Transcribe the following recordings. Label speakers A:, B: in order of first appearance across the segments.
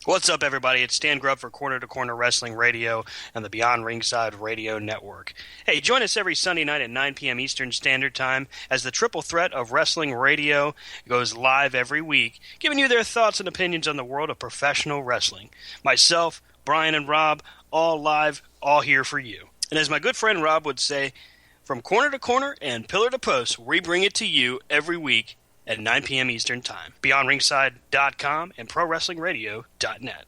A: What's up, everybody? It's Stan Grubb for Corner to Corner Wrestling Radio and the Beyond Ringside Radio Network. Hey, join us every Sunday night at 9 p.m. Eastern Standard Time as the triple threat of wrestling radio goes live every week, giving you their thoughts and opinions on the world of professional wrestling. Myself, Brian, and Rob, all live, all here for you. And as my good friend Rob would say, from corner to corner and pillar to post, we bring it to you every week at 9 p.m. Eastern Time. BeyondRingside.com and ProWrestlingRadio.net.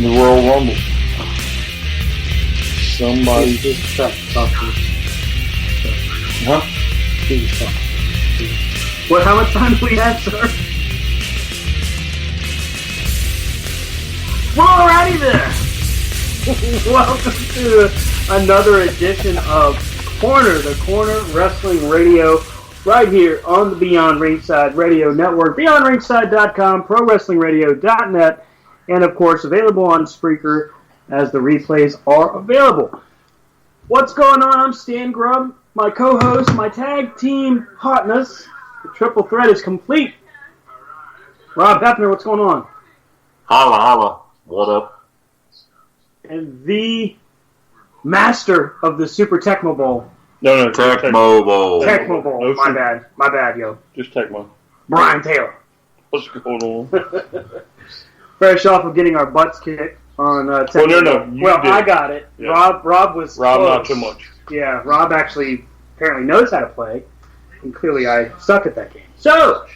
B: The Royal Rumble. Somebody
C: just check something.
B: Huh?
C: Well, how much time do we have, sir? Well, alrighty there. Welcome to another edition of Corner to Corner Wrestling Radio, right here on the Beyond Ringside Radio Network, BeyondRingside.com, ProWrestlingRadio.net, and of course available on Spreaker as the replays are available. What's going on? I'm Stan Grubb. My co-host, my tag team hotness, the triple threat is complete. Rob Hefner, what's going on?
D: Holla, holla. What up?
C: And the master of the Super Tecmo Bowl.
B: No,
D: Tecmo Bowl.
C: Tecmo Bowl.
B: No,
C: My bad, yo.
B: Just Tecmo.
C: Brian Taylor.
B: What's going on?
C: Fresh off of getting our butts kicked on Tecmo
B: Well, no,
C: Bowl.
B: you
C: Well,
B: did.
C: I got it.
B: Yeah.
C: Rob was
B: Rob,
C: close.
B: not too much.
C: Yeah, Rob actually apparently knows how to play, and clearly I suck at that game. So,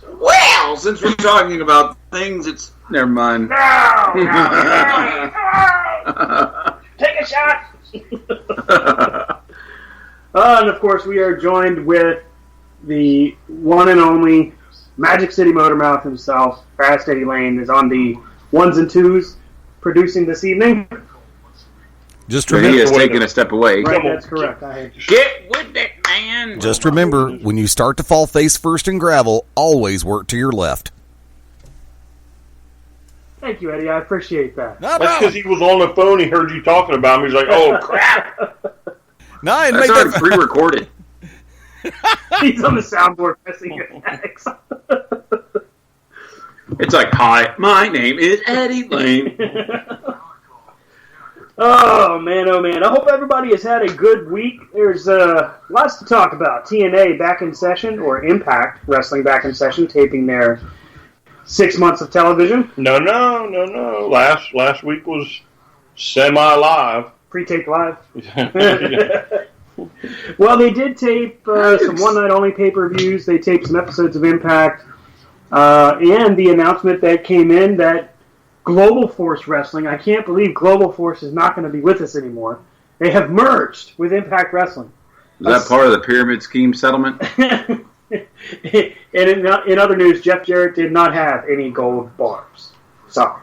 D: Well, since we're talking about things, it's... Never mind.
C: no, take a shot. And of course, we are joined with the one and only Magic City Motormouth himself. Fast Eddie Lane is on the ones and twos producing this evening.
E: Just
D: He
E: remember,
D: is taking a step away.
C: Right, that's correct.
D: Get with it, man!
E: just remember, when you start to fall face first in gravel, always work to your left.
C: Thank you, Eddie. I appreciate that.
E: No,
B: That's because he was on the phone. He heard you talking about him. He's like, "Oh crap!"
E: no, I didn't
D: That's
E: make
D: already
E: that.
D: pre-recorded.
C: He's on the soundboard pressing your necks.
D: It's like, hi, my name is Eddie Lane.
C: Oh man! I hope everybody has had a good week. There's lots to talk about. TNA back in session, or Impact Wrestling back in session, taping their 6 months of television.
B: No. Last week was semi-live.
C: Pre-taped live.
B: Yeah.
C: Well, they did tape some one-night-only pay-per-views. They taped some episodes of Impact. And the announcement that came in that Global Force Wrestling, I can't believe Global Force is not going to be with us anymore. They have merged with Impact Wrestling.
D: Is that part of the pyramid scheme settlement?
C: And in other news, Jeff Jarrett did not have any gold bars. Sorry.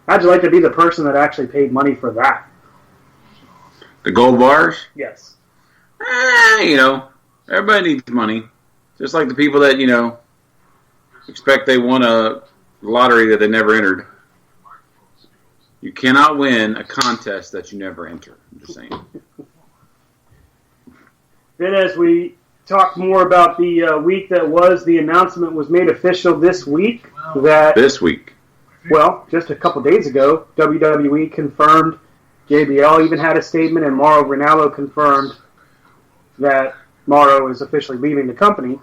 C: How'd you like to be the person that actually paid money for that?
D: The gold bars?
C: Yes.
D: Everybody needs money. Just like the people that, expect they won a lottery that they never entered. You cannot win a contest that you never enter. I'm just saying.
C: Then as we talk more about the week that was, the announcement was made official this week that,
D: This week.
C: well, just a couple days ago, WWE confirmed, JBL even had a statement, and Mauro Ranallo confirmed that Mauro is officially leaving the company.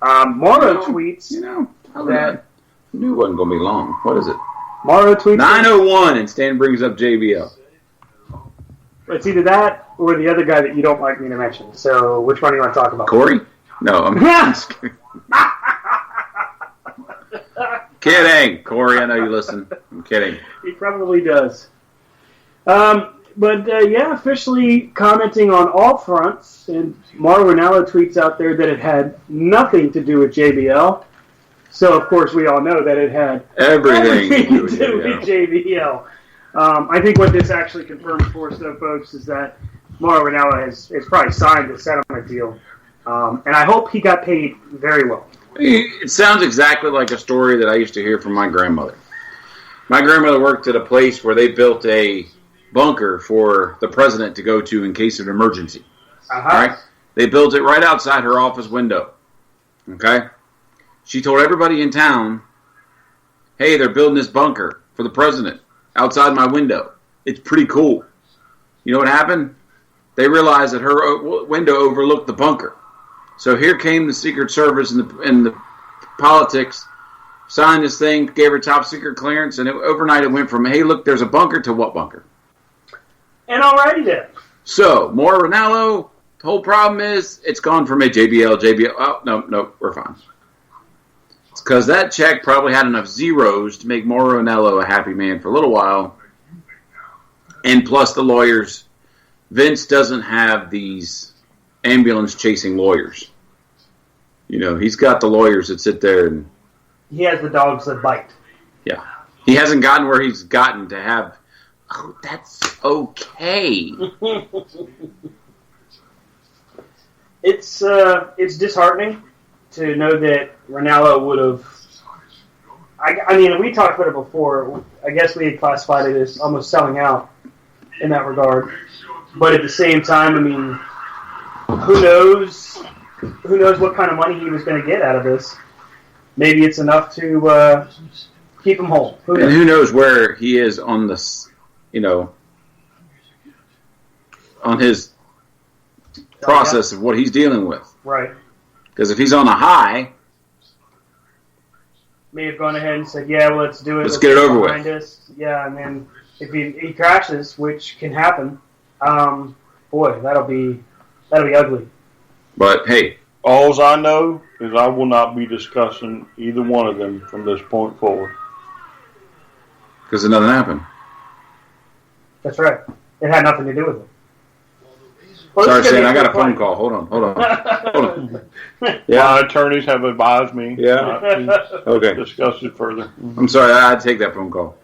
C: Mauro tweets that...
D: I knew it wasn't going to be long. What is it?
C: Mauro tweets...
D: 9:01, and Stan brings up JBL.
C: It's either that or the other guy that you don't like me to mention. So which one do you want to talk about?
D: Corey? No, I'm just kidding. Kidding. Corey, I know you listen. I'm kidding.
C: He probably does. But officially commenting on all fronts, and Mauro Ranallo tweets out there that it had nothing to do with JBL. So, of course, we all know that it had
D: Everything to do with
C: with JBL. I think what this actually confirms for us, though, folks, is that Mauro Ranallo has probably signed a settlement deal. And I hope he got paid very well.
D: It sounds exactly like a story that I used to hear from my grandmother. My grandmother worked at a place where they built a bunker for the president to go to in case of an emergency. Right? They built it right outside her office window. Okay? She told everybody in town, hey, they're building this bunker for the president outside my window. It's pretty cool. You know what happened? They realized that her window overlooked the bunker. So here came the Secret Service and the politics, signed this thing, gave her top secret clearance, and overnight it went from, hey, look, there's a bunker to what bunker?
C: And alrighty then.
D: So, Mauro Ranallo, the whole problem is it's gone from a JBL. Oh, no, we're fine. It's because that check probably had enough zeros to make Mauro Ranallo a happy man for a little while. And plus the lawyers. Vince doesn't have these ambulance-chasing lawyers. You know, he's got the lawyers that sit there and...
C: He has the dogs that bite.
D: Yeah. He hasn't gotten where he's gotten to have... Oh, that's okay.
C: It's disheartening to know that Ranallo would have... I mean, we talked about it before. I guess we had classified it as almost selling out in that regard. But at the same time, I mean, who knows what kind of money he was going to get out of this. Maybe it's enough to keep him home.
D: Who knows where he is on this, on his process of what he's dealing with.
C: Right.
D: Because if he's on a high...
C: May have gone ahead and said, yeah, well, let's do it.
D: Let's get it over with.
C: Us. Yeah, and then if he crashes, which can happen, boy, that'll be ugly.
D: But, hey.
B: All I know is I will not be discussing either one of them from this point forward.
D: Because it nothing happened.
C: That's right. It had nothing to do with it.
D: Well, sorry, Shane, I got a phone call. Hold on.
B: Yeah, my attorneys have advised me not to discuss it further.
D: I'm sorry, I'd take that phone call.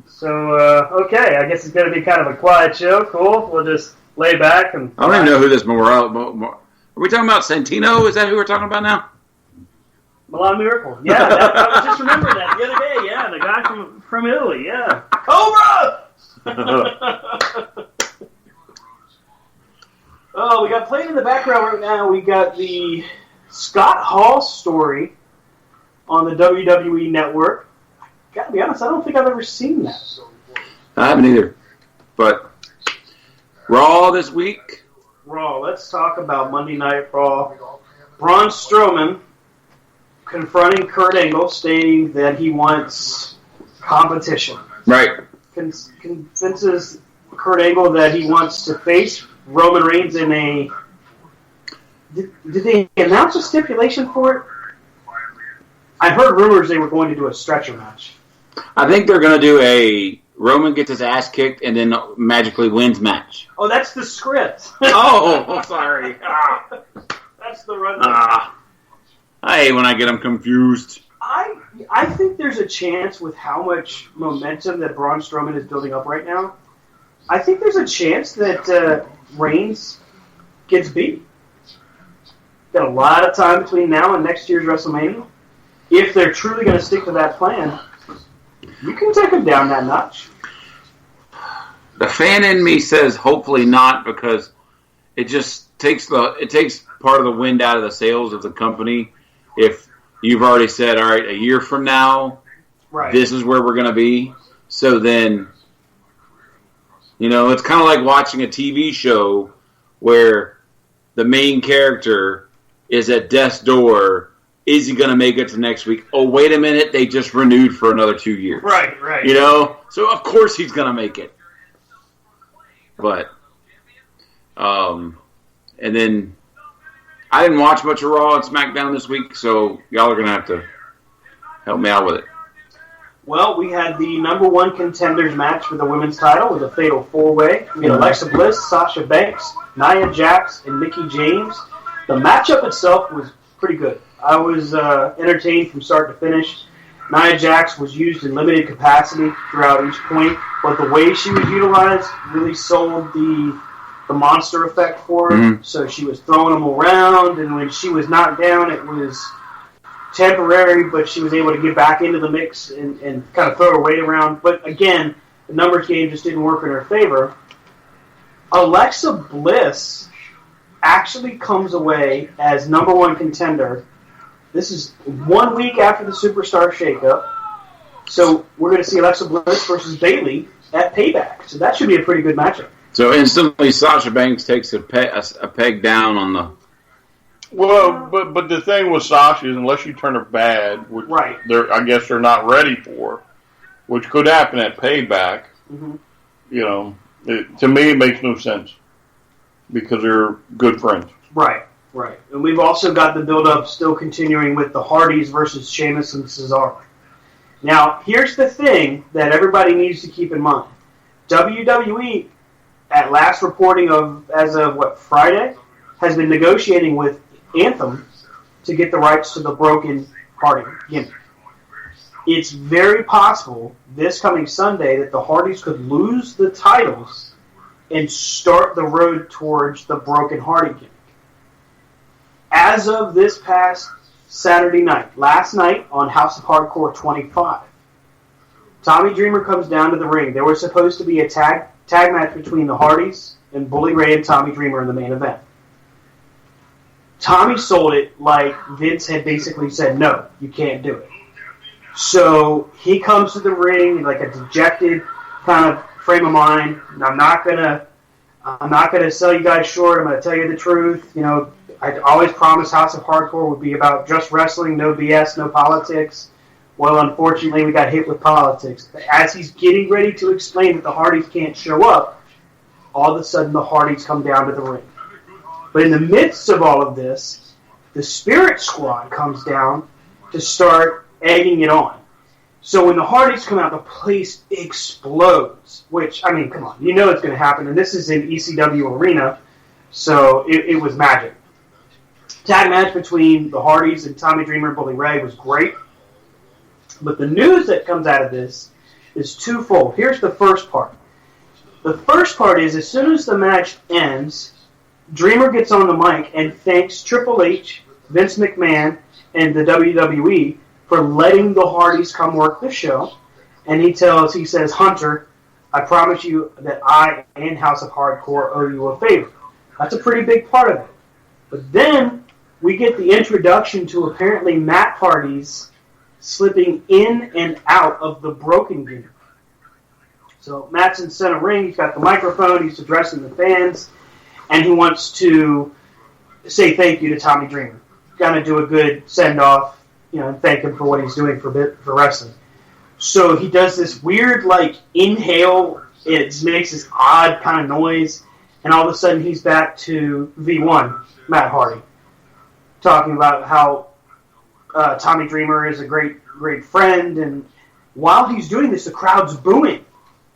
C: So, okay, I guess it's going to be kind of a quiet show. Cool. We'll just lay back and...
D: I don't even know who this Morale... Are we talking about Santino? Is that who we're talking about now?
C: Milan Miracle. Yeah, I was just remembering that the other day. Yeah, the guy from Italy. Yeah. Cobra! Oh, we got playing in the background right now. We got the Scott Hall story on the WWE Network. I gotta be honest, I don't think I've ever seen that.
D: I haven't either. But Raw this week.
C: Raw. Let's talk about Monday Night Raw. Braun Strowman confronting Kurt Angle, stating that he wants competition.
D: Right.
C: Convinces Kurt Angle that he wants to face Roman Reigns in a... Did they announce a stipulation for it? I heard rumors they were going to do a stretcher match.
D: I think they're going to do a Roman gets his ass kicked and then magically wins match.
C: Oh, that's the script.
D: Oh, sorry.
C: That's the run.
D: I hate when I get them confused.
C: I think there's a chance with how much momentum that Braun Strowman is building up right now. I think there's a chance that Reigns gets beat. Got a lot of time between now and next year's WrestleMania. If they're truly going to stick to that plan, you can take him down that notch.
D: The fan in me says hopefully not, because it just takes part of the wind out of the sails of the company. If you've already said, all right, a year from now, This is where we're going to be. So then, it's kind of like watching a TV show where the main character is at death's door. Is he going to make it to next week? Oh, wait a minute. They just renewed for another 2 years.
C: Right.
D: So of course he's going to make it. But, and then I didn't watch much of Raw and SmackDown this week, so y'all are going to have to help me out with it.
C: Well, we had the number one contenders match for the women's title with a fatal four-way. We had Alexa Bliss, Sasha Banks, Nia Jax, and Mickie James. The matchup itself was pretty good. I was entertained from start to finish. Nia Jax was used in limited capacity throughout each point, but the way she was utilized really sold the monster effect for her. Mm-hmm. So she was throwing them around, and when she was knocked down, it was temporary, but she was able to get back into the mix and kind of throw her weight around. But again, the numbers game just didn't work in her favor. Alexa Bliss actually comes away as number one contender. This is 1 week after the Superstar shakeup. So we're going to see Alexa Bliss versus Bayley at Payback. So that should be a pretty good matchup.
D: So instantly, Sasha Banks takes a peg down on the.
B: Well, but the thing with Sasha is unless you turn her bad, which
C: right.
B: I guess they're not ready for, which could happen at Payback.
C: Mm-hmm.
B: To me, it makes no sense because they're good friends.
C: Right. And we've also got the build-up still continuing with the Hardys versus Sheamus and Cesaro. Now, here's the thing that everybody needs to keep in mind. WWE, at last reporting as of Friday, has been negotiating with Anthem to get the rights to the Broken Hardy gimmick. It's very possible this coming Sunday that the Hardys could lose the titles and start the road towards the Broken Hardy gimmick. As of this past Saturday night, last night on House of Hardcore 25, Tommy Dreamer comes down to the ring. There was supposed to be a tag match between the Hardys and Bully Ray and Tommy Dreamer in the main event. Tommy sold it like Vince had basically said, no, you can't do it. So he comes to the ring in like a dejected kind of frame of mind. I'm not gonna sell you guys short. I'm gonna tell you the truth. I always promised House of Hardcore would be about just wrestling, no BS, no politics. Well, unfortunately, we got hit with politics. As he's getting ready to explain that the Hardys can't show up, all of a sudden the Hardys come down to the ring. But in the midst of all of this, the Spirit Squad comes down to start egging it on. So when the Hardys come out, the place explodes. Which, come on, you know it's going to happen. And this is in ECW Arena, so it was magic. Tag match between the Hardys and Tommy Dreamer and Bully Ray was great. But the news that comes out of this is twofold. Here's the first part. The first part is as soon as the match ends, Dreamer gets on the mic and thanks Triple H, Vince McMahon, and the WWE for letting the Hardys come work the show. And he says, Hunter, I promise you that I and House of Hardcore owe you a favor. That's a pretty big part of it. But then we get the introduction to apparently Matt Hardy's slipping in and out of the Broken gimmick. So Matt's in center ring, he's got the microphone, he's addressing the fans, and he wants to say thank you to Tommy Dreamer. Kind of do a good send-off, and thank him for what he's doing for wrestling. So he does this weird, inhale, it makes this odd kind of noise, and all of a sudden he's back to V1, Matt Hardy, talking about how Tommy Dreamer is a great friend, and while he's doing this, the crowd's booing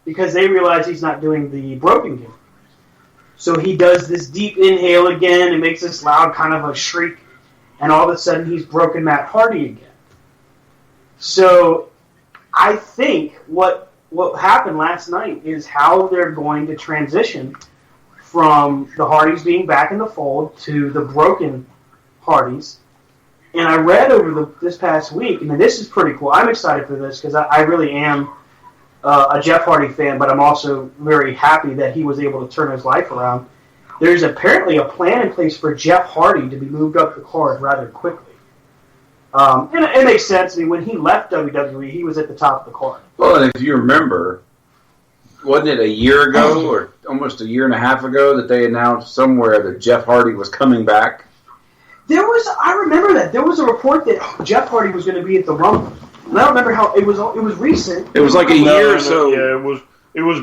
C: because they realize he's not doing the Broken gimmick. So he does this deep inhale again and makes this loud kind of a shriek, and all of a sudden he's broken Matt Hardy again. So I think what happened last night is how they're going to transition from the Hardys being back in the fold to the Broken Hardys. And I read over this past week, and this is pretty cool. I'm excited for this because I really am a Jeff Hardy fan, but I'm also very happy that he was able to turn his life around. There's apparently a plan in place for Jeff Hardy to be moved up the card rather quickly. And it makes sense. When he left WWE, he was at the top of the card.
D: Well, and if you remember, wasn't it a year ago or almost a year and a half ago that they announced somewhere that Jeff Hardy was coming back?
C: I remember that. There was a report that Jeff Hardy was going to be at the Rumble. And I don't remember how, it was recent.
D: It was like a year or so.
B: Yeah, it was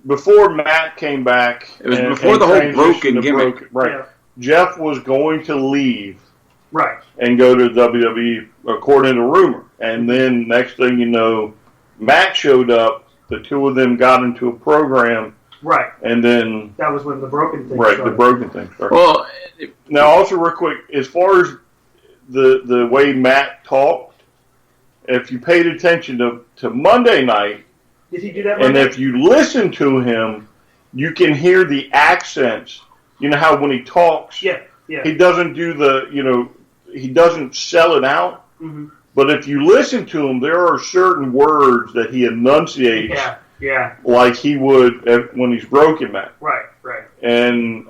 B: before Matt came back.
D: It was before the whole Broken gimmick.
B: Right. Yeah. Jeff was going to leave.
C: Right.
B: And go to WWE, according to rumor. And then next thing you know, Matt showed up. The two of them got into a program.
C: Right.
B: And then...
C: That was when the Broken thing started.
B: Right, the Broken thing started.
D: Well,
B: now, also real quick, as far as the way Matt talked, if you paid attention to Monday night...
C: Did he do that Monday?
B: And if you listen to him, you can hear the accents. You know how when he talks...
C: Yeah.
B: He doesn't do the, he doesn't sell it out.
C: Mm-hmm.
B: But if you listen to him, there are certain words that he enunciates, like he would when he's broken, Matt.
C: Right.
B: And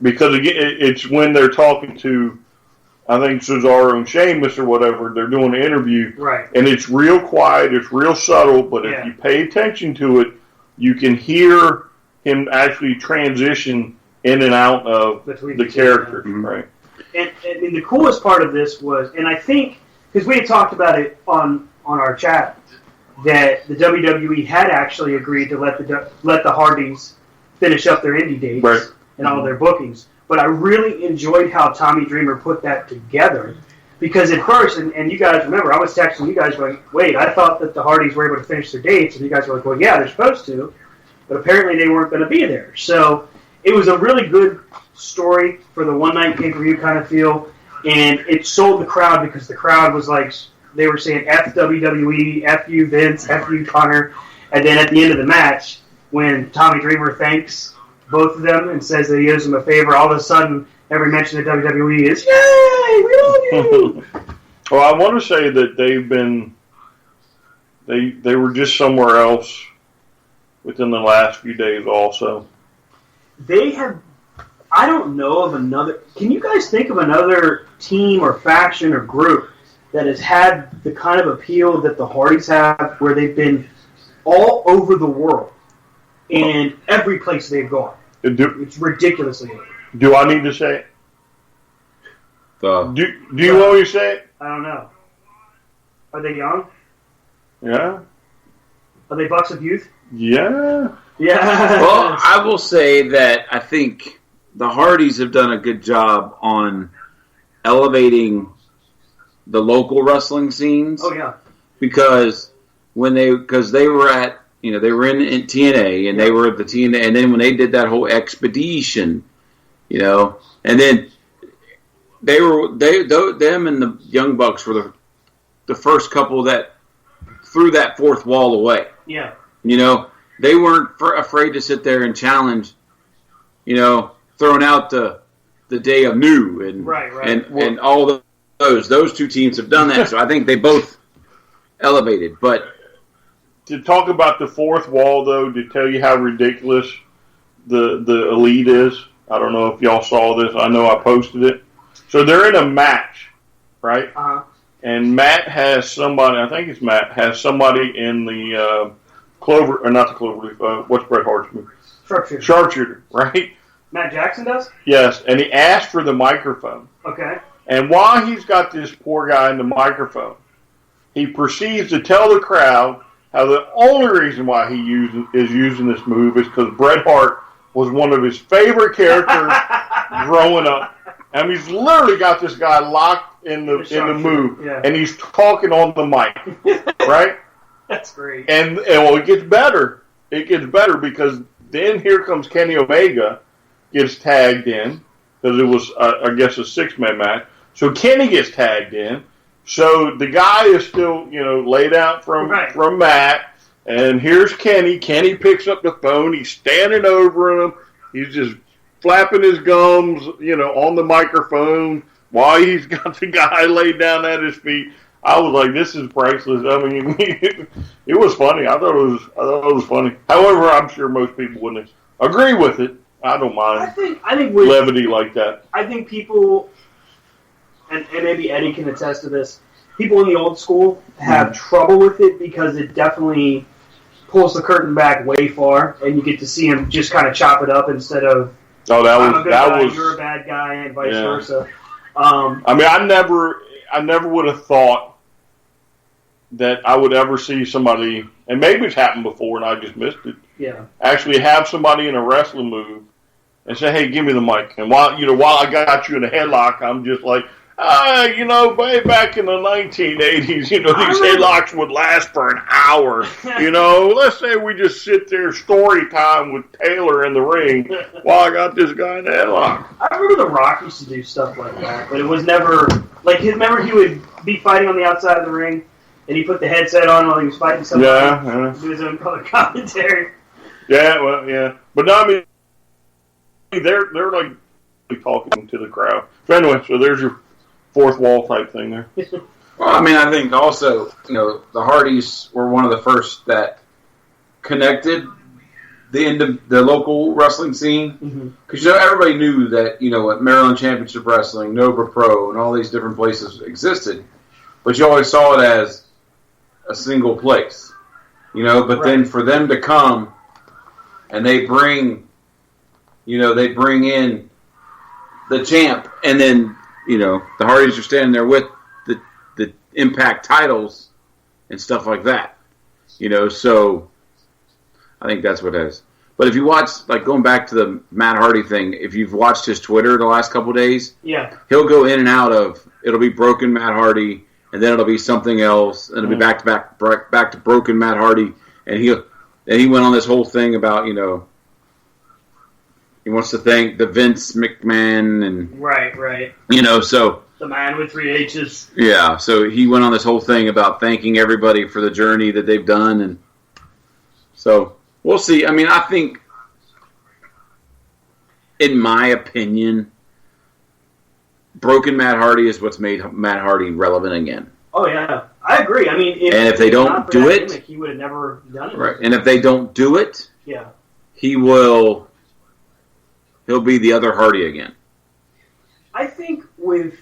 B: because again, it's when they're talking to, I think Cesaro and Sheamus or whatever, they're doing an interview,
C: right? And
B: it's real quiet, it's real subtle, but if you pay attention to it, you can hear him actually transition in and out of the character, right?
C: And the coolest part of this was, and I think, because we had talked about it on our chat, that the WWE had actually agreed to let the Hardys finish up their indie dates and all their bookings. But I really enjoyed how Tommy Dreamer put that together. Because at first, and you guys remember, I was texting you guys going, wait, I thought that the Hardys were able to finish their dates. And you guys were like, well, yeah, they're supposed to. But apparently they weren't going to be there. So it was a really good story for the one-night pay-per-view kind of feel. And it sold the crowd because the crowd was like, they were saying F WWE, F you Vince, F you Connor. And then at the end of the match, when Tommy Dreamer thanks both of them and says that he owes them a favor, all of a sudden every mention of WWE is, yay, we love you!
B: Well, I want to say that they were just somewhere else within the last few days also.
C: They have, I don't know of another, can you guys think of another team or faction or group that has had the kind of appeal that the Hardys have, where they've been all over the world and every place they've gone? It's ridiculously good.
B: Do I need to say it? Do you want me to say it?
C: I don't know. Are they young?
B: Yeah.
C: Are they Bucks of Youth?
B: Yeah.
C: Yeah.
D: Well, I will say that I think the Hardys have done a good job on elevating the local wrestling scenes.
C: Oh yeah.
D: Because they were at, they were in TNA and they were at the TNA, and then when they did that whole expedition, and then them and the Young Bucks were the first couple that threw that fourth wall away.
C: Yeah.
D: They weren't afraid to sit there and challenge, throwing out the day of new and and all those two teams have done that. So I think they both elevated. But
B: to talk about the fourth wall, though, to tell you how ridiculous the Elite is, I don't know if y'all saw this. I know I posted it. So they're in a match, right?
C: Uh-huh.
B: And Matt has somebody, I think it's Matt, has somebody in the Clover, or not the Cloverleaf, what's Bret Hart's movie? Sharpshooter, right?
C: Matt Jackson does?
B: Yes, and he asked for the microphone.
C: Okay.
B: And while he's got this poor guy in the microphone, he proceeds to tell the crowd how the only reason why he is using this move is because Bret Hart was one of his favorite characters growing up. And he's literally got this guy locked in the move, and he's talking on the mic, right?
C: That's great.
B: And it gets better. It gets better because then here comes Kenny Omega, gets tagged in because it was, I guess, a 6-man match. So Kenny gets tagged in. So the guy is still, laid out from Matt. And here's Kenny. Kenny picks up the phone. He's standing over him. He's just flapping his gums, on the microphone while he's got the guy laid down at his feet. I was like, this is priceless. I mean, it was funny. I thought it was funny. However, I'm sure most people wouldn't agree with it. I don't mind.
C: I think
B: levity like that.
C: I think people, and maybe Eddie can attest to this, people in the old school have trouble with it because it definitely pulls the curtain back way far, and you get to see him just kind of chop it up instead of, you're a bad guy, and vice versa.
B: I mean, I never would have thought that I would ever see somebody, and maybe it's happened before and I just missed it.
C: Yeah.
B: Actually have somebody in a wrestling move and say, "Hey, give me the mic." And while I got you in a headlock, I'm just like, way back in the 1980s, these headlocks would last for an hour. Let's say we just sit there story time with Taylor in the ring while I got this guy in the headlock.
C: I remember The Rock used to do stuff like that, but it was never, remember he would be fighting on the outside of the ring, and he put the headset on while he was fighting somebody. Do his own color commentary.
B: Yeah, well, yeah. But no, I mean, they're like talking to the crowd. So anyway, so there's your fourth wall type thing there.
D: Well, I mean, I think also, the Hardys were one of the first that connected the local wrestling scene. Because, everybody knew that, at Maryland Championship Wrestling, Nova Pro, and all these different places existed. But you always saw it as a single place. But then for them to come and they bring in the champ, and then, the Hardys are standing there with the Impact titles and stuff like that. So I think that's what it is. But if you watch, going back to the Matt Hardy thing, if you've watched his Twitter the last couple of days, he'll go in and out of, it'll be broken Matt Hardy, and then it'll be something else, and it'll be back to broken Matt Hardy, and he went on this whole thing about, he wants to thank the Vince McMahon and
C: right.
D: So
C: the man with 3 H's.
D: Yeah, so he went on this whole thing about thanking everybody for the journey that they've done, and so we'll see. I mean, I think, in my opinion, broken Matt Hardy is what's made Matt Hardy relevant again.
C: Oh yeah, I agree. I mean,
D: if they don't do it,
C: gimmick, he would have never done it.
D: Right, and if they don't do it, he'll be the other Hardy again.
C: I think with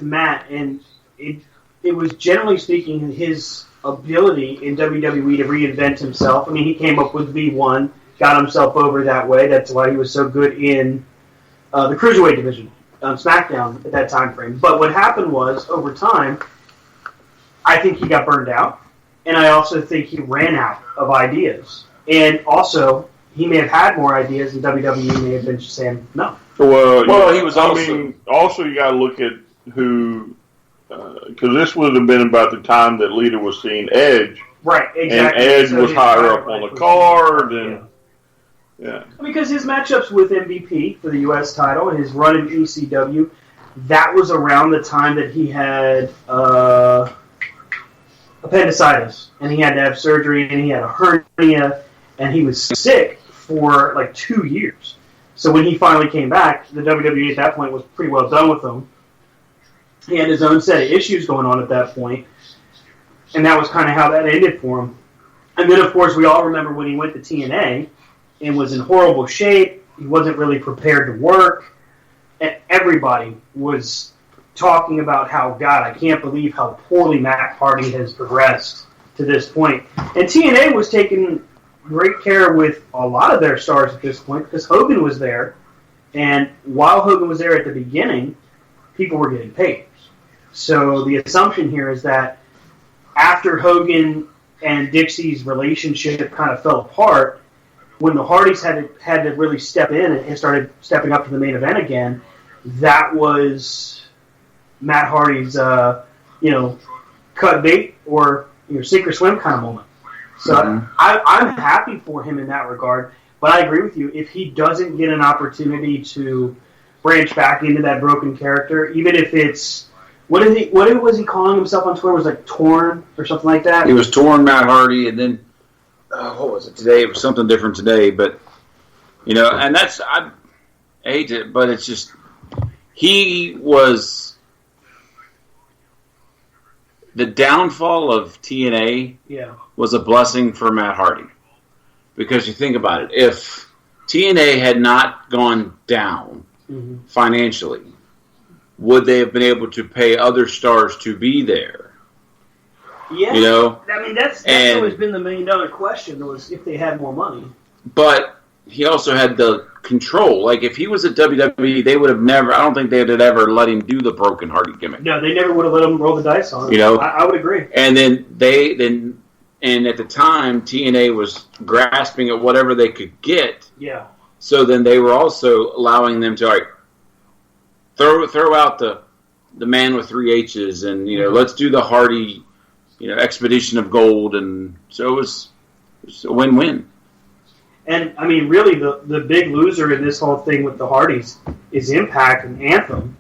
C: Matt, and it was generally speaking his ability in WWE to reinvent himself. I mean, he came up with V1, got himself over that way. That's why he was so good in the Cruiserweight division on SmackDown at that time frame. But what happened was, over time, I think he got burned out, and I also think he ran out of ideas. And also, he may have had more ideas, and WWE may have been just saying no.
B: Well, he was also... I mean, also you got to look at who... Because this would have been about the time that Lita was seeing Edge.
C: Right, exactly.
B: And Edge was higher up on the card. And,
C: Because his matchups with MVP for the U.S. title and his run in ECW, that was around the time that he had appendicitis. And he had to have surgery, and he had a hernia, and he was sick for like 2 years. So when he finally came back, the WWE at that point was pretty well done with him. He had his own set of issues going on at that point, and that was kind of how that ended for him. And then, of course, we all remember when he went to TNA and was in horrible shape. He wasn't really prepared to work. And everybody was talking about how, God, I can't believe how poorly Matt Hardy has progressed to this point. And TNA was taking great care with a lot of their stars at this point because Hogan was there. And while Hogan was there at the beginning, people were getting paid. So the assumption here is that after Hogan and Dixie's relationship kind of fell apart, when the Hardys had to really step in and started stepping up to the main event again, that was Matt Hardy's, cut bait or sink or swim kind of moment. So I'm happy for him in that regard, but I agree with you. If he doesn't get an opportunity to branch back into that broken character, even if it's what was he calling himself on Twitter? Was like Torn or something like that?
D: He was Torn Matt Hardy, and then what was it today? It was something different today, but and that's I hate it, but it's just he was the downfall of TNA. Was a blessing for Matt Hardy because you think about it, if TNA had not gone down financially, would they have been able to pay other stars to be there?
C: Yeah, I mean that's always been the $1 million question, was if they had more money.
D: But he also had the control. Like if he was at WWE, they would have never. I don't think they would have ever let him do the broken Hardy gimmick.
C: No, they never would have let him roll the dice on it. I would agree.
D: And then and at the time, TNA was grasping at whatever they could get.
C: Yeah.
D: So then they were also allowing them to throw out the man with 3 H's and let's do the Hardy expedition of gold, and so it was a win-win.
C: And I mean, really, the big loser in this whole thing with the Hardys is Impact and Anthem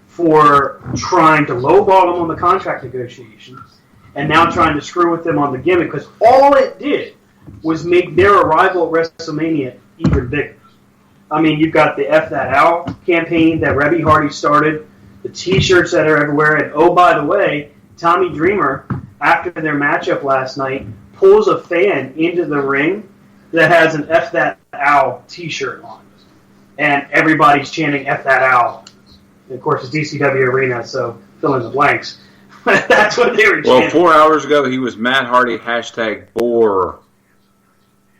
C: for trying to lowball them on the contract negotiations and now trying to screw with them on the gimmick, because all it did was make their arrival at WrestleMania even bigger. I mean, you've got the F That Out campaign that Rebby Hardy started the T-shirts that are everywhere. And oh, by the way, Tommy Dreamer, after their matchup last night, pulls a fan into the ring that has an F That Owl T-shirt on. And everybody's chanting F That Owl. And of course, it's DCW Arena, so fill in the blanks. That's what they were chanting.
D: Well, 4 hours ago, he was Matt Hardy, #Boar.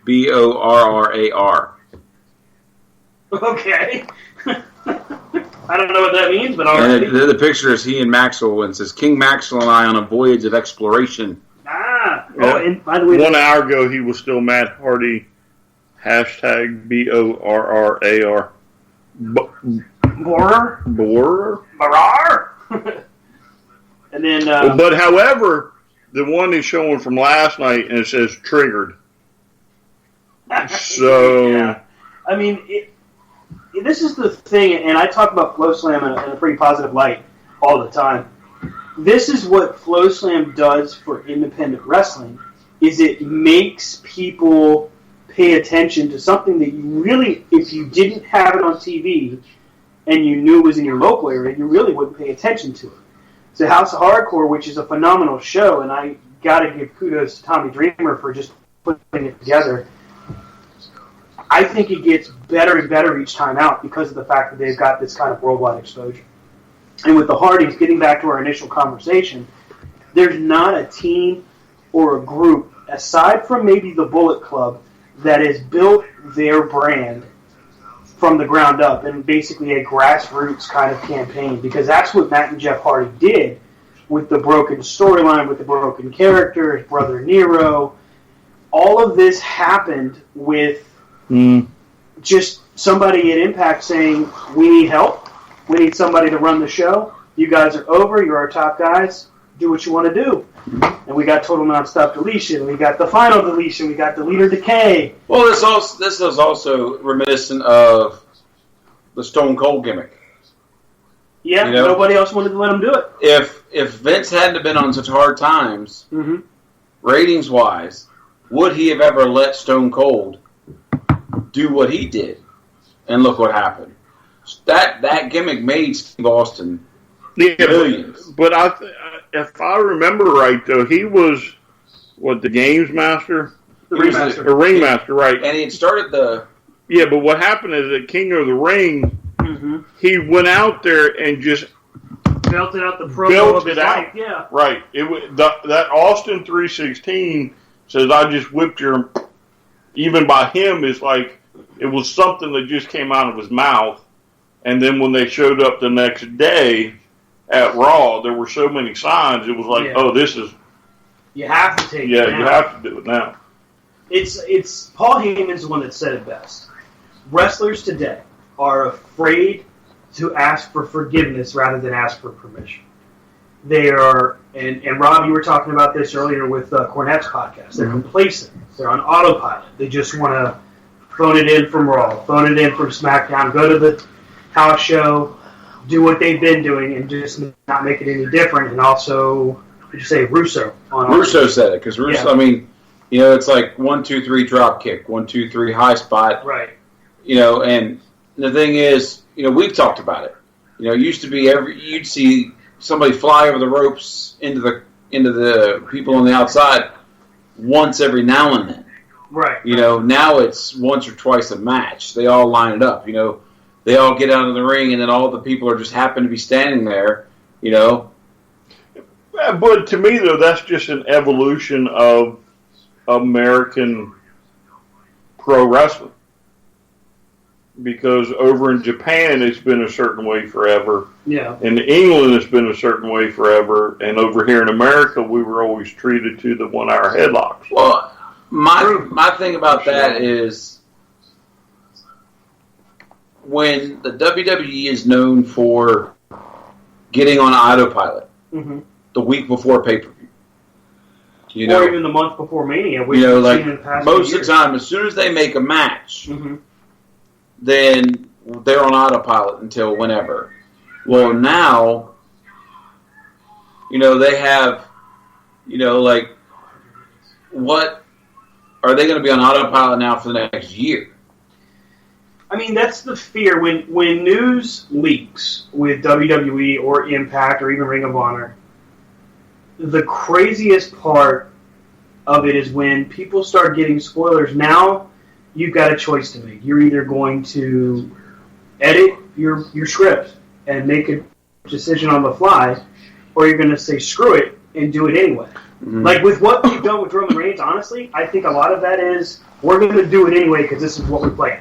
D: BORRAR.
C: Okay. I don't know what that means, but all right.
D: And the picture is he and Maxwell, and it says, King Maxwell and I on a voyage of exploration.
C: Ah.
B: Yeah.
C: Oh, and by the way,
B: 1 hour ago, he was still Matt Hardy, #BORRAR.
C: Borer?
B: Borer?
C: Barar? And then...
B: but however, the one is showing from last night, and it says triggered. So...
C: Yeah. I mean, this is the thing, and I talk about Flow Slam in a pretty positive light all the time. This is what Flow Slam does for independent wrestling, is it makes people pay attention to something that you really, if you didn't have it on TV and you knew it was in your local area, you really wouldn't pay attention to it. It's a House of Hardcore, which is a phenomenal show, and I got to give kudos to Tommy Dreamer for just putting it together. I think it gets better and better each time out because of the fact that they've got this kind of worldwide exposure. And with the Hardys, getting back to our initial conversation, there's not a team or a group, aside from maybe the Bullet Club, that has built their brand from the ground up and basically a grassroots kind of campaign, because that's what Matt and Jeff Hardy did with the broken storyline, with the broken characters, Brother Nero. All of this happened with just somebody at Impact saying, we need help. We need somebody to run the show. You guys are over. You're our top guys. Do what you want to do. And we got Total Nonstop Deletion. We got the Final Deletion. We got Deleter Decay.
D: Well, this is also reminiscent of the Stone Cold gimmick.
C: Yeah, nobody else wanted to let him do it.
D: If Vince hadn't been on such hard times, ratings-wise, would he have ever let Stone Cold do what he did? And look what happened. That gimmick made Steve Austin millions.
B: But if I remember right, though, he was, the Games Master?
C: The Ringmaster.
B: The Ringmaster, right.
D: And he had started the...
B: Yeah, but what happened is at King of the Ring, he went out there and just...
C: Belted out the promo of his life, yeah.
B: Right. That Austin 316 says, I just whipped your... Even by him, it's like, it was something that just came out of his mouth. And then when they showed up the next day at Raw, there were so many signs, it was like, oh, this is...
C: You have to take it
B: Yeah,
C: now.
B: you have to do it now.
C: It's Paul Heyman's the one that said it best. Wrestlers today are afraid to ask for forgiveness rather than ask for permission. They are, and Rob, you were talking about this earlier with Cornette's podcast. They're complacent. They're on autopilot. They just want to phone it in from Raw, phone it in from SmackDown, go to the house show, do what they've been doing, and just not make it any different. And also, what did you say, Russo?
D: Russo said it, because Russo, I mean, it's like 1, 2, 3 drop kick, 1, 2, 3 high spot.
C: Right.
D: And the thing is, we've talked about it. It used to be you'd see somebody fly over the ropes into the people on the outside once every now and then.
C: Right.
D: Now it's once or twice a match. They all line it up. They all get out of the ring, and then all the people are just happen to be standing there.
B: But to me, though, that's just an evolution of American pro wrestling. Because over in Japan, it's been a certain way forever.
C: Yeah.
B: In England, it's been a certain way forever. And over here in America, we were always treated to the 1 hour headlocks.
D: Well, my thing about that is when the WWE is known for getting on autopilot the week before pay-per-view.
C: Or even the month before Mania.
D: Most of the time, as soon as they make a match, then they're on autopilot until whenever. Well, now, they have, what are they going to be on autopilot now for the next year?
C: I mean, that's the fear when news leaks with WWE or Impact or even Ring of Honor. The craziest part of it is when people start getting spoilers. Now you've got a choice to make. You're either going to edit your script and make a decision on the fly, or you're going to say screw it and do it anyway. Mm-hmm. Like with what we've done with Roman Reigns, honestly, I think a lot of that is we're going to do it anyway because this is what we're playing.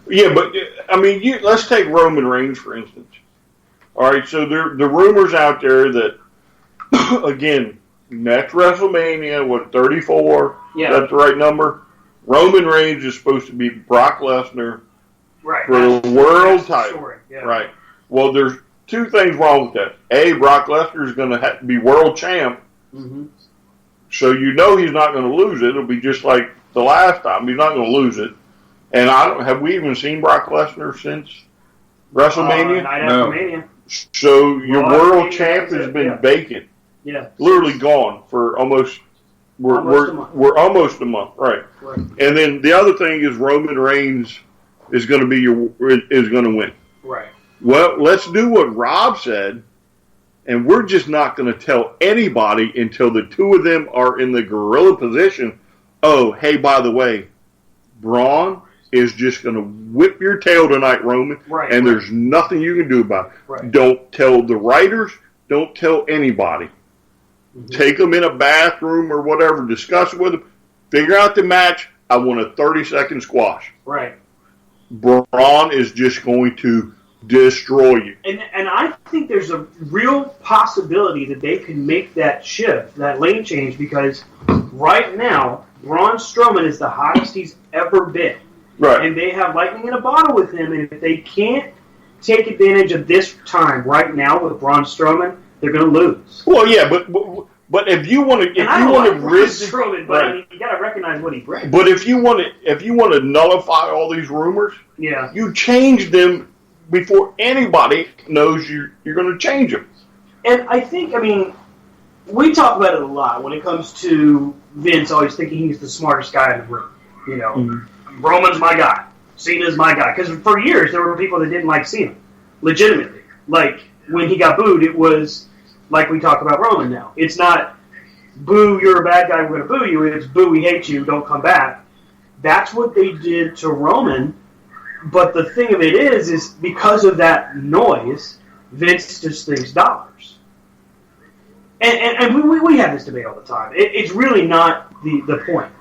B: Yeah, but I mean, let's take Roman Reigns for instance. All right, so the rumors out there that again, next WrestleMania, what 34?
C: Yeah,
B: that's the right number. Roman Reigns is supposed to be Brock Lesnar for the world title.
C: Yeah.
B: Right. Well, there's two things wrong with that. A, Brock Lesnar is going to be world champ, so you know he's not going to lose it. It'll be just like the last time. He's not going to lose it. And have we even seen Brock Lesnar since WrestleMania?
C: Night after Mania.
B: So your world champ has been vacant.
C: Yeah.
B: Literally gone for almost. We're almost a month, right? And then the other thing is Roman Reigns is going to win.
C: Right.
B: Well, let's do what Rob said, and we're just not going to tell anybody until the two of them are in the gorilla position. Oh, hey, by the way, Braun is just going to whip your tail tonight, Roman, and there's nothing you can do about it.
C: Right.
B: Don't tell the writers. Don't tell anybody. Mm-hmm. Take them in a bathroom or whatever. Discuss it with them. Figure out the match. I want a 30-second squash.
C: Right.
B: Braun is just going to destroy you.
C: And I think there's a real possibility that they can make that shift, that lane change, because right now, Braun Strowman is the hottest he's ever been.
B: Right.
C: And they have lightning in a bottle with him, and if they can't take advantage of this time right now with Braun Strowman, they're going to lose.
B: Well, yeah, but if you want to,
C: Strowman, but I mean, you got to recognize what he brings.
B: But if you want to nullify all these rumors, you change them before anybody knows you're going to change them.
C: And I think, I mean, we talk about it a lot when it comes to Vince always thinking he's the smartest guy in the room. You know, Roman's my guy, Cena's my guy. Because for years there were people that didn't like Cena, legitimately. Like when he got booed, it was like we talk about Roman now. It's not boo, you're a bad guy, we're going to boo you. It's boo, we hate you, don't come back. That's what they did to Roman. But the thing of it is because of that noise, Vince just thinks dollars. And we have this debate all the time. It's really not the point.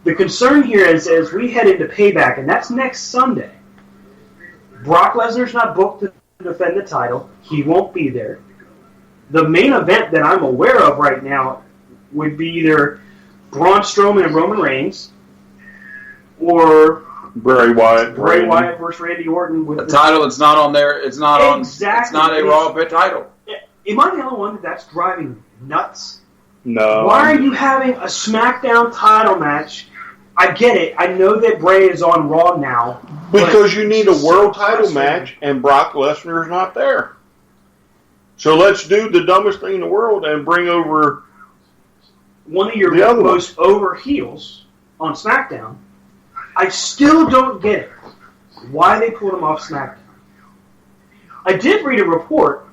C: The concern here is as we head into Payback, and that's next Sunday, Brock Lesnar's not booked to defend the title. He won't be there. The main event that I'm aware of right now would be either Braun Strowman and Roman Reigns or
B: Bray Wyatt
C: versus Randy Orton. With
D: the title that's not on there. It's not on.
C: Exactly.
D: It's not a Raw pit title.
C: Am I the only one that's driving nuts?
B: No.
C: Why are you having a SmackDown title match? I get it. I know that Bray is on Raw now.
B: Because you need a world title match, and Brock Lesnar is not there. So let's do the dumbest thing in the world and bring over
C: one of your most over heels on SmackDown. I still don't get it. Why they pulled him off SmackDown. I did read a report.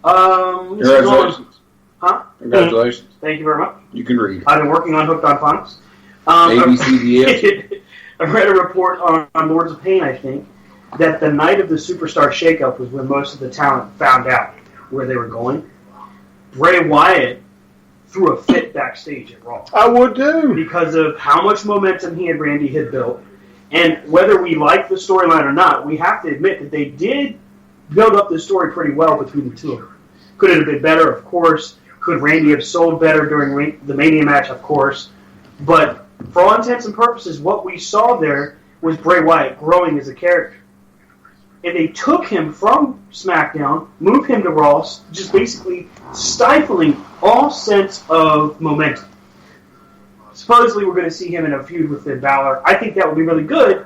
D: Congratulations. Congratulations.
C: Thank you very much.
D: You can read.
C: I've been working on Hooked on Phonics.
D: ABCDF.
C: I read a report on Lords of Pain, I think, that the night of the Superstar Shakeup was when most of the talent found out where they were going. Bray Wyatt threw a fit backstage at Raw.
B: I would too.
C: Because of how much momentum he and Randy had built. And whether we like the storyline or not, we have to admit that they did build up the story pretty well between the two of them. Could it have been better? Of course. Could Randy have sold better during the Mania match? Of course. But for all intents and purposes, what we saw there was Bray Wyatt growing as a character. And they took him from SmackDown, moved him to Raw, just basically stifling all sense of momentum. Supposedly we're going to see him in a feud with Finn Balor. I think that would be really good,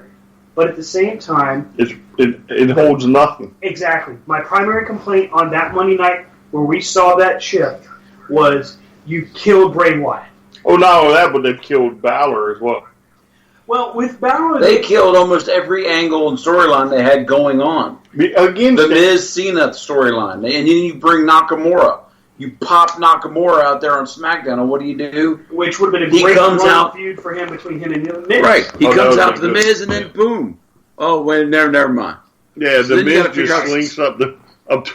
C: but at the same time...
B: It holds nothing.
C: Exactly. My primary complaint on that Monday night where we saw that shift was you killed Bray Wyatt.
B: Oh, not only that, but they've killed Balor as well.
C: Well, with Balor,
D: they killed almost every angle and storyline they had going on.
B: Again,
D: The Miz Cena storyline, and then you bring Nakamura. You pop Nakamura out there on SmackDown, and what do?
C: Which would have been a great feud for him between him and Miz.
D: Right. He comes out to the Miz, and then boom. Oh, wait, never mind.
B: Yeah, so the Miz just slinks up the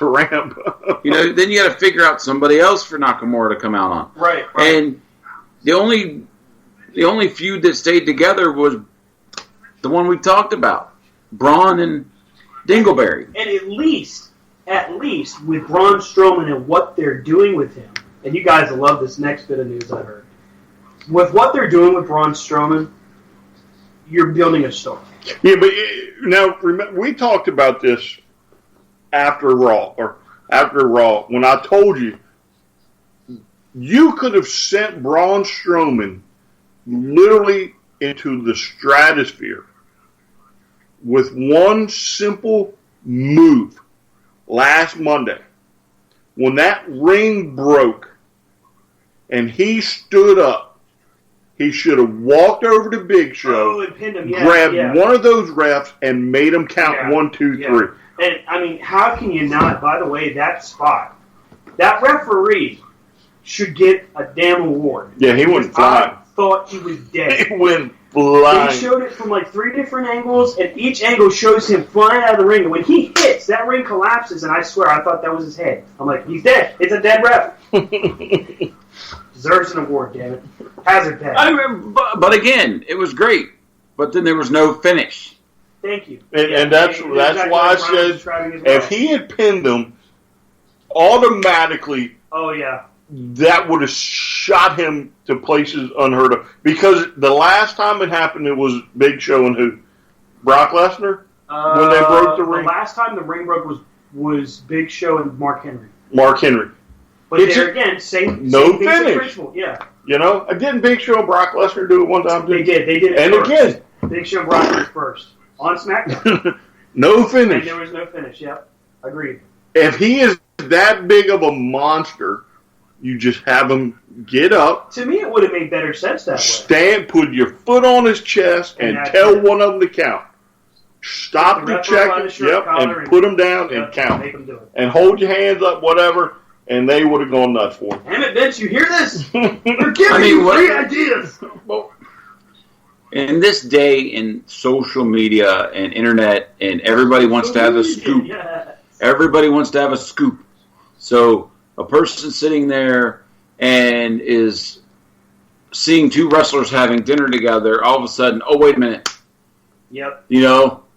B: ramp.
D: Then you got to figure out somebody else for Nakamura to come out on.
C: Right.
D: And the only feud that stayed together was the one we talked about, Braun and Dingleberry.
C: And at least with Braun Strowman and what they're doing with him, and you guys will love this next bit of news I heard. With what they're doing with Braun Strowman, you're building a story.
B: Yeah, but now remember, we talked about this after Raw, when I told you could have sent Braun Strowman literally into the stratosphere with one simple move last Monday. When that ring broke and he stood up, he should have walked over to Big Show,
C: and pinned him,
B: grabbed one of those refs, and made him count 1, 2, 3.
C: And, I mean, how can you not, by the way, that spot, that referee should get a damn award.
B: Yeah, he went flying.
C: I thought he was dead.
B: He went flying.
C: They showed it from like 3 different angles, and each angle shows him flying out of the ring. And when he hits, that ring collapses, and I swear I thought that was his head. I'm like, he's dead. It's a dead ref. Deserves an award, damn it. Hazard pay.
D: But again, it was great. But then there was no finish.
C: Thank you.
B: And that's exactly why I said if he had pinned him, automatically, that would have shot him to places unheard of. Because the last time it happened, it was Big Show and who? Brock Lesnar? When they broke the ring?
C: The last time the ring broke was Big Show and Mark Henry. But there again, same
B: finish.
C: Principle. Yeah.
B: Didn't Big Show and Brock Lesnar do it one time?
C: They did. They did it
B: and
C: first.
B: Again.
C: Big Show and Brock was first. On SmackDown.
B: No finish.
C: And there was no finish, yep. Agreed.
B: If he is that big of a monster, you just have him get up.
C: To me, it would have made better sense that way.
B: Stand, put your foot on his chest, and tell one of them to count. Stop the check, and put him down and count.
C: Make him do it.
B: And hold your hands up, whatever, and they would have gone nuts for him.
C: Damn it, Vince, you hear this? We're giving you free ideas.
D: In this day in social media and internet, and everybody wants to have a scoop.
C: Yes.
D: Everybody wants to have a scoop. So a person sitting there and is seeing 2 wrestlers having dinner together, all of a sudden, oh, wait a minute.
C: Yep.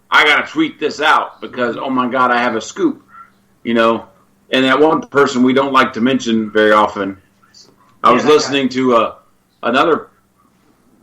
D: I got to tweet this out because, oh, my God, I have a scoop. And that one person we don't like to mention very often, I was listening to another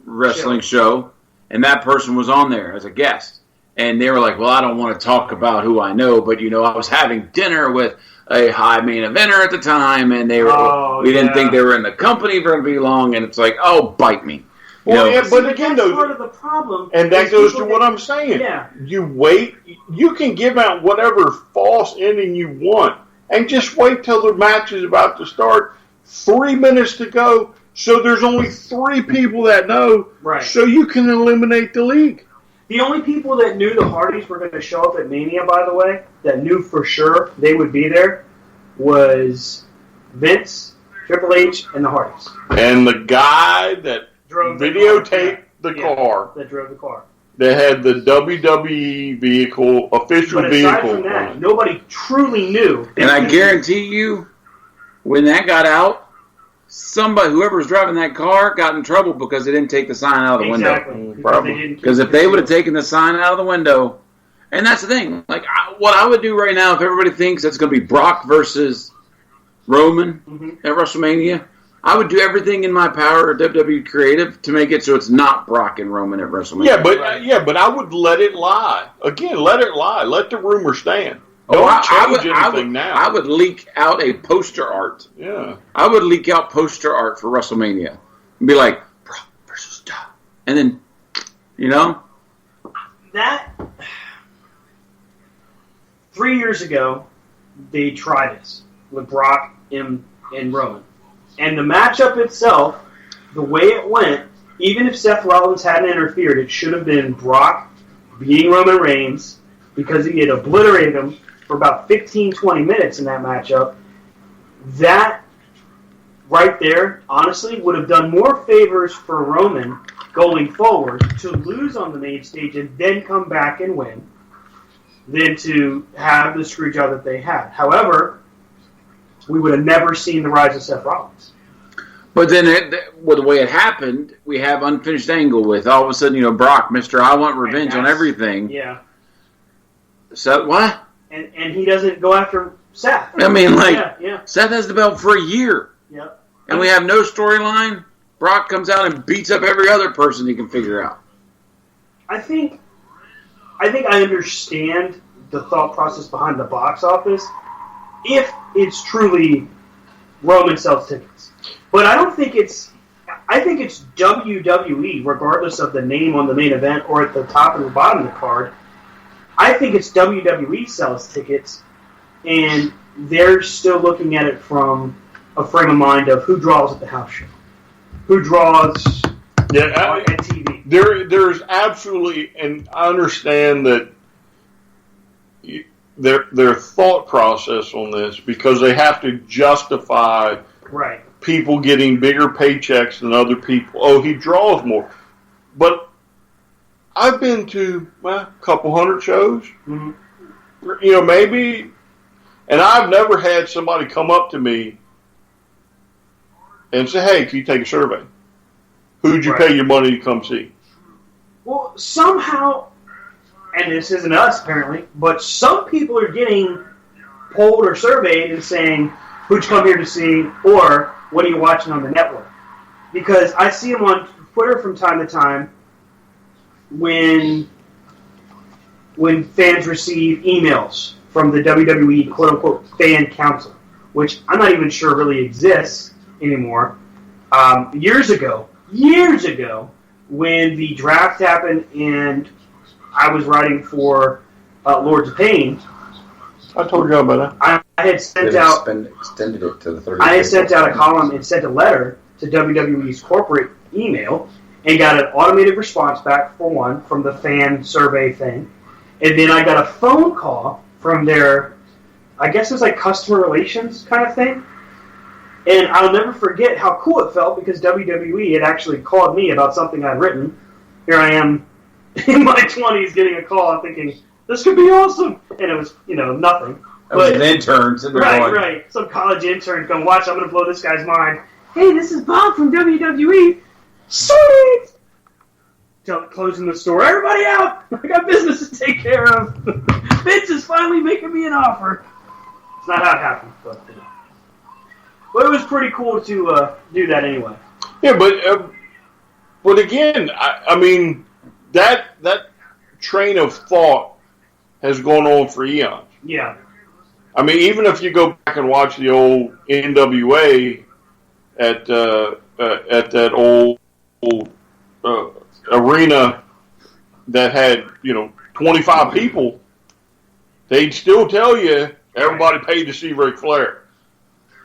D: wrestling show, and that person was on there as a guest. And they were like, well, I don't want to talk about who I know, but, I was having dinner with a high main eventer at the time, and they were we didn't think they were in the company for very long, and it's like, oh, bite me.
B: But again,
C: that's part of the problem.
B: And that goes to what I'm saying.
C: Yeah.
B: You wait. You can give out whatever false ending you want, and just wait till the match is about to start. 3 minutes to go, so there's only 3 people that know,
C: right?
B: So you can eliminate the league.
C: The only people that knew the Hardys were going to show up at Mania, by the way, that knew for sure they would be there, was Vince, Triple H, and the Hardys.
B: And the guy that videotaped the car.
C: That drove the car.
B: They had the WWE vehicle, official vehicle.
C: But aside from that, nobody truly knew.
D: And I guarantee you, when that got out, whoever was driving that car got in trouble because they didn't take the sign out of the window.
C: Probably.
D: Because if they would have taken the sign out of the window, and that's the thing. Like, what I would do right now, if everybody thinks it's going to be Brock versus Roman at WrestleMania, I would do everything in my power at WWE Creative to make it so it's not Brock and Roman at WrestleMania.
B: Yeah, but I would let it lie. Again, let it lie. Let the rumor stand.
D: I would leak out a poster art.
B: Yeah.
D: I would leak out poster art for WrestleMania. And be like, Brock versus Dom. And then,
C: That, 3 years ago, they tried this with Brock and Roman. And the matchup itself, the way it went, even if Seth Rollins hadn't interfered, it should have been Brock beating Roman Reigns because he had obliterated him for about 15, 20 minutes in that matchup. That right there, honestly, would have done more favors for Roman going forward to lose on the main stage and then come back and win than to have the screw job that they had. However, we would have never seen the rise of Seth Rollins.
D: But then, with the way it happened, we have unfinished angle with all of a sudden, Brock, Mr. I want revenge on everything.
C: Yeah.
D: So, what?
C: And he doesn't go after Seth.
D: I mean,
C: yeah.
D: Seth has the belt for a year.
C: Yeah.
D: And we have no storyline. Brock comes out and beats up every other person he can figure out.
C: I think I understand the thought process behind the box office if it's truly Roman sells tickets. But I think it's WWE, regardless of the name on the main event or at the top and the bottom of the card. I think it's WWE sells tickets, and they're still looking at it from a frame of mind of who draws at the house show. Who draws at TV.
B: There's absolutely, and I understand that their thought process on this, because they have to justify people getting bigger paychecks than other people. Oh, he draws more. But I've been to a couple hundred shows. Mm-hmm. Maybe, and I've never had somebody come up to me and say, hey, can you take a survey? Who'd you pay your money to come see?
C: Well, somehow, and this isn't us apparently, but some people are getting polled or surveyed and saying, who'd you come here to see, or what are you watching on the network? Because I see them on Twitter from time to time when fans receive emails from the WWE quote-unquote fan council, which I'm not even sure really exists anymore. Years ago, when the draft happened and I was writing for Lords of Pain,
B: I told you about that.
C: I had sent out
D: extended it to the 30.
C: I had sent out a column and sent a letter to WWE's corporate email and got an automated response back from the fan survey thing, and then I got a phone call from their, I guess it was like customer relations kind of thing. And I'll never forget how cool it felt because WWE had actually called me about something I'd written. Here I am in my 20s getting a call thinking, this could be awesome. And it was, nothing.
D: It was an intern.
C: Right. Some college intern going, watch, I'm going to blow this guy's mind. Hey, this is Bob from WWE. Sweet! Closing the store. Everybody out! I got business to take care of. Vince is finally making me an offer. It's not how it happened, but... But it was pretty cool to do that anyway.
B: Yeah, but again, I mean, that train of thought has gone on for eons.
C: Yeah.
B: I mean, even if you go back and watch the old NWA at that old arena that had 25 people, they'd still tell you everybody paid to see Ric Flair.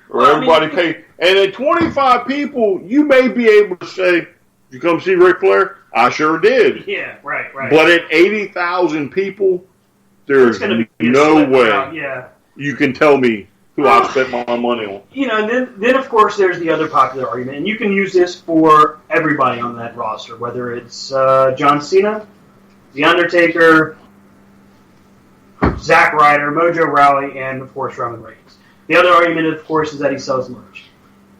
B: Or everybody paid. And at 25 people, you may be able to say, did you come see Ric Flair? I sure did.
C: Yeah, right.
B: But at 80,000 people, there's no way you can tell me who I spent my money on.
C: And then of course, there's the other popular argument. And you can use this for everybody on that roster, whether it's John Cena, The Undertaker, Zack Ryder, Mojo Rawley, and, of course, Roman Reigns. The other argument, of course, is that he sells merch.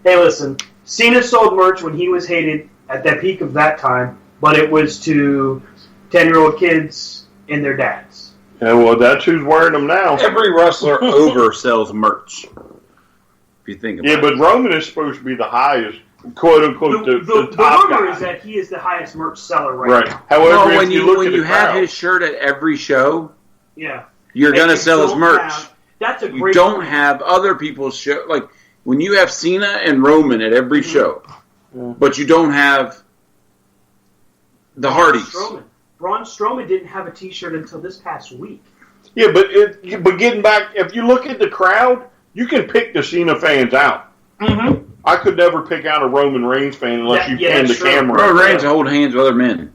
C: Hey, listen, Cena sold merch when he was hated at the peak of that time, but it was to 10-year-old kids and their dads.
B: Yeah, well, that's who's wearing them now.
D: Every wrestler over sells merch. If you think about it.
B: Yeah, but Roman is supposed to be the highest, quote-unquote, the top
C: the rumor
B: guy.
C: is that he is the highest merch seller right now.
B: However,
D: when you have
B: crowd,
D: his shirt at every show,
C: you're
D: going to sell his merch.
C: That's a
D: you
C: great
D: don't
C: point.
D: have other people's show. Like, when you have Cena and Roman at every show, but you don't have the Hardys.
C: Braun Strowman didn't have a T-shirt until this past week.
B: Yeah, but getting back, if you look at the crowd, you can pick the Cena fans out.
C: Mm-hmm.
B: I could never pick out a Roman Reigns fan unless you pan the camera.
D: Roman Reigns hold hands with other men.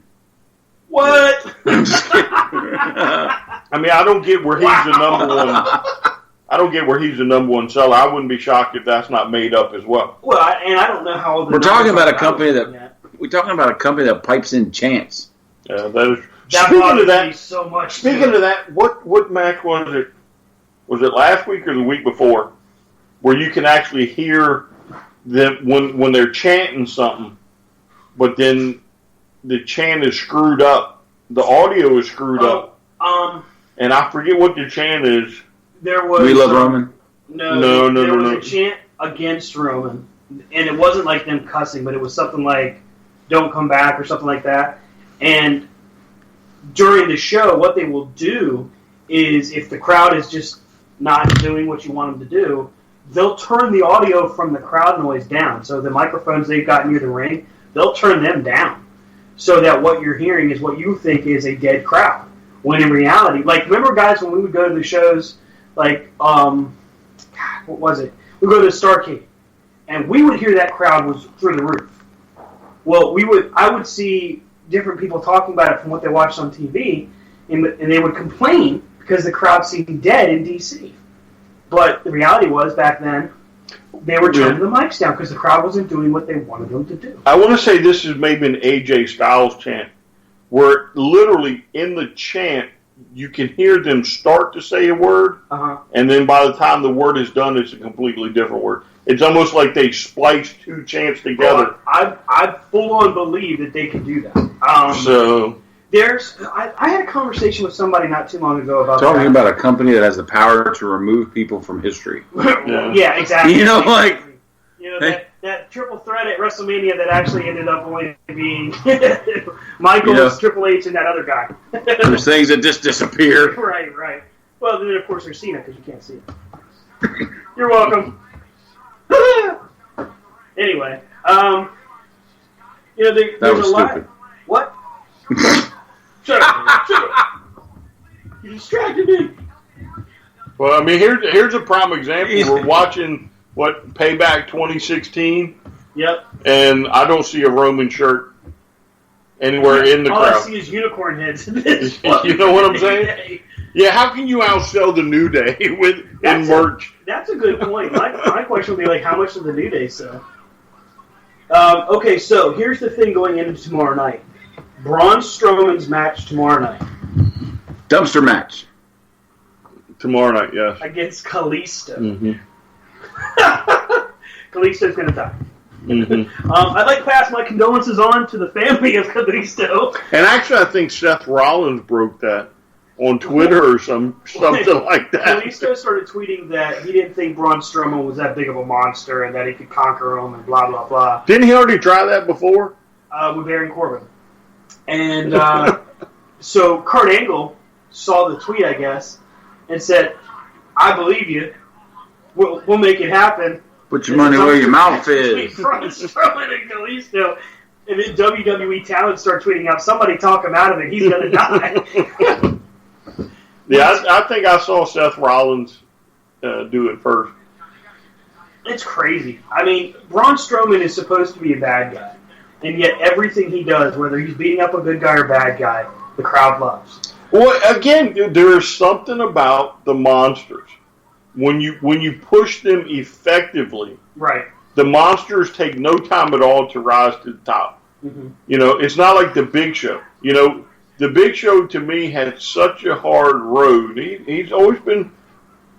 C: What?
B: I mean, I don't get where he's the number one. I don't get where he's the number one seller. I wouldn't be shocked if that's not made up as well.
C: Well, I don't know how.
D: We're talking about a company that pipes in chants.
B: Yeah, that is.
C: That
B: Speaking of that,
C: so much.
B: speaking of that, what match was it? Was it last week or the week before, where you can actually hear them when they're chanting something, but then the chant is screwed up, the audio is screwed up, and I forget what the chant is.
C: There was
D: We love Roman.
C: No. There was a chant against Roman, and it wasn't like them cussing, but it was something like "Don't come back" or something like that. And during the show, what they will do is, if the crowd is just not doing what you want them to do, they'll turn the audio from the crowd noise down. So the microphones they've got near the ring, they'll turn them down, so that what you're hearing is what you think is a dead crowd. When in reality, like, remember, guys, when we would go to the shows, like, what was it? We go to the Starrcade, and we would hear that crowd was through the roof. Well, I would see different people talking about it from what they watched on TV, and they would complain because the crowd seemed dead in DC. But the reality was, back then, they were turning the mics down because the crowd wasn't doing what they wanted them to do.
B: I want to say this is maybe an AJ Styles chant, where literally in the chant, you can hear them start to say a word, and then by the time the word is done, it's a completely different word. It's almost like they spliced two chants together.
C: I full on believe that they can do that. I had a conversation with somebody not too long ago about
D: talking about a company that has the power to remove people from history.
C: Yeah, exactly.
D: You know, like
C: that triple threat at WrestleMania that actually ended up only being Michaels, Triple H, and that other guy.
D: There's things that just disappear.
C: Right. Well, then of course there's Cena because you can't see it. You're welcome. Anyway, there's
D: that was
C: a lot.
D: stupid.
C: What? Shut up! You distracted me.
B: Well, I mean, here's a prime example. We're watching Payback 2016.
C: Yep.
B: And I don't see a Roman shirt anywhere in the crowd.
C: All I see is unicorn heads.
B: You know what I'm saying? Yeah, how can you outsell the New Day in merch?
C: That's a good point. My question would be, like, how much does the New Day sell? Okay, so here's the thing going into tomorrow night. Braun Strowman's match tomorrow night.
D: Dumpster match.
B: Tomorrow night, yes.
C: Against Kalisto.
B: Mm-hmm.
C: Kalisto's going to die.
B: Mm-hmm.
C: I'd like to pass my condolences on to the family of Kalisto.
B: And actually, I think Seth Rollins broke that on Twitter or something like that.
C: Kalisto started tweeting that he didn't think Braun Strowman was that big of a monster and that he could conquer him and blah, blah, blah.
B: Didn't he already try that before?
C: With Baron Corbin. And so Kurt Angle saw the tweet, I guess, and said, I believe you. We'll make it happen.
D: Put your money where your mouth is.
C: Braun Strowman and Kalisto. And then WWE talent start tweeting out, somebody talk him out of it. He's going to die.
B: Yeah, I think I saw Seth Rollins do it first.
C: It's crazy. I mean, Braun Strowman is supposed to be a bad guy. And yet everything he does, whether he's beating up a good guy or bad guy, the crowd loves.
B: Well, again, there's something about the monsters. When you push them effectively,
C: right?
B: The monsters take no time at all to rise to the top. Mm-hmm. You know, it's not like the Big Show. You know, the Big Show to me had such a hard road. He's always been,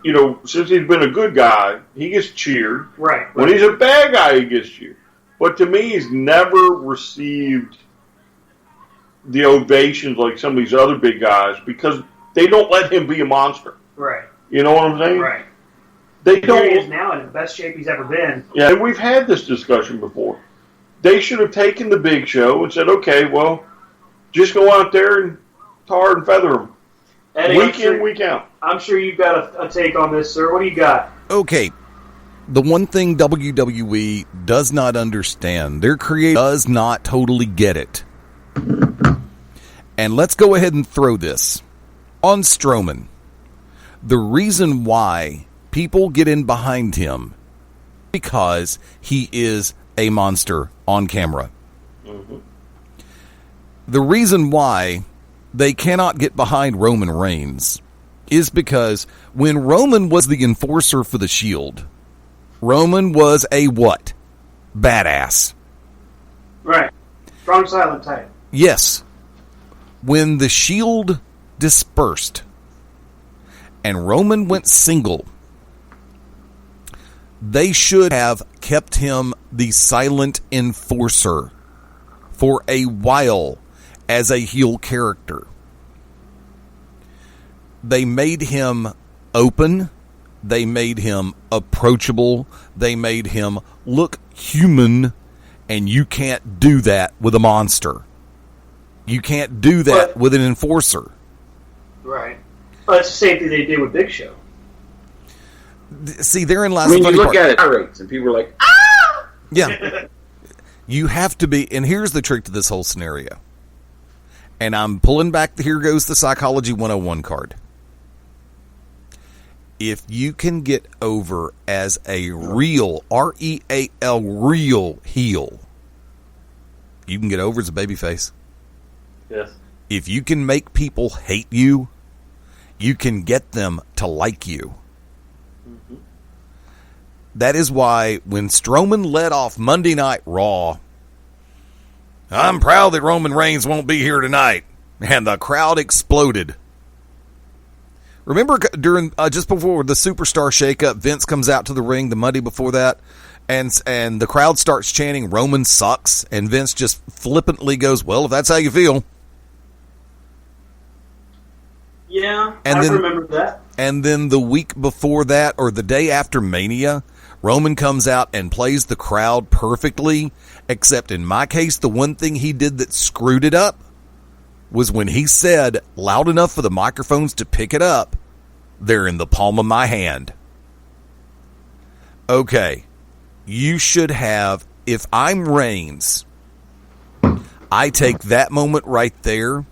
B: you know, since he's been a good guy, he gets cheered.
C: Right.
B: When he's a bad guy, he gets cheered. But to me, he's never received the ovations like some of these other big guys because they don't let him be a monster.
C: Right.
B: You know what I'm saying?
C: Right.
B: They don't.
C: He is now in the best shape he's ever been.
B: Yeah, and we've had this discussion before. They should have taken the Big Show and said, okay, well, just go out there and tar and feather them.
C: Eddie,
B: week in, week out.
C: I'm sure you've got a take on this, sir. What do you got?
E: Okay. The one thing WWE does not understand, their creator does not totally get it. And let's go ahead and throw this on Strowman. The reason why people get in behind him because he is a monster on camera.
B: Mm-hmm.
E: The reason why they cannot get behind Roman Reigns is because when Roman was the enforcer for the Shield, Roman was a what? Badass.
C: Right. Strong silent type.
E: Yes. When the Shield dispersed and Roman went single, they should have kept him the silent enforcer for a while as a heel character. They made him open. They made him approachable. They made him look human. And you can't do that with a monster. You can't do that with an enforcer.
C: Right. Well, it's the same thing they did with Big Show.
E: See, therein lies
D: When
E: the
D: you
E: funny
D: look
E: part.
D: at it, rates, and people are like, ah!
E: Yeah. You have to be, and here's the trick to this whole scenario. And I'm pulling back, here goes the Psychology 101 card. If you can get over as a real, R-E-A-L, real heel, you can get over as a babyface.
B: Yes.
E: If you can make people hate you, you can get them to like you.
B: Mm-hmm.
E: That is why when Strowman led off Monday Night Raw, I'm proud that Roman Reigns won't be here tonight. And the crowd exploded. Remember during just before the Superstar shakeup, Vince comes out to the ring the Monday before that, and the crowd starts chanting, Roman sucks, and Vince just flippantly goes, well, if that's how you feel.
C: Yeah,
E: And
C: I
E: then-
C: remember that.
E: And then the week before that, or the day after Mania, Roman comes out and plays the crowd perfectly, except in my case, the one thing he did that screwed it up was when he said, loud enough for the microphones to pick it up, they're in the palm of my hand. Okay, you should have, if I'm Reigns, I take that moment right there,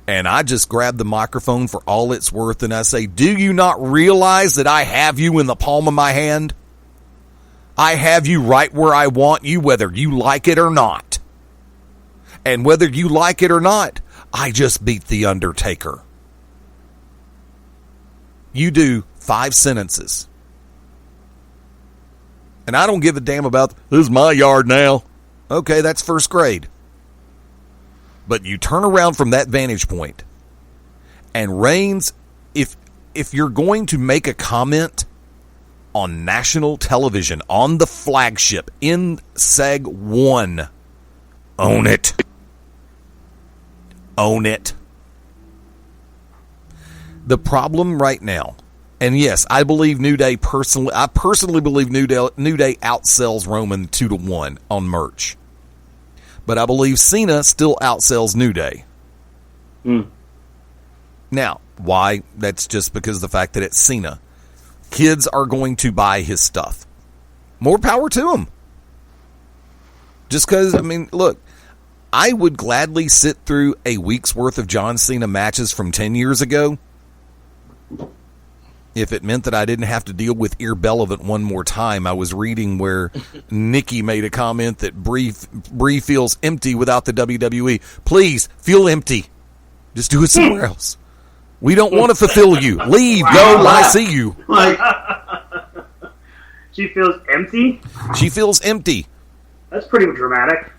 E: and I just grab the microphone for all it's worth, and I say, do you not realize that I have you in the palm of my hand? I have you right where I want you, whether you like it or not. And whether you like it or not, I just beat The Undertaker. You do 5 sentences. And I don't give a damn about, this is my yard now. Okay, that's first grade. But you turn around from that vantage point, and Reigns, if you're going to make a comment on national television, on the flagship, in Seg 1, own it. Own it. The problem right now, and yes, I believe New Day personally, I personally believe New Day outsells Roman 2-1 on merch. But I believe Cena still outsells New Day. Now, why? That's just because of the fact that it's Cena. Kids are going to buy his stuff. More power to them. Just because, I mean, look, I would gladly sit through a week's worth of John Cena matches from 10 years ago if it meant that I didn't have to deal with irrelevant one more time. I was reading where Nikki made a comment that Brie feels empty without the WWE. Please, feel empty. Just do it somewhere else. We don't want to fulfill you. Leave, go, I see you.
C: Like, she feels empty?
E: She feels empty.
C: That's pretty dramatic.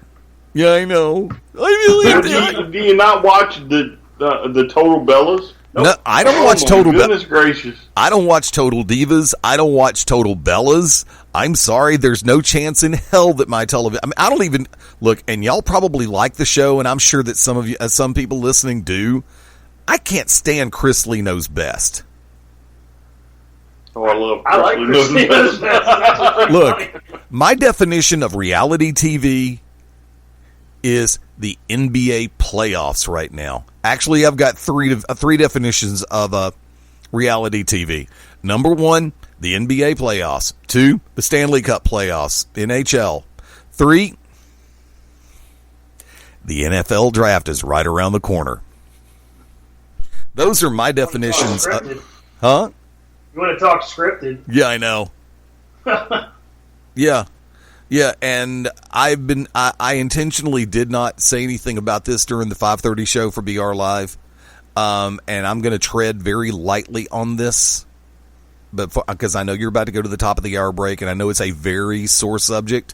E: Yeah, I know. I feel empty.
B: Do you not watch the Total Bellas?
E: No, I don't watch Total Bellas.
B: Goodness gracious.
E: I don't watch Total Divas. I don't watch Total Bellas. I'm sorry, there's no chance in hell that my television... I mean, I don't even... Look, and y'all probably like the show, and I'm sure that some people listening do. I can't stand Chris Lee Knows Best.
B: Oh, I love
C: I like
B: Chrisley
C: Christmas. That's
E: Look, my definition of reality TV is the NBA playoffs right now. Actually, I've got three definitions of reality TV. Number 1, the NBA playoffs. 2, the Stanley Cup playoffs, NHL. 3, the NFL draft is right around the corner. Those are my definitions.
C: Scripted.
E: Huh?
C: You want to talk scripted?
E: Yeah, I know. Yeah. Yeah, and I intentionally did not say anything about this during the 5:30 show for BR Live, and I'm going to tread very lightly on this, but because I know you're about to go to the top of the hour break, and I know it's a very sore subject.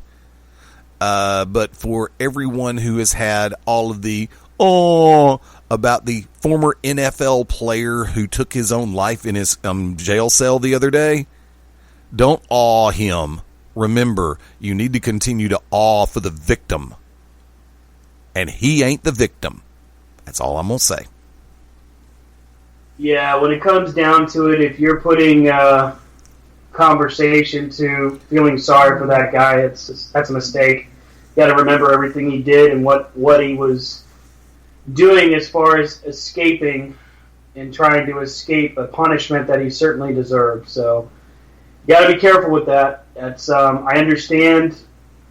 E: But for everyone who has had all of the about the former NFL player who took his own life in his jail cell the other day, don't awe him. Remember, you need to continue to awe for the victim. And he ain't the victim. That's all I'm going to say.
C: Yeah, when it comes down to it, if you're putting conversation to feeling sorry for that guy, that's a mistake. You got to remember everything he did and what he was doing as far as escaping and trying to escape a punishment that he certainly deserved. So you got to be careful with that. That's I understand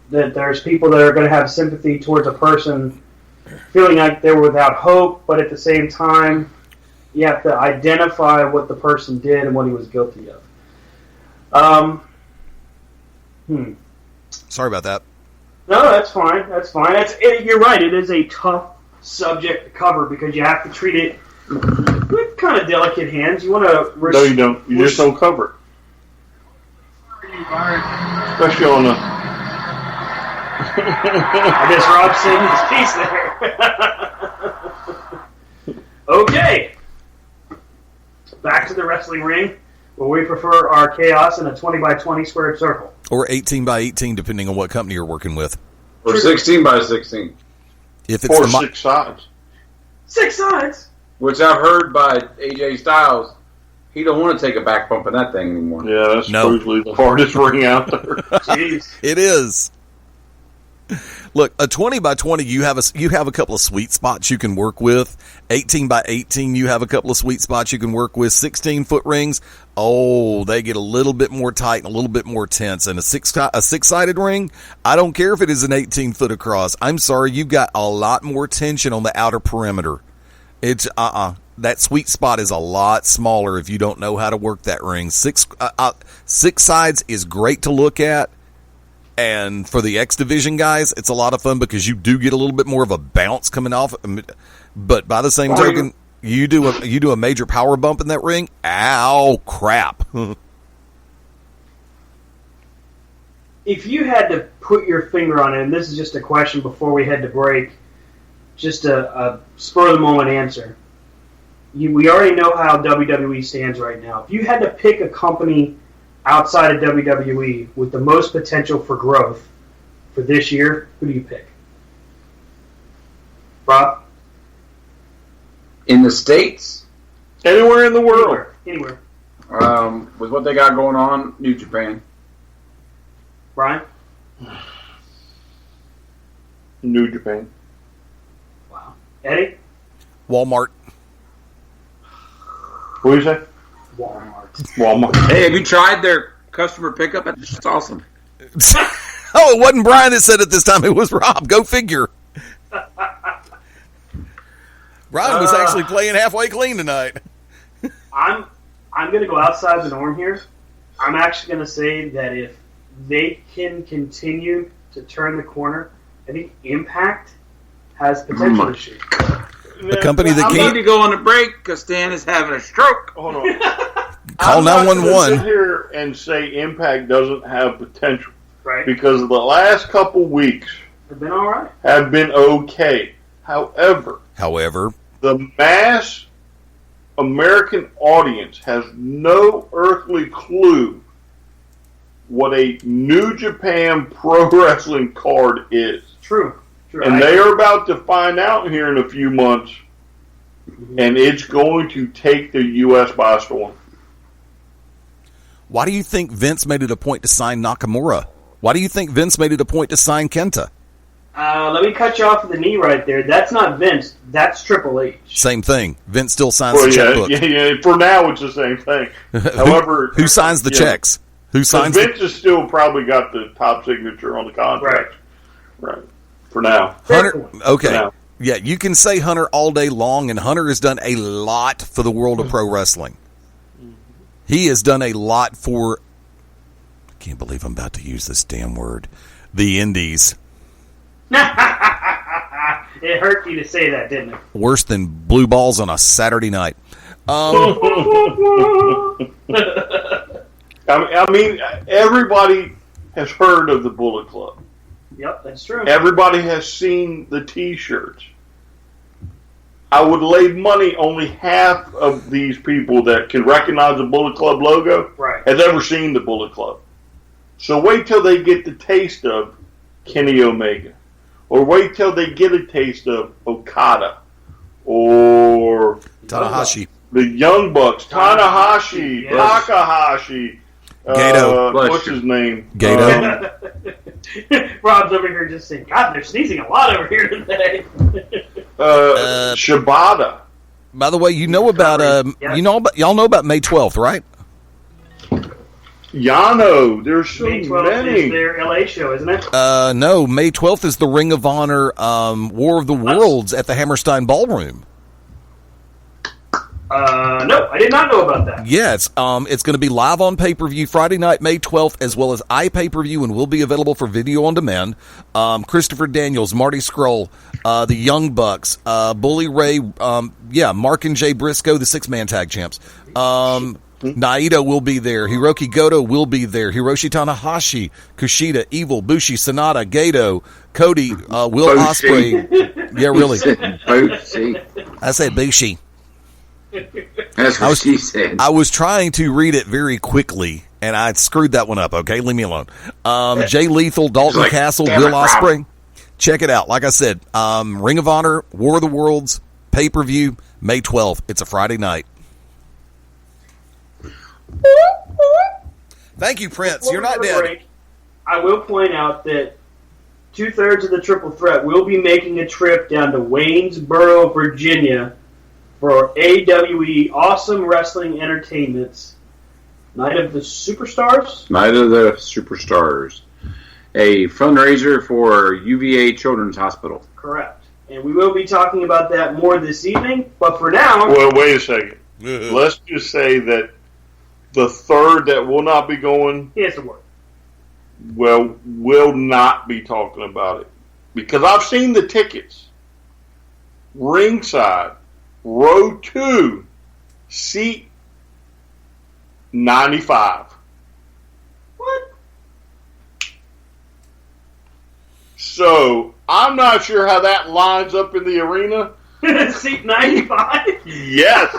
C: that there's people that are going to have sympathy towards a person feeling like they're without hope, but at the same time, you have to identify what the person did and what he was guilty of.
E: Sorry about that.
C: No, that's fine. That's fine. You're right. It is a tough subject to cover because you have to treat it with kind of delicate hands. You want to...
B: No, you don't. You just don't cover it. Especially on a...
C: I guess Rob's saving his piece there. Okay. Back to the wrestling ring, where we prefer our chaos in a 20 by 20 squared circle.
E: Or 18 by 18, depending on what company you're working with.
D: Or 16 by 16.
E: If it's
B: or 6 sides.
C: 6 sides?
D: Which I've heard by AJ Styles. He don't want to take a back bump in that thing anymore.
B: Yeah, that's usually the hardest ring out there.
C: Jeez.
E: It is. Look, a 20 by 20, you have a couple of sweet spots you can work with. 18 by 18, you have a couple of sweet spots you can work with. 16-foot rings, they get a little bit more tight and a little bit more tense. And a six-sided ring, I don't care if it is an 18-foot across. I'm sorry, you've got a lot more tension on the outer perimeter. It's that sweet spot is a lot smaller if you don't know how to work that ring. Six sides is great to look at. And for the X Division guys, it's a lot of fun because you do get a little bit more of a bounce coming off. But by the same token, you do a major power bump in that ring. Ow, crap.
C: If you had to put your finger on it, and this is just a question before we head to break, just a spur-of-the-moment answer. We already know how WWE stands right now. If you had to pick a company outside of WWE with the most potential for growth for this year, who do you pick? Rob?
D: In the States?
B: Anywhere in the world.
C: Anywhere.
D: With what they got going on, New Japan.
C: Brian?
B: New Japan.
C: Wow. Eddie?
E: Walmart.
B: What do you say? Walmart.
D: Hey, have you tried their customer pickup? It's awesome.
E: It wasn't Brian that said it this time. It was Rob. Go figure. Brian was actually playing halfway clean tonight.
C: I'm going to go outside the norm here. I'm actually going to say that if they can continue to turn the corner, I think Impact has potential this year.
E: A company that
D: I need
E: can't
D: to go on a break because Stan is having a stroke.
B: Hold on.
E: call
B: I'm not gonna
E: 911.
B: sit here and say Impact doesn't have potential.
C: Right.
B: Because the last couple weeks
C: They've been all right.
B: have been okay. However, the mass American audience has no earthly clue what a New Japan Pro Wrestling card is.
C: True.
B: And they are about to find out here in a few months, and it's going to take the U.S. by storm.
E: Why do you think Vince made it a point to sign Nakamura? Why do you think Vince made it a point to sign Kenta?
C: Let me cut you off with the knee right there. That's not Vince. That's Triple H.
E: Same thing. Vince still signs the checkbook.
B: Yeah, for now it's the same thing. However,
E: who signs the checks? Who signs?
B: Vince has still probably got the top signature on the contract. Right. For now.
E: Hunter, okay.
B: For now.
E: Yeah, you can say Hunter all day long, and Hunter has done a lot for the world of pro wrestling. He has done a lot for can't believe I'm about to use this damn word. The Indies.
C: It hurt you to say that, didn't it?
E: Worse than blue balls on a Saturday night.
B: I mean, everybody has heard of the Bullet Club.
C: Yep, that's true.
B: Everybody has seen the T-shirts. I would lay money only half of these people that can recognize the Bullet Club logo has ever seen the Bullet Club. So wait till they get the taste of Kenny Omega. Or wait till they get a taste of Okada. Or
E: Tanahashi.
B: The Young Bucks. Tanahashi.
C: Yes.
B: Takahashi.
E: Gato.
B: What's his name?
E: Gato.
C: Rob's over here just saying, God, they're sneezing a lot over here today.
B: Shibata.
E: By the way, you know about y'all know about May 12th, right?
B: Yano. There's so
C: May 12th
B: many.
C: is their LA show, isn't it?
E: No, May 12th is the Ring of Honor War of the Worlds at the Hammerstein Ballroom.
C: No, I did not know about that.
E: Yeah, it's going to be live on pay-per-view Friday night, May 12th, as well as iPay-per-view, and will be available for video on demand. Christopher Daniels, Marty Scurll, the Young Bucks, Bully Ray, Mark and Jay Briscoe, the six-man tag champs. Naito will be there. Hiroki Goto will be there. Hiroshi Tanahashi, Kushida, Evil, Bushi, Sonata, Gato, Cody, Will Ospreay. Yeah, really. I said Bushi.
D: That's what she said.
E: I was trying to read it very quickly, and I screwed that one up, okay? Leave me alone. Jay Lethal, Dalton Castle, Will Ospreay. Check it out. Like I said, Ring of Honor, War of the Worlds, pay-per-view, May 12th. It's a Friday night. Thank you, Prince. You're not dead.
C: I will point out that 2/3 of the Triple Threat will be making a trip down to Waynesboro, Virginia, for AWE Awesome Wrestling Entertainment's Night of the Superstars?
D: Night of the Superstars. A fundraiser for UVA Children's Hospital.
C: Correct. And we will be talking about that more this evening, but for now...
B: Well, wait a second. Let's just say that the third that will not be going...
C: He has to work.
B: Well, will not be talking about it. Because I've seen the tickets. Ringside. Row 2, seat 95.
C: What?
B: So, I'm not sure how that lines up in the arena.
C: Seat 95?
B: Yes.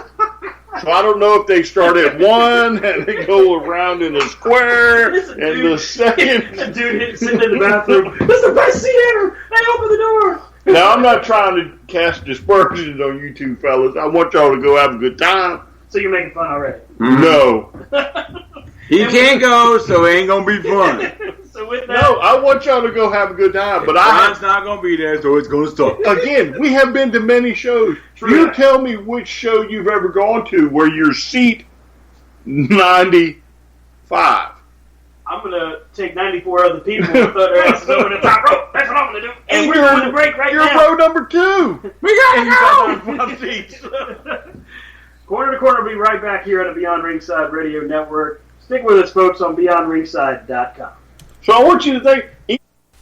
B: So, I don't know if they start at 1 and they go around in a square, and the second...
C: A dude sitting in the bathroom, this is the best seat ever! Hey, open the door!
B: Now, I'm not trying to cast dispersions on you two fellas. I want y'all to go have a good time.
C: So you're making fun already?
D: Mm-hmm.
B: No.
D: He can't go, so it ain't going to be fun.
C: So with that...
B: No, I want y'all to go have a good time. But
D: Brian's not going to be there, so it's going to stop.
B: Again, we have been to many shows.
C: True.
B: You tell me which show you've ever gone to where your seat 95.
C: I'm going to take 94 other people and throw their asses over the top rope. That's what I'm going to do. And we're
B: you're-
C: going to break right
B: You're
C: now.
B: row number 2.
C: We got
B: And
C: to
B: you
C: go!
B: got 5 seats.
C: Corner to Corner will be right back here on the Beyond Ringside Radio Network. Stick with us, folks, on BeyondRingside.com.
B: So I want you to think.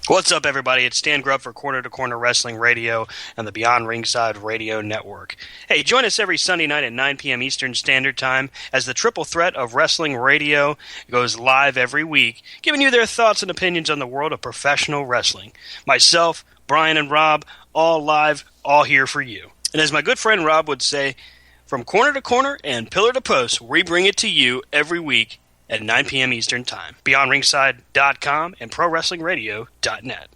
A: What's up, everybody? It's Stan Grubb for Corner to Corner Wrestling Radio and the Beyond Ringside Radio Network. Hey, join us every Sunday night at 9 p.m. Eastern Standard Time as the triple threat of wrestling radio goes live every week, giving you their thoughts and opinions on the world of professional wrestling. Myself, Brian, and Rob, all live, all here for you. And as my good friend Rob would say, from corner to corner and pillar to post, we bring it to you every week at 9 p.m. Eastern Time. BeyondRingside.com and ProWrestlingRadio.net.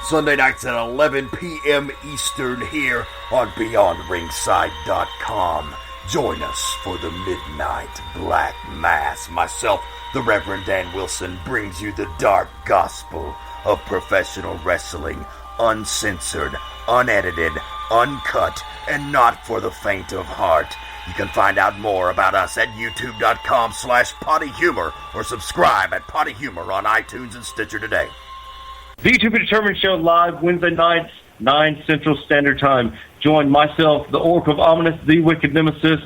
F: Sunday nights at 11 p.m. Eastern here on BeyondRingside.com. Join us for the Midnight Black Mass. Myself, the Reverend Dan Wilson, brings you the dark gospel of professional wrestling, uncensored, unedited, uncut, and not for the faint of heart. You can find out more about us at youtube.com/pottyhumor or subscribe at Potty Humor on iTunes and Stitcher today.
G: The To Be Determined show live Wednesday nights, 9 Central Standard Time. Join myself, the Oracle of Ominous, the Wicked Nemesis,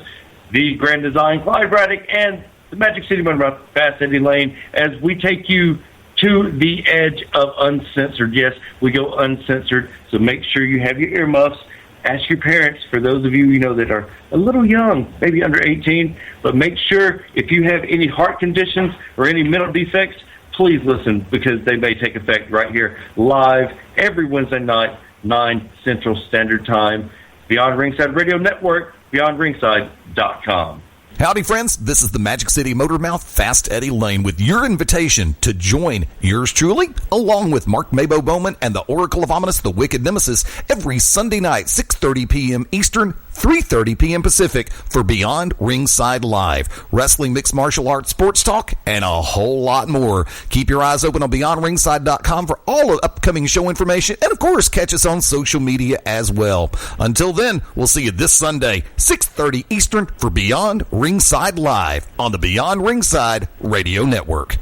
G: the Grand Design, Clive Braddock, and the Magic City Motor Fast Eddie Lane, as we take you to the edge of uncensored. Yes, we go uncensored, so make sure you have your earmuffs. Ask your parents, for those of you that are a little young, maybe under 18, but make sure if you have any heart conditions or any mental defects, please listen, because they may take effect right here live every Wednesday night, 9 Central Standard Time. Beyond Ringside Radio Network, beyondringside.com.
E: Howdy, friends. This is the Magic City Motor Mouth Fast Eddie Lane with your invitation to join yours truly, along with Mark Mabo Bowman and the Oracle of Ominous, the Wicked Nemesis, every Sunday night, 6:30 p.m. Eastern, 3:30 p.m. Pacific, for Beyond Ringside Live. Wrestling, mixed martial arts, sports talk, and a whole lot more. Keep your eyes open on BeyondRingside.com for all of upcoming show information, and of course, catch us on social media as well. Until then, we'll see you this Sunday, 6:30 Eastern, for Beyond Ringside Live on the Beyond Ringside Radio Network.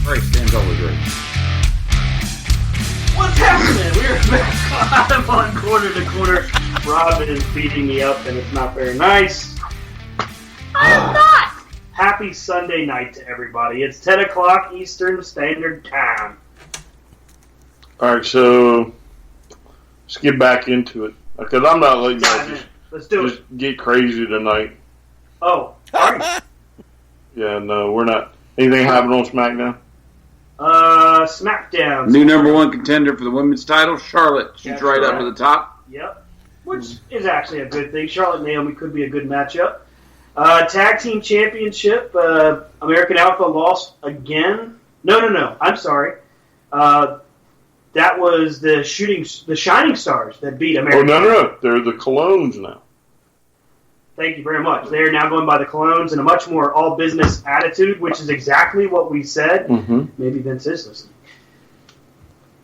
D: Right, Stan's always right.
C: What's happening? We're back live on Corner to Corner. Robin is beating me up, and it's not very nice.
H: I'm not!
C: Happy Sunday night to everybody. It's 10 o'clock Eastern Standard Time.
B: All right, so let's get back into it, because I'm not letting y'all
C: Let's do
B: just
C: it.
B: get crazy tonight.
C: Oh, all right.
B: Yeah, no, we're not. Anything happen on SmackDown?
C: SmackDown.
D: New number one contender for the women's title, Charlotte. She's
C: That's
D: right up
C: right.
D: at the top.
C: Yep. Which is actually a good thing. Charlotte and Naomi could be a good matchup. Tag Team Championship. American Alpha lost again. No. I'm sorry. That was the Shining Stars that beat
B: Oh,
C: American
B: no. They're the Colognes now.
C: Thank you very much. They are now going by the Colognes in a much more all-business attitude, which is exactly what we said.
B: Mm-hmm.
C: Maybe Vince is listening.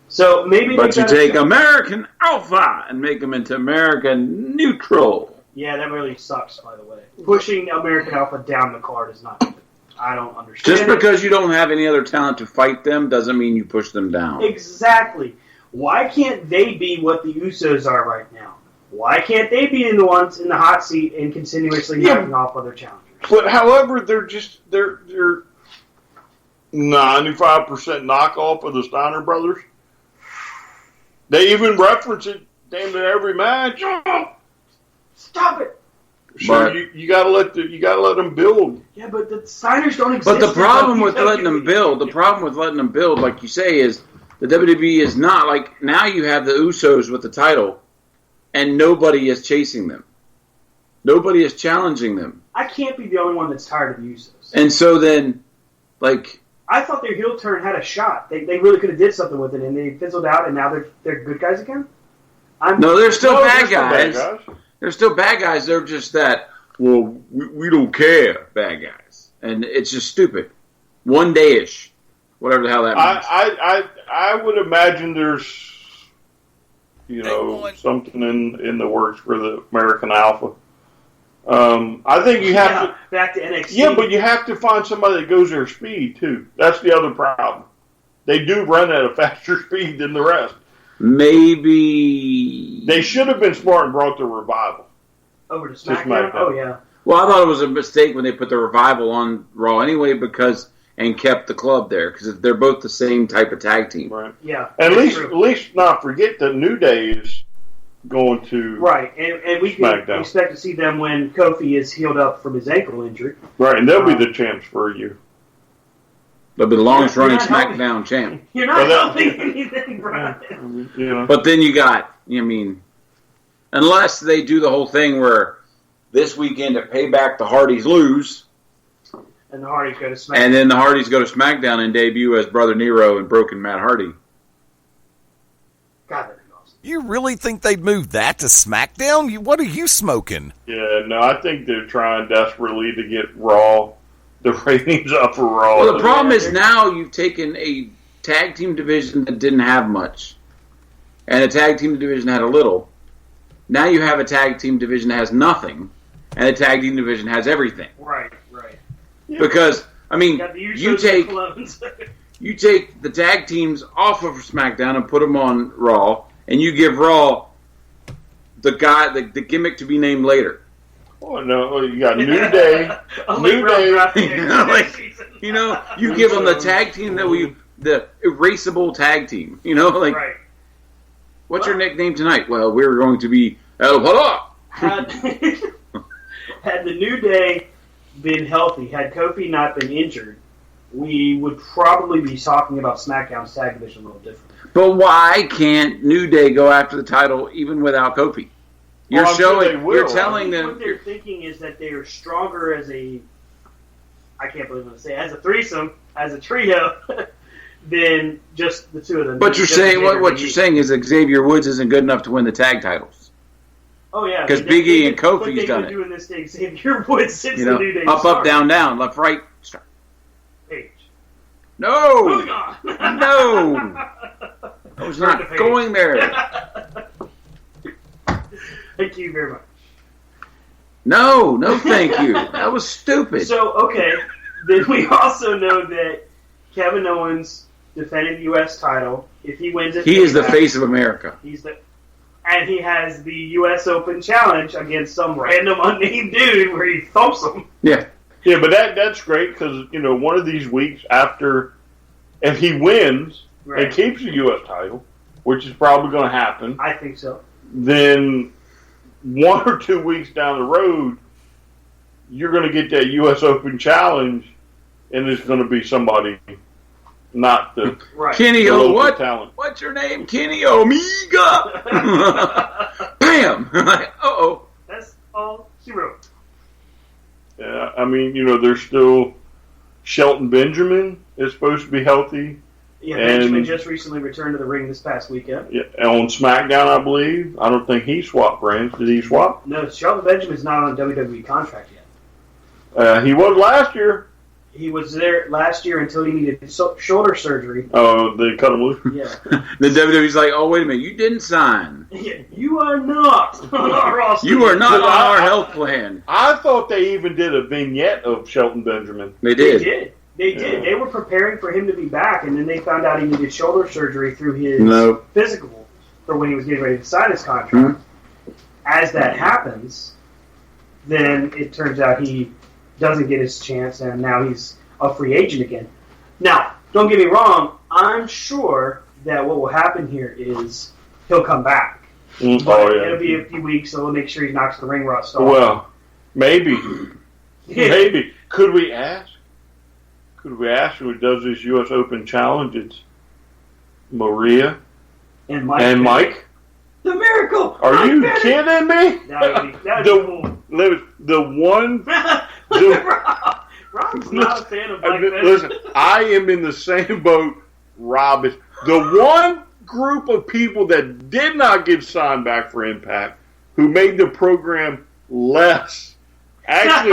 C: So maybe.
D: But you take American Alpha and make them into American Neutral.
C: Yeah, that really sucks, by the way. Pushing American Alpha down the card is not good. I don't understand.
D: Just because you don't have any other talent to fight them doesn't mean you push them down.
C: Exactly. Why can't they be what the Usos are right now? Why can't they be the ones in the hot seat and continuously knocking off other challengers?
B: But however, they're 95% knockoff of the Steiner brothers. They even reference it damn near every match.
C: Stop it!
B: So
D: But-
B: you gotta let them build.
C: Yeah, but the Steiners don't exist.
D: But the problem with
C: in
D: letting them build, like you say, is the WWE is not like now you have the Usos with the title, and nobody is chasing them. Nobody is challenging them.
C: I can't be the only one that's tired of the Usos.
D: And so then, like,
C: I thought their heel turn had a shot. They really could have did something with it, and they fizzled out, and now they're good guys again?
D: no, they're still bad
B: they're
D: guys.
B: still bad guys.
D: They're still bad guys. They're just that, well, we don't care bad guys. And it's just stupid. One day-ish. Whatever the hell that means.
B: I would imagine there's something in the works for the American Alpha. I think you have to
C: back to NXT.
B: Yeah, but you have to find somebody that goes their speed too. That's the other problem. They do run at a faster speed than the rest.
D: Maybe
B: They should have been smart and brought the Revival.
C: over to
B: SmackDown.
C: SmackDown. Oh yeah.
D: Well, I thought it was a mistake when they put the Revival on Raw anyway, and kept the club there because they're both the same type of tag team.
B: Right.
C: Yeah.
B: At
C: that's
B: least
C: true.
B: not forget that New Day is going to
C: Right, and we can
B: SmackDown.
C: expect to see them when Kofi is healed up from his ankle injury.
B: Right, and they'll be the champs for a year.
D: They'll be the longest running
C: You're not helping.
D: SmackDown champ.
C: You're not
B: Well, that-
C: helping anything, Brian.
B: You know.
D: But then you got, unless they do the whole thing where this weekend at Payback the Hardys lose,
C: And the Hardys go to SmackDown.
D: and then the Hardys go to SmackDown and debut as Brother Nero and Broken Matt Hardy.
C: God, that'd be awesome.
E: You really think they'd move that to SmackDown? What are you smoking?
B: Yeah, no, I think they're trying desperately to get Raw, the ratings up for Raw.
D: Well, the problem is now you've taken a tag team division that didn't have much, and a tag team division that had a little. Now you have a tag team division that has nothing, and a tag team division has everything.
C: Right, right.
D: Because I mean,
C: Got the
D: you
C: Usos
D: take
C: and clones.
D: you take the tag teams off of SmackDown and put them on Raw, and you give Raw the guy, the gimmick to be named later.
B: Oh no, you got New Day, New Day.
D: You give them the tag team the erasable tag team.
C: Right.
D: What's your nickname tonight? Well, we're going to be El Pala.
C: Had the New Day been healthy, had Kofi not been injured, we would probably be talking about SmackDown's tag division a little differently.
D: But why can't New Day go after the title even without Kofi? You're you're telling them.
C: What they're thinking is that they are stronger as a, I can't believe I'm going to say, as a threesome, as a trio, than just the two of them.
D: But you're saying what you're saying is Xavier Woods isn't good enough to win the tag titles.
C: Oh yeah,
D: because Big E and Kofi's done it.
C: Doing this to Xavier Woods since the New Day
D: up,
C: started.
D: up, down, down, left, right.
C: Page.
D: No,
C: moving on.
D: No, I was not going there.
C: Thank you very much.
D: No, thank you. That was stupid.
C: So, okay. Then we also know that Kevin Owens defended the U.S. title. If he wins it,
D: he is the face of America.
C: And he has the U.S. Open Challenge against some random unnamed dude where he thumps him.
D: Yeah.
B: Yeah, but that's great because, one of these weeks after, if he wins and keeps the U.S. title, which is probably going to happen.
C: I think so.
B: Then 1 or 2 weeks down the road, you're going to get that U.S. Open Challenge, and it's going to be somebody not the
D: Kenny
B: local talent.
D: What's your name? Kenny Omega. Bam. Uh-oh.
C: That's all she wrote.
B: Yeah, I mean, there's still Shelton Benjamin is supposed to be healthy.
C: Yeah, Benjamin just recently returned to the ring this past weekend.
B: Yeah, on SmackDown, I believe. I don't think he swapped brands. Did he swap?
C: No, Shelton Benjamin's not on a WWE contract yet.
B: He was last year.
C: He was there last year until he needed shoulder surgery.
B: Oh, they cut him loose?
C: Yeah.
D: The WWE's like, oh, wait a minute, you didn't sign.
C: Yeah, you are not on our roster.
D: You are not on our health plan.
B: I thought they even did a vignette of Shelton Benjamin.
D: They did.
C: They did. They were preparing for him to be back, and then they found out he needed shoulder surgery through his physical for when he was getting ready to sign his contract. Mm-hmm. As that happens, then it turns out he doesn't get his chance, and now he's a free agent again. Now, don't get me wrong. I'm sure that what will happen here is he'll come back. It'll be a few weeks, so we'll make sure he knocks the ring rust off.
B: Well, maybe. Maybe. Could we ask who does this U.S. Open Challenge? It's Maria
C: and Mike. The Miracle!
B: Are you kidding me?
C: That would be cool.
B: The one...
C: Rob's not a fan of Mike.
B: Listen, I am in the same boat Rob is. The one group of people that did not get signed back for Impact, who made the program less, actually,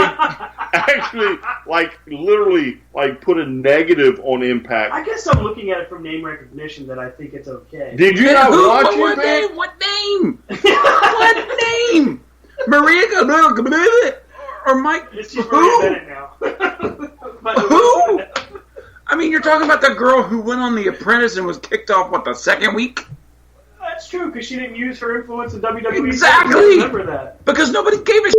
B: literally, put a negative on Impact.
C: I guess I'm looking at it from name recognition that I think it's okay.
B: Did you not watch Impact?
D: What name? What name? Maria or Mike?
C: It's just Maria Bennett now.
D: Who? I mean, you're talking about the girl who went on The Apprentice and was kicked off, the second week?
C: That's true, because she didn't use her influence in WWE.
D: Exactly!
C: I remember that.
D: Because nobody gave a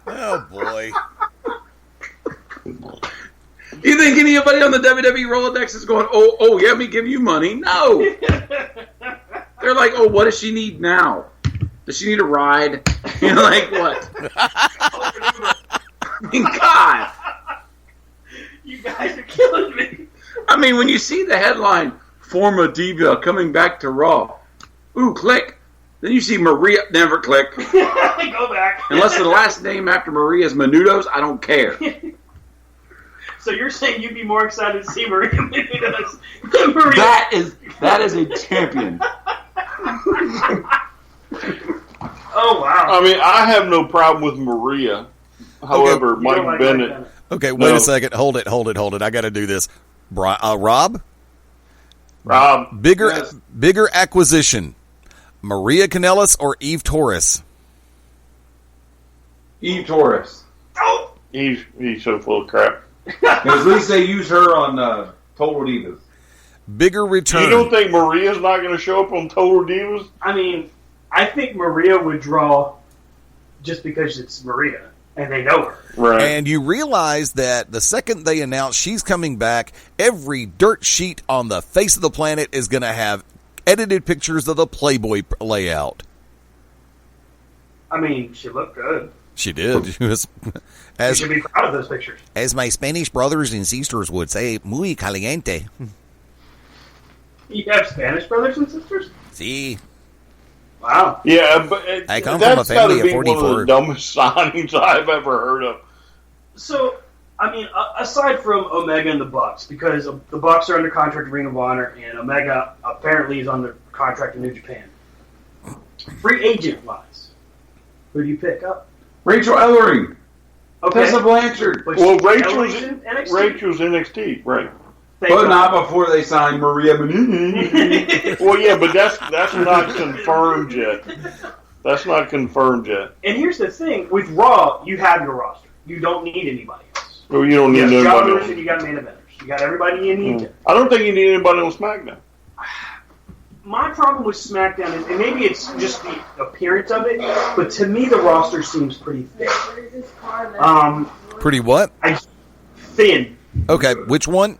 E: Oh, boy.
D: Do you think anybody on the WWE Rolodex is going, oh, yeah, let me give you money? No! They're like, oh, what does she need now? Does she need a ride? What? I mean, God!
C: You guys are killing me.
D: I mean, when you see the headline, Former Diva coming back to Raw, ooh, click. Then you see Maria, never click.
C: Go back.
D: Unless the last name after Maria is Menudos, I don't care.
C: So you're saying you'd be more excited to see Maria Menudos than Maria?
D: That is a champion.
C: Oh, wow.
B: I mean, I have no problem with Maria. However, Mike Bennett.
E: Okay, wait a second. Hold it. I got to do this. Rob?
B: Rob.
E: Bigger acquisition. Maria Kanellis or Eve Torres?
D: Eve Torres.
C: Oh,
B: He's so full of crap.
D: At least they use her on Total Divas.
E: Bigger return.
B: You don't think Maria's not going to show up on Total Divas?
C: I mean, I think Maria would draw just because it's Maria and they know her.
B: Right.
E: And you realize that the second they announce she's coming back, every dirt sheet on the face of the planet is going to have edited pictures of the Playboy layout.
C: I mean, she looked good.
E: She did. She was,
C: You should be proud of those pictures.
E: as my Spanish brothers and sisters would say, muy caliente.
C: You have Spanish brothers and sisters?
E: See,
C: Wow.
B: Yeah, but
E: I come from a
B: that's got
E: family
B: to
E: of
B: be one of
E: 44.
B: the dumbest signings I've ever heard of.
C: So, I mean, aside from Omega and the Bucks, because the Bucks are under contract to Ring of Honor, and Omega apparently is under contract in New Japan. Free agent wise, who do you pick up?
D: Rachel Ellering.
C: Okay.
D: Tessa Blanchard.
C: But
B: Well,
C: Ellen's in NXT?
B: Rachel's NXT, right?
C: Thank
D: But
C: God.
D: not before they signed Maria Menounos.
B: Well, yeah, but that's not confirmed yet. That's not confirmed yet.
C: And here's the thing: with Raw, you have your roster. You don't need anybody else.
B: Well, you don't need
C: You got
B: anybody
C: Rush
B: else.
C: and you got main eventers. You got everybody you need.
B: I don't think you need anybody on SmackDown.
C: My problem with SmackDown is, and maybe it's just the appearance of it, but to me the roster seems pretty thin.
E: pretty what?
C: Thin.
E: Okay, which one?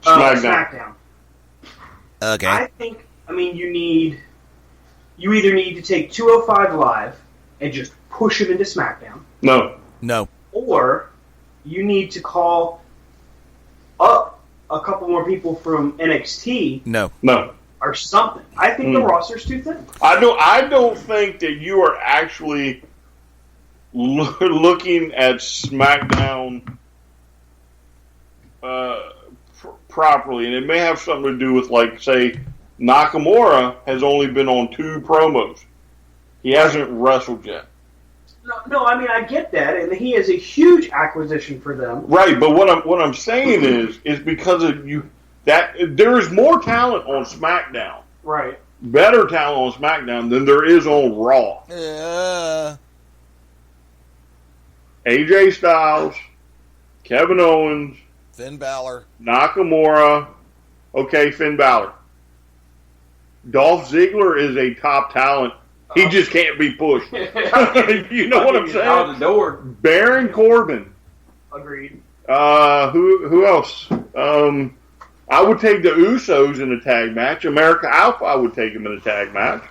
B: SmackDown.
E: Okay.
C: I think. I mean, you either need to take 205 Live and just push them into SmackDown,
E: No.
C: or you need to call up a couple more people from NXT
E: No.
C: or something. I think the roster's too thin.
B: I don't think that you are actually looking at SmackDown properly, and it may have something to do with, like, say, Nakamura has only been on 2 promos. He hasn't wrestled yet.
C: No, I mean I get that, and he is a huge acquisition for them.
B: Right, but what I'm saying is because of you that there is more talent on SmackDown,
C: Right.
B: better talent on SmackDown than there is on Raw. AJ Styles, Kevin Owens,
E: Finn Balor.
B: Nakamura, okay, Finn Balor. Dolph Ziggler is a top talent. He just can't be pushed. You know what I'm
D: Out
B: saying?
D: the door.
B: Baron Corbin.
C: Agreed.
B: Who else? I would take the Usos in a tag match. America Alpha, I would take them in a tag match.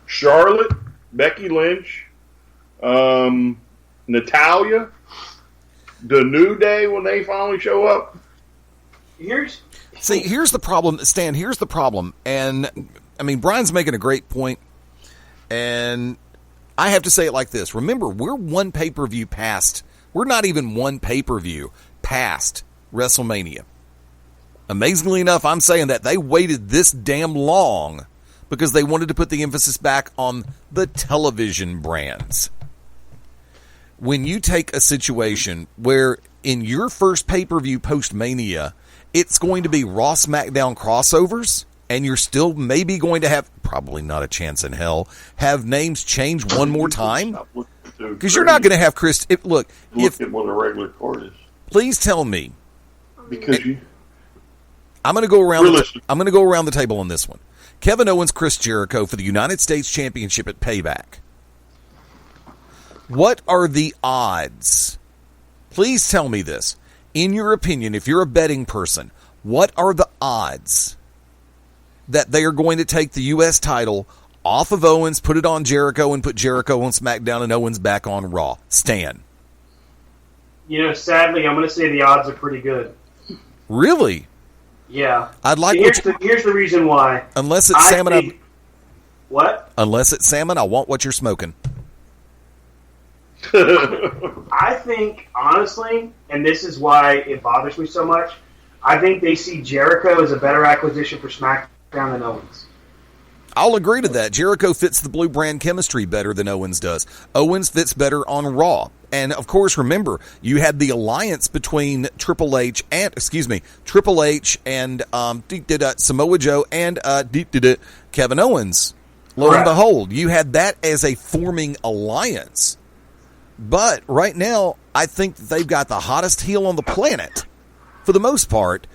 B: Charlotte, Becky Lynch, Natalya, the New Day when they finally show up.
C: Here's
E: the problem, Stan. Here's the problem. And, I mean, Brian's making a great point. And I have to say it like this. Remember, we're one pay-per-view past. We're not even one pay-per-view past WrestleMania. Amazingly enough, I'm saying that they waited this damn long because they wanted to put the emphasis back on the television brands. When you take a situation where in your first pay-per-view post-Mania, it's going to be Raw SmackDown crossovers, and you're still maybe going to have, probably not a chance in hell, have names change one more time? Because you're not going to have Chris... Look at
B: what a regular card is.
E: Please tell me.
B: Because
E: I'm going to go around. I'm going to go around the table on this one. Kevin Owens, Chris Jericho for the United States Championship at Payback. What are the odds? Please tell me this. In your opinion, if you're a betting person, what are the odds that they are going to take the U.S. title off of Owens, put it on Jericho, and put Jericho on SmackDown and Owens back on Raw? Stan.
C: You know, sadly, I'm going to say the odds are pretty good.
E: Really?
C: Yeah.
E: I'd like.
C: Here's the reason why.
E: Unless it's salmon.
C: What?
E: Unless it's salmon, I want what you're smoking.
C: I think, honestly, and this is why it bothers me so much, I think they see Jericho as a better acquisition for SmackDown than Owens.
E: I'll agree to that. Jericho fits the blue brand chemistry better than Owens does. Owens fits better on Raw. And, of course, remember, you had the alliance between Triple H and Samoa Joe and Kevin Owens. Lo and behold, you had that as a forming alliance. But right now, I think that they've got the hottest heel on the planet, for the most part,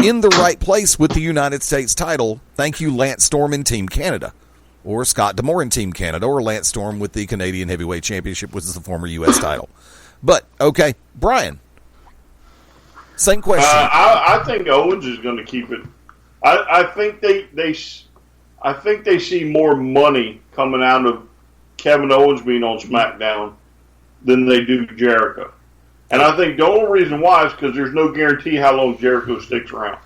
E: in the right place with the United States title. Thank you, Lance Storm in Team Canada. Or Scott D'Amore in Team Canada, or Lance Storm with the Canadian Heavyweight Championship, which is the former U.S. title. But, okay, Brian, same question.
B: I think Owens is going to keep it. I think they see more money coming out of Kevin Owens being on SmackDown than they do Jericho. And I think the only reason why is because there's no guarantee how long Jericho sticks around.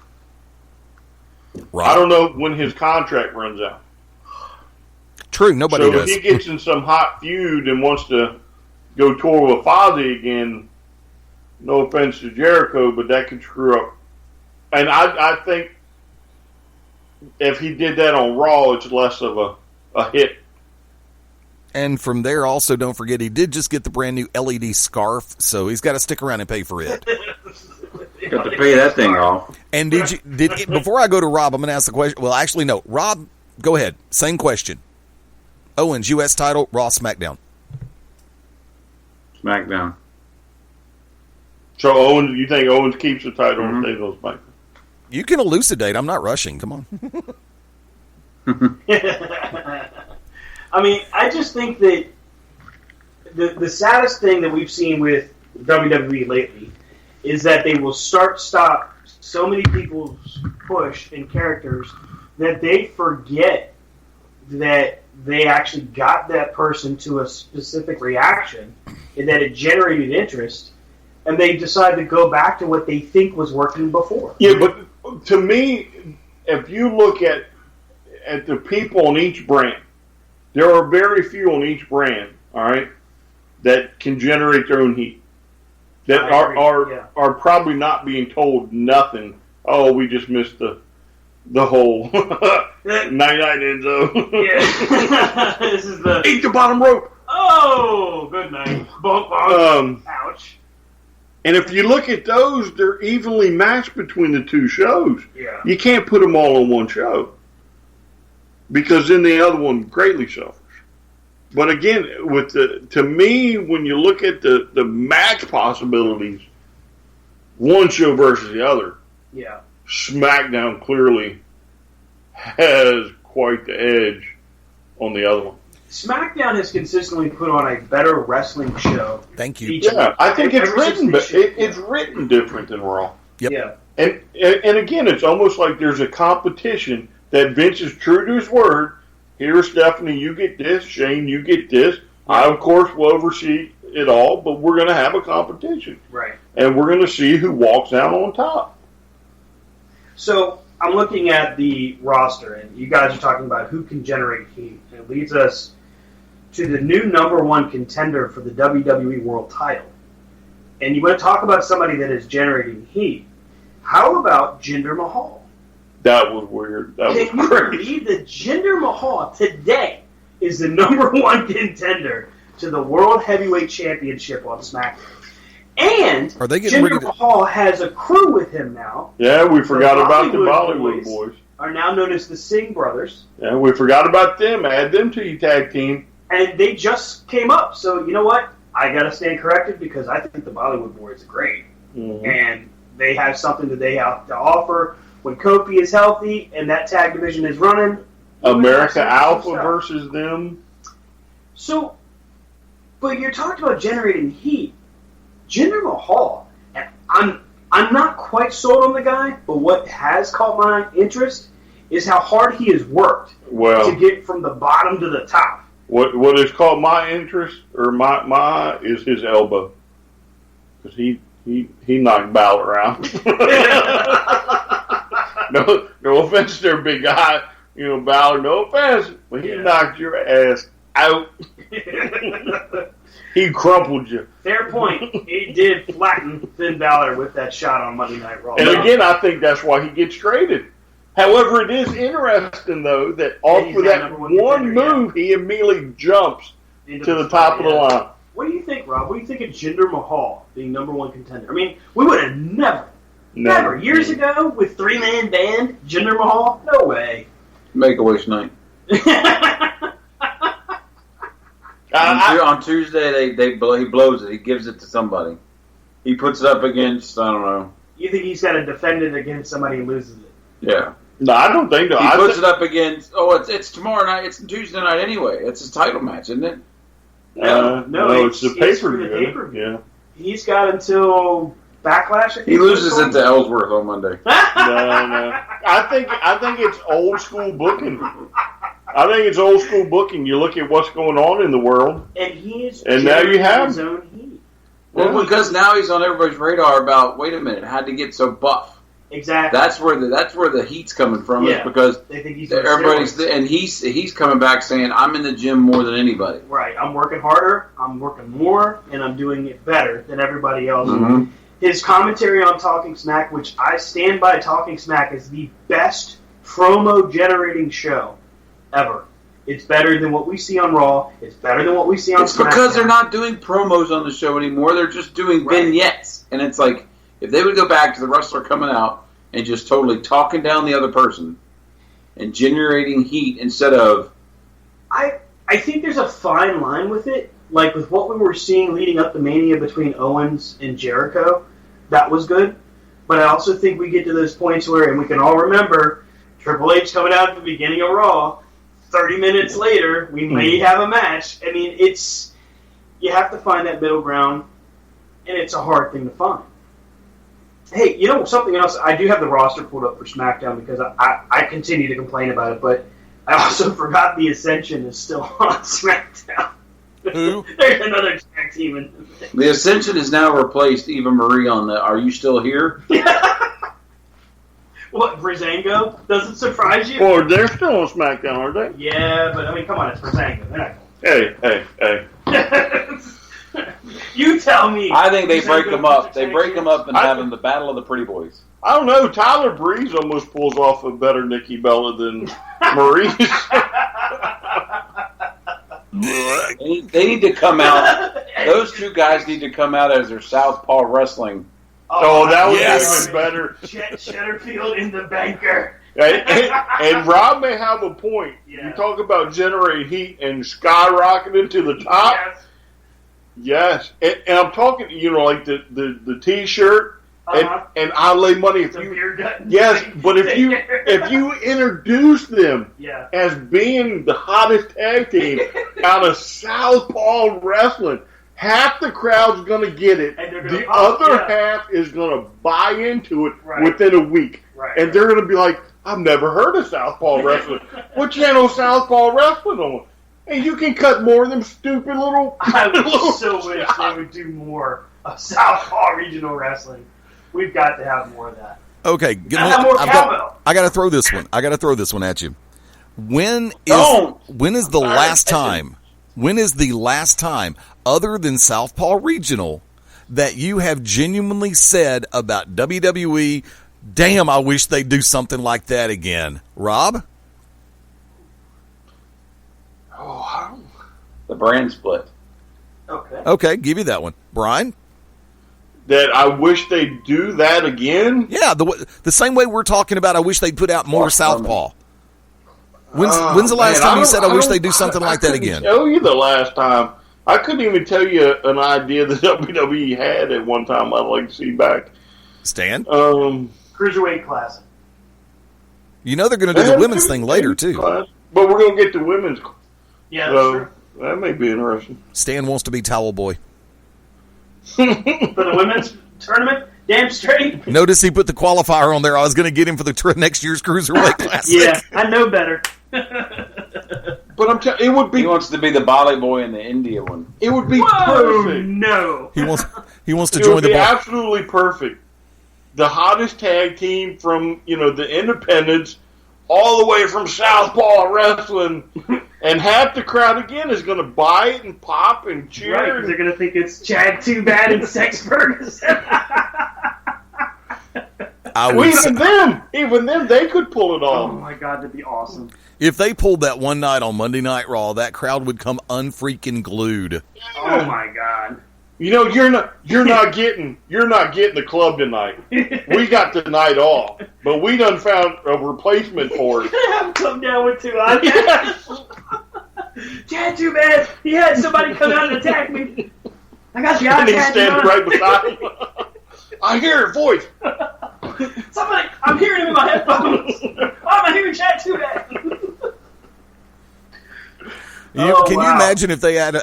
E: Right.
B: I don't know when his contract runs out.
E: True, nobody
B: does. So
E: does.
B: if he gets in some hot feud and wants to go tour with Fozzy again, no offense to Jericho, but that could screw up. And I think if he did that on Raw, it's less of a hit.
E: And from there, also, don't forget, he did just get the brand new LED scarf, so he's got to stick around and pay for it.
D: Got to pay that thing off.
E: And before I go to Rob, I'm going to ask the question. Well, actually, no. Rob, go ahead. Same question. Owens, U.S. title, Raw, SmackDown.
D: SmackDown.
B: So Owens, you think Owens keeps the title and stays on SmackDown?
E: You can elucidate. I'm not rushing. Come on.
C: I mean, I just think that the saddest thing that we've seen with WWE lately is that they will stop so many people's push and characters that they forget that they actually got that person to a specific reaction and that it generated interest, and they decide to go back to what they think was working before.
B: Yeah, but to me, if you look at the people on each brand, there are very few on each brand, all right, that can generate their own heat. That are probably not being told nothing. Oh, we just missed the whole night Enzo.
C: Yeah. This is the
B: eat the bottom rope.
C: Oh, good night. Bonk, bonk. Ouch.
B: And if you look at those, they're evenly matched between the two shows.
C: Yeah.
B: You can't put them all on one show because then the other one greatly suffers. But again, to me, when you look at the match possibilities, one show versus the other,
C: yeah,
B: SmackDown clearly has quite the edge on the other one.
C: SmackDown has consistently put on a better wrestling show.
E: Thank you.
B: Yeah, I think it's written, but it's written different than Raw.
E: Yep.
C: Yeah.
B: And again, it's almost like there's a competition that Vince is true to his word. Here, Stephanie, you get this. Shane, you get this. I, of course, will oversee it all, but we're going to have a competition.
C: Right.
B: And we're going to see who walks out on top.
C: So I'm looking at the roster, and you guys are talking about who can generate heat. And it leads us to the new number one contender for the WWE World title. And you want to talk about somebody that is generating heat. How about Jinder Mahal?
B: That was weird. That
C: Can
B: was
C: you
B: crazy.
C: believe that Jinder Mahal today is the number one contender to the World Heavyweight Championship on SmackDown? And
E: Are they getting ready
C: Jinder
E: to...
C: Mahal has a crew with him now.
B: Yeah, we forgot about the
C: Bollywood
B: Bollywood boys.
C: Are now known as the Singh brothers.
B: Yeah, we forgot about them. Add them to your tag team.
C: And they just came up. So, you know what? I got to stand corrected because I think the Bollywood boys are great.
B: Mm-hmm.
C: And they have something that they have to offer. When Kofi is healthy and that tag division is running,
B: America Alpha versus them.
C: So, but you're talking about generating heat. Jinder Mahal, and I'm not quite sold on the guy, but what has caught my interest is how hard he has worked to get from the bottom to the top.
B: What has caught my interest or my is his elbow, because he knocked Balor out. No offense there, big guy. You know, Balor, no offense, but he knocked your ass out. He crumpled you.
C: Fair point. He did flatten Finn Balor with that shot on Monday Night Raw.
B: And again, I think that's why he gets traded. However, it is interesting, though, that off of that one move, he immediately jumps to the top of the line.
C: What do you think, Rob? What do you think of Jinder Mahal being number one contender? I mean, we would have never, years ago, with three-man band, Jinder Mahal? No way.
D: Make-A-Wish night. On Tuesday, he blows it. He gives it to somebody. He puts it up against, I don't know.
C: You think he's got to defend it against somebody who loses it?
D: Yeah.
B: No, I don't think so.
D: He puts it up against, it's tomorrow night. It's Tuesday night anyway. It's his title match, isn't it?
C: No,
B: it's the pay-per-view. Yeah.
C: He's got until Backlash. I think
D: he loses it to Ellsworth on Monday.
B: No. I think it's old school booking. You look at what's going on in the world,
C: and
B: now you have
C: his own heat.
D: Well, because now he's on everybody's radar about. Wait a minute, how'd he get so buff?
C: Exactly.
D: That's where the heat's coming from. Is because
C: they think he's
D: everybody's and he's coming back saying, "I'm in the gym more than anybody."
C: Right. I'm working harder. I'm working more, and I'm doing it better than everybody else.
D: Mm-hmm.
C: His commentary on Talking Smack, which I stand by, Talking Smack is the best promo-generating show ever. It's better than what we see on Raw. It's better than what we see on SmackDown.
D: Because they're not doing promos on the show anymore. They're just doing vignettes. And it's like, if they would go back to the wrestler coming out and just totally talking down the other person and generating heat instead of...
C: I think there's a fine line with it. Like with what we were seeing leading up to Mania between Owens and Jericho, that was good. But I also think we get to those points where, and we can all remember, Triple H coming out at the beginning of Raw, 30 minutes later, we may have a match. I mean, you have to find that middle ground, and it's a hard thing to find. Hey, you know something else? I do have the roster pulled up for SmackDown because I continue to complain about it, but I also forgot the Ascension is still on SmackDown.
E: Who?
C: There's another tag team in
D: The Ascension has now replaced Eva Marie on the Are You Still Here?
C: What, Breezango? Doesn't surprise you?
B: Well, they're still on SmackDown, aren't they?
C: Yeah, but I mean, come on, it's Breezango. They're
B: Hey.
C: You tell me.
D: I think they break them up. They
C: Breezango
D: break them up and have them the Battle of the Pretty Boys.
B: I don't know. Tyler Breeze almost pulls off a better Nikki Bella than Maurice.
D: They need to come out. Those two guys need to come out as their Southpaw Wrestling.
B: Oh, that was even better.
C: Chet Shetterfield in the banker.
B: And Rob may have a point.
C: Yeah.
B: You talk about generating heat and skyrocketing to the top. Yes. And I'm talking, like the T-shirt. And I lay money if you. Yes, but if you introduce them as being the hottest tag team out of Southpaw Wrestling, half the crowd's going to get it. The other half is going to buy into it within a week. And they're going to be like, I've never heard of Southpaw Wrestling. What channel is Southpaw Wrestling on? And you can cut more of them stupid little...
C: I so wish they would do more of Southpaw Regional Wrestling. We've got to have more of that.
E: Okay. I got to throw this one. I got to throw this one at you. When is the last time? When is the last time, other than Southpaw Regional, that you have genuinely said about WWE, damn, I wish they'd do something like that again? Rob?
D: The brand split.
E: Okay, give you that one. Brian?
B: That I wish they'd do that again?
E: Yeah, the same way we're talking about I wish they'd put out more Southpaw. When's the last time you said I wish they'd do something like that again?
B: I couldn't tell you the last time. I couldn't even tell you an idea that WWE had at one time I'd like to see back.
E: Stan?
C: Cruiserweight Classic.
E: You know they're going to do the women's thing later, too.
B: But we're going to get the women's.
C: Yeah, that's true.
B: That may be interesting.
E: Stan wants to be Towel Boy.
C: For the women's tournament? Damn straight.
E: Notice he put the qualifier on there. I was going to get him for the next year's Cruiserweight Classic.
C: Yeah, I know better.
B: But I'm telling you, it would be...
D: He wants to be the Bali Boy in the India one.
B: It would be
C: Whoa,
B: perfect.
C: No.
E: He wants to
B: It
E: join
B: would
E: the
B: be
E: bar.
B: absolutely perfect. The hottest tag team from, the independents all the way from Southpaw Wrestling. And half the crowd, again, is going to buy it and pop and cheer.
C: Right, because they're going to think it's Chad Too Bad and Sex Ferguson.
B: Even them, they could pull it off.
C: Oh my God, that'd be awesome.
E: If they pulled that one night on Monday Night Raw, that crowd would come unfreaking glued.
C: Oh my God.
B: You're not getting the club tonight. We got the night off, but we done found a replacement for it.
C: Have them come down with 2 eyes. Chad, too bad. He had somebody come out and attack me. I got the eye
B: And he's
C: patch
B: standing
C: on.
B: right beside him. I hear her voice.
C: Somebody, I'm hearing him in my headphones. Why am I hearing Chad too bad?
E: Can you imagine if they had?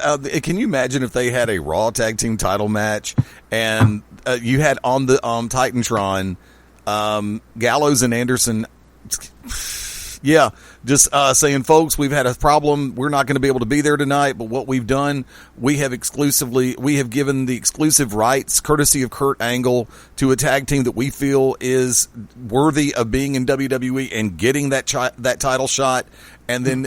E: Can you imagine if they had a Raw Tag Team Title match and you had on the Titantron, Gallows and Anderson? Yeah, just saying, folks, we've had a problem. We're not going to be able to be there tonight. But what we've done, we have given the exclusive rights, courtesy of Kurt Angle, to a tag team that we feel is worthy of being in WWE and getting that title shot. And then,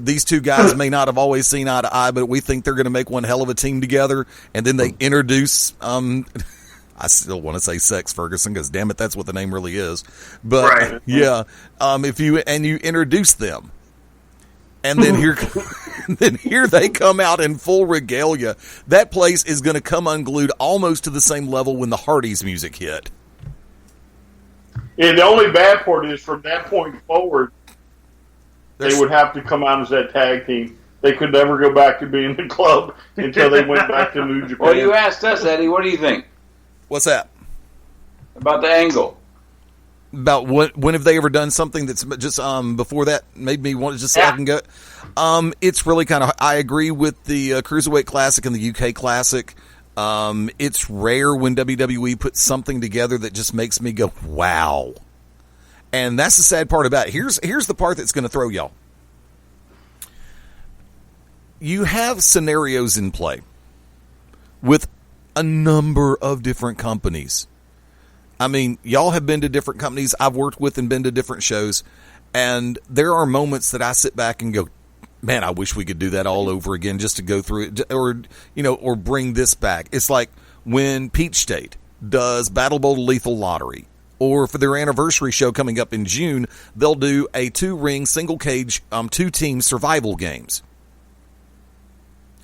E: these two guys may not have always seen eye to eye, but we think they're going to make one hell of a team together. And then they introduce, I still want to say Sex Ferguson because damn it, that's what the name really is. But
B: Right.
E: yeah, if you introduce them, and then here they come out in full regalia, that place is going to come unglued almost to the same level when the Hardys music hit.
B: And the only bad part is from that point forward, they would have to come out as that tag team. They could never go back to being the club until they went back to New Japan.
D: Well, you asked us, Eddie. What do you think
E: What's that?
D: about the Angle?
E: About when have they ever done something that's just before that made me want to just say I can go? It's really kind of, I agree with the Cruiserweight Classic and the UK Classic. It's rare when WWE puts something together that just makes me go, wow. And that's the sad part about it. Here's the part that's going to throw y'all. You have scenarios in play with a number of different companies. I mean, y'all have been to different companies I've worked with and been to different shows, and there are moments that I sit back and go, man, I wish we could do that all over again just to go through it, or bring this back. It's like when Peach State does Battle Bowl Lethal Lottery, or for their anniversary show coming up in June, they'll do a 2-ring, single cage, 2-team survival games.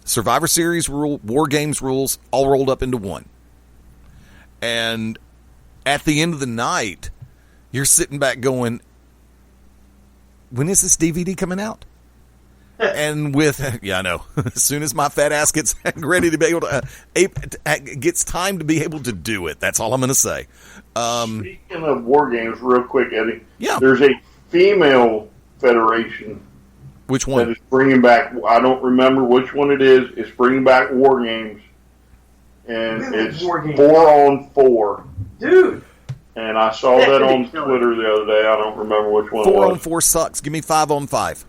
E: Survivor Series rule, War Games rules, all rolled up into one. And at the end of the night, you're sitting back going, when is this DVD coming out? And I know, as soon as my fat ass gets ready to be able to, gets time to be able to do it. That's all I'm going to say.
B: Speaking of War Games, real quick, Eddie.
E: Yeah.
B: There's a female federation.
E: Which one?
B: That is bringing back, I don't remember which one it is. It's bringing back War Games. And it's 4-on-4.
C: Dude.
B: And I saw that on Twitter the other day. I don't remember which one it was.
E: 4-on-4 sucks. Give me 5-on-5.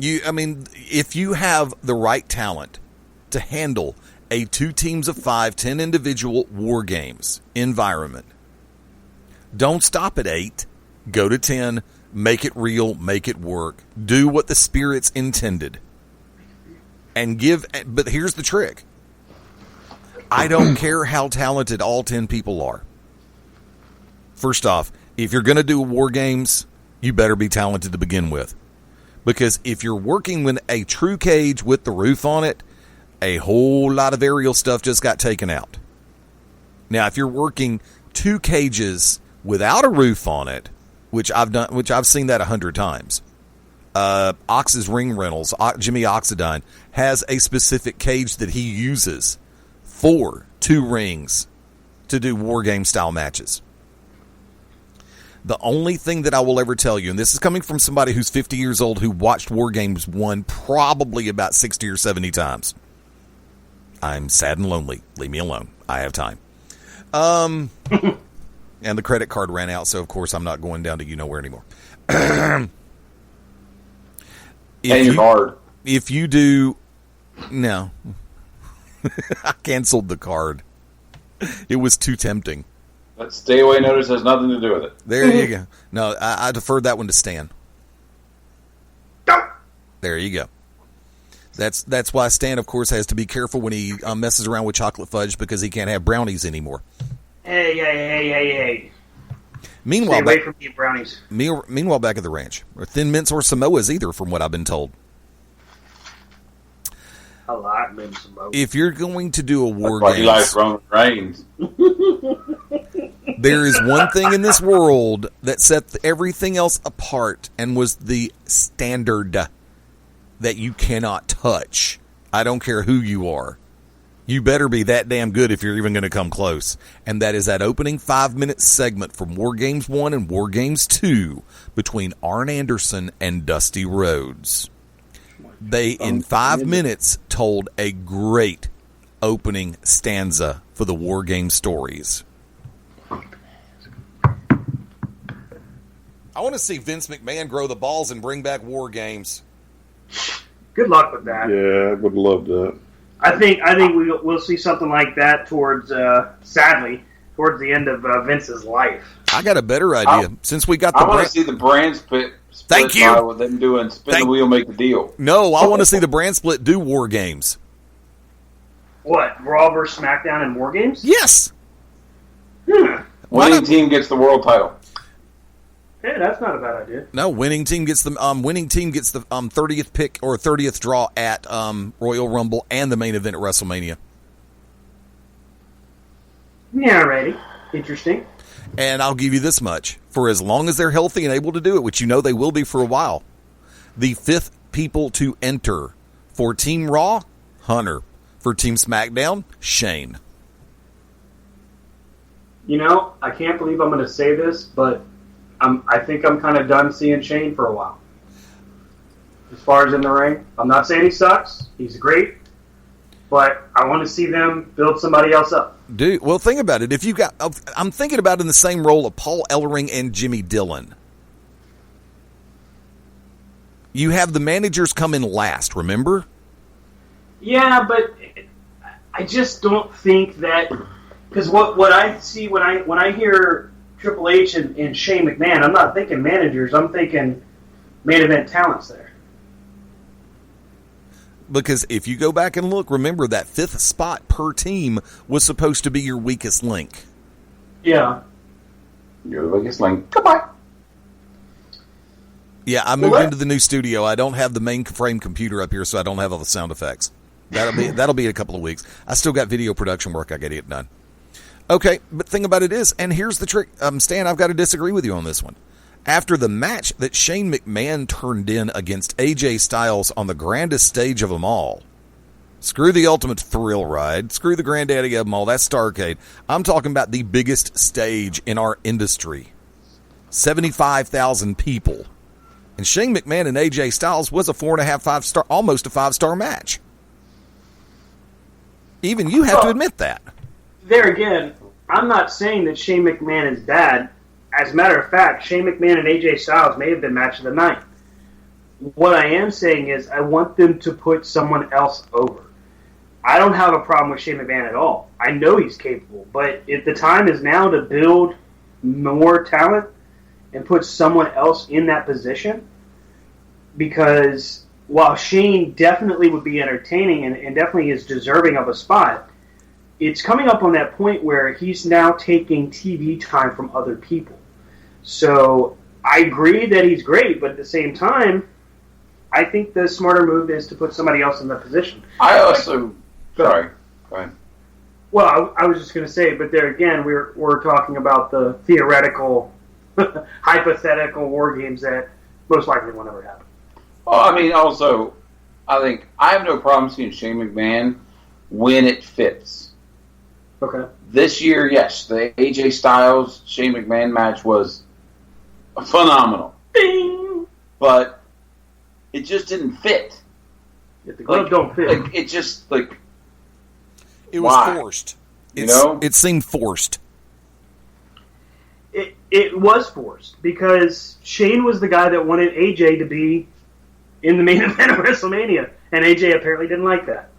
E: If you have the right talent to handle a 2 teams of 5, 10 individual War Games environment, don't stop at 8. Go to 10. Make it real. Make it work. Do what the spirits intended. But here's the trick. I don't care how talented all 10 people are. First off, if you're going to do War Games, you better be talented to begin with. Because if you're working with a true cage with the roof on it, a whole lot of aerial stuff just got taken out. Now, if you're working 2 cages without a roof on it, which I've seen that 100 times. Ox's Ring Rentals, Jimmy Oxidine, has a specific cage that he uses for 2 rings to do War Game style matches. The only thing that I will ever tell you, and this is coming from somebody who's 50 years old who watched War Games 1 probably about 60 or 70 times. I'm sad and lonely. Leave me alone. I have time. And the credit card ran out, so of course I'm not going down to you-know-where anymore. If you do... No. I canceled the card. It was too tempting.
D: That stay away notice has nothing to do with it.
E: There you go. No, I deferred that one to Stan. There you go. That's why Stan, of course, has to be careful when he messes around with chocolate fudge because he can't have brownies anymore.
C: Hey.
E: Meanwhile,
C: stay away from the brownies.
E: Meanwhile, back at the ranch, or Thin Mints or Samoas either, from what I've been told.
C: I like them Samoas.
E: If you're going to do a War
D: Games,
E: Games,
D: you like Roman Reigns.
E: There is one thing in this world that set everything else apart and was the standard. that you cannot touch. I don't care who you are. You better be that damn good if you're even going to come close. And that is that opening 5-minute segment from War Games 1 and War Games 2 between Arn Anderson and Dusty Rhodes. They, in 5 minutes, told a great opening stanza for the War Game stories. I want to see Vince McMahon grow the balls and bring back War Games.
C: Good luck with that.
B: Yeah, I would love that.
C: I think we'll see something like that towards, sadly, towards the end of Vince's life.
E: I got a better idea. Since we got the
D: I want to see the brand split.
E: Thank you.
D: With them doing spin the wheel, make the deal.
E: No, I want to see the brand split do War Games.
C: What, Raw versus SmackDown and War Games?
E: Yes.
D: Winning team gets the world title.
C: Hey, that's not a bad idea.
E: No, winning team gets the 30th pick or 30th draw at Royal Rumble and the main event at WrestleMania.
C: Yeah, alrighty. Interesting.
E: And I'll give you this much. For as long as they're healthy and able to do it, which you know they will be for a while, the 5th people to enter for Team Raw, Hunter. For Team SmackDown, Shane.
C: You know, I can't believe I'm going to say this, but I think I'm kind of done seeing Shane for a while. As far as in the ring, I'm not saying he sucks. He's great. But I want to see them build somebody else up.
E: Dude, well, think about it. If you got, I'm thinking about in the same role of Paul Ellering and Jimmy Dillon. You have the managers come in last, remember?
C: Yeah, but I just don't think that, because what I see when I hear Triple H and Shane McMahon, I'm not thinking managers. I'm thinking main event talents there.
E: Because if you go back and look, remember that 5th spot per team was supposed to be your weakest link.
C: Yeah.
D: You're the weakest link. Goodbye.
E: Yeah, I moved into the new studio. I don't have the mainframe computer up here, so I don't have all the sound effects. That'll be in a couple of weeks. I still got video production work I got to get done. Okay, but the thing about it is, and here's the trick, Stan, I've got to disagree with you on this one. After the match that Shane McMahon turned in against AJ Styles on the grandest stage of them all, screw the Ultimate Thrill Ride, screw the granddaddy of them all, that's Starrcade. I'm talking about the biggest stage in our industry. 75,000 people. And Shane McMahon and AJ Styles was a 4.5, 5-star, almost a 5-star match. Even you have to admit that.
C: There again, I'm not saying that Shane McMahon is bad. As a matter of fact, Shane McMahon and AJ Styles may have been match of the night. What I am saying is I want them to put someone else over. I don't have a problem with Shane McMahon at all. I know he's capable, but if the time is now to build more talent and put someone else in that position, because while Shane definitely would be entertaining and definitely is deserving of a spot, it's coming up on that point where he's now taking TV time from other people. So I agree that he's great, but at the same time, I think the smarter move is to put somebody else in that position.
D: I also... Sorry. Go ahead.
C: Well, I was just going to say, but there again, we're talking about the theoretical, hypothetical war games that most likely will never happen.
D: Well, I mean, also, I think I have no problem seeing Shane McMahon when it fits.
C: Okay.
D: This year, yes, the AJ Styles Shane McMahon match was phenomenal.
C: Ding!
D: But it just didn't fit.
C: If the glove don't fit.
D: Like, it just, like...
E: It was
D: why?
E: forced.
D: It
E: seemed forced.
C: It was forced because Shane was the guy that wanted AJ to be in the main event of WrestleMania, and AJ apparently didn't like that.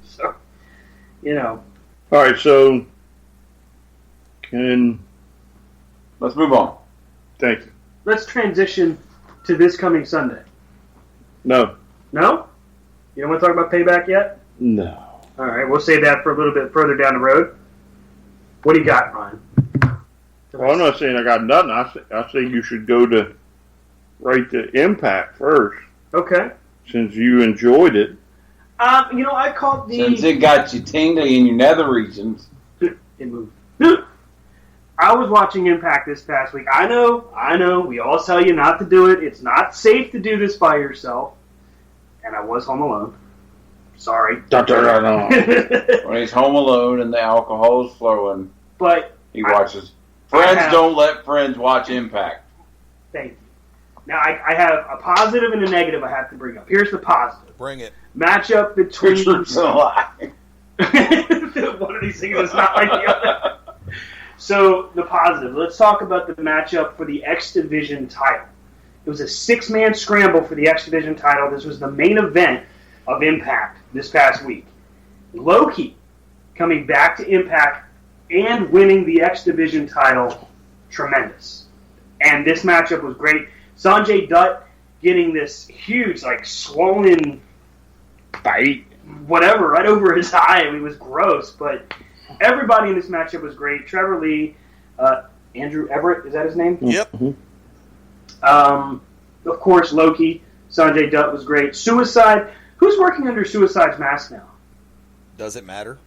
C: So, you know.
B: All right, so
D: let's move on.
B: Thank you.
C: Let's transition to this coming Sunday.
B: No.
C: No? You don't want to talk about Payback yet?
B: No.
C: All right, we'll save that for a little bit further down the road. What do you got, Ryan?
B: Well, I'm not saying I got nothing. I say you should go to right to Impact first.
C: Okay.
B: Since you enjoyed it.
C: I caught the...
D: Since it got you tingly in your nether regions.
C: It moved. I was watching Impact this past week. I know. We all tell you not to do it. It's not safe to do this by yourself. and I was home alone. Sorry.
D: When he's home alone and the alcohol is flowing,
C: But
D: he watches. Friends don't let friends watch Impact.
C: Thank you. Now, I have a positive and a negative I have to bring up. Here's the positive.
E: Bring it.
C: Matchup between...
D: Richard's alive.
C: One of these things is not like the other. So, the positive. Let's talk about the matchup for the X Division title. It was a 6-man scramble for the X Division title. This was the main event of Impact this past week. Loki coming back to Impact and winning the X Division title. Tremendous. And this matchup was great. Sanjay Dutt getting this huge, swollen bite, whatever, right over his eye. I mean, it was gross, but everybody in this matchup was great. Trevor Lee, Andrew Everett, is that his name?
E: Yep.
C: Of course, Loki, Sanjay Dutt was great. Suicide, who's working under Suicide's mask now?
E: Does it matter?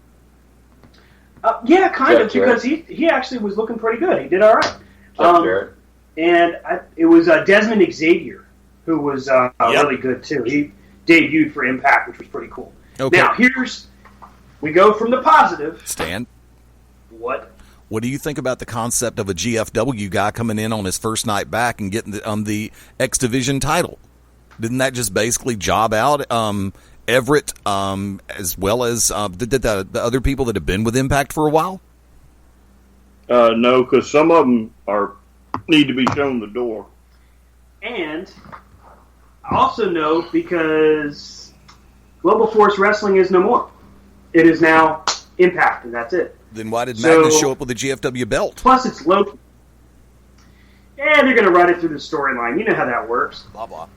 C: Yeah, kind of,
D: Jarrett.
C: because he actually was looking pretty good. He did all right.
D: Jarrett.
C: And it was Desmond Xavier, who was really good, too. He debuted for Impact, which was pretty cool.
E: Okay.
C: Now, we go from the positive.
E: Stan,
C: What?
E: what do you think about the concept of a GFW guy coming in on his first night back and getting the X Division title? Didn't that just basically job out Everett as well as the other people that have been with Impact for a while?
B: No, because some of them need to be shown the door.
C: And I also know because Global Force Wrestling is no more. It is now Impact, and that's it.
E: Then why did Magnus show up with the GFW belt?
C: Plus, it's Loki. And they're going to run it through the storyline. You know how that works.
E: Blah, blah.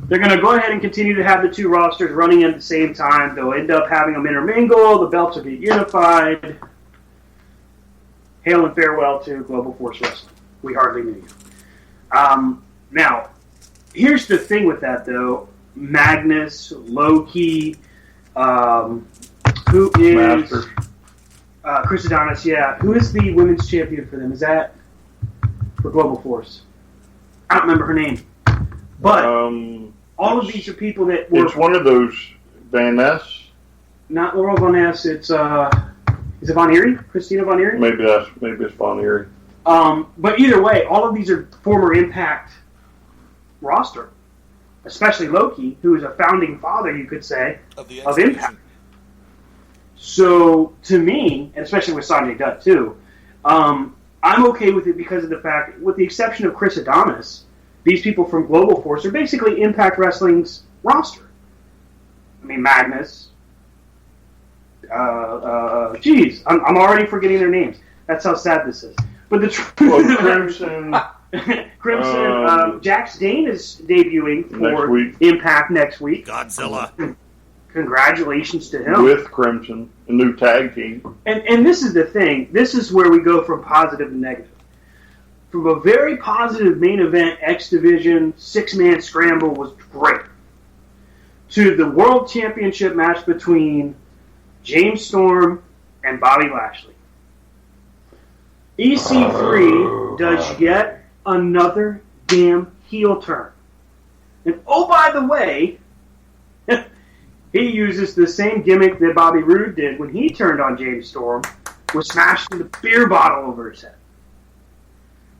C: They're going to go ahead and continue to have the two rosters running at the same time. They'll end up having them intermingle. The belts will get unified. Hail and farewell to Global Force Wrestling. We hardly knew you. Now, here's the thing with that, though. Magnus, Loki, who is...
B: Master.
C: Chris Adonis, yeah. Who is the women's champion for them? Is that for Global Force? I don't remember her name. But all of these are people that were...
B: It's one of those Van Ness.
C: Not Laurel Von Ness. It's... is it Von Eerie? Christina Von Eerie?
B: Maybe it's Von Eerie.
C: But either way, all of these are former Impact roster. Especially Loki, who is a founding father, you could say, of Impact. So, to me, and especially with Sanjay Dutt, too, I'm okay with it because of the fact, with the exception of Chris Adonis, these people from Global Force are basically Impact Wrestling's roster. I mean, Magnus. I'm already forgetting their names. That's how sad this is. But the Crimson, Jax Dane is debuting for Impact next week.
E: Godzilla.
C: Congratulations to him.
B: With Crimson, a new tag team.
C: And this is the thing. This is where we go from positive to negative. From a very positive main event, X Division, 6-man scramble was great. To the World Championship match between James Storm and Bobby Lashley. EC3 does yet another damn heel turn. And oh, by the way, he uses the same gimmick that Bobby Roode did when he turned on James Storm, was smashing the beer bottle over his head.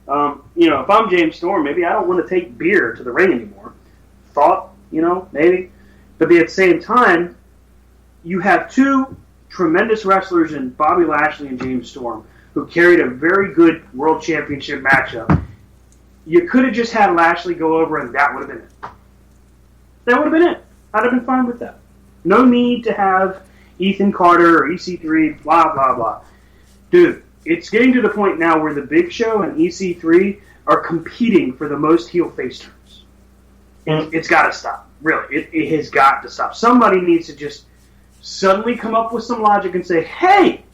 C: If I'm James Storm, maybe I don't want to take beer to the ring anymore. Thought, maybe. But at the same time, you have two tremendous wrestlers in Bobby Lashley and James Storm who carried a very good World Championship matchup. You could have just had Lashley go over and that would have been it. That would have been it. I'd have been fine with that. No need to have Ethan Carter or EC3, blah, blah, blah. Dude, it's getting to the point now where the Big Show and EC3 are competing for the most heel-face turns. And it's got to stop. Really, it has got to stop. Somebody needs to just suddenly come up with some logic and say, hey!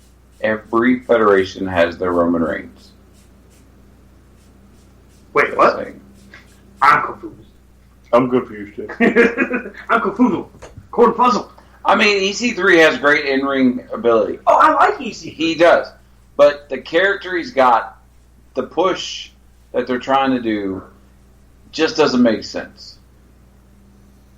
D: Every federation has their Roman Reigns.
C: Wait, what? I'm confused.
B: I'm confused, too.
C: I'm confused. Corn puzzle.
D: I mean, EC3 has great in-ring ability.
C: Oh, I like EC3.
D: He does. But the character he's got, the push that they're trying to do, just doesn't make sense.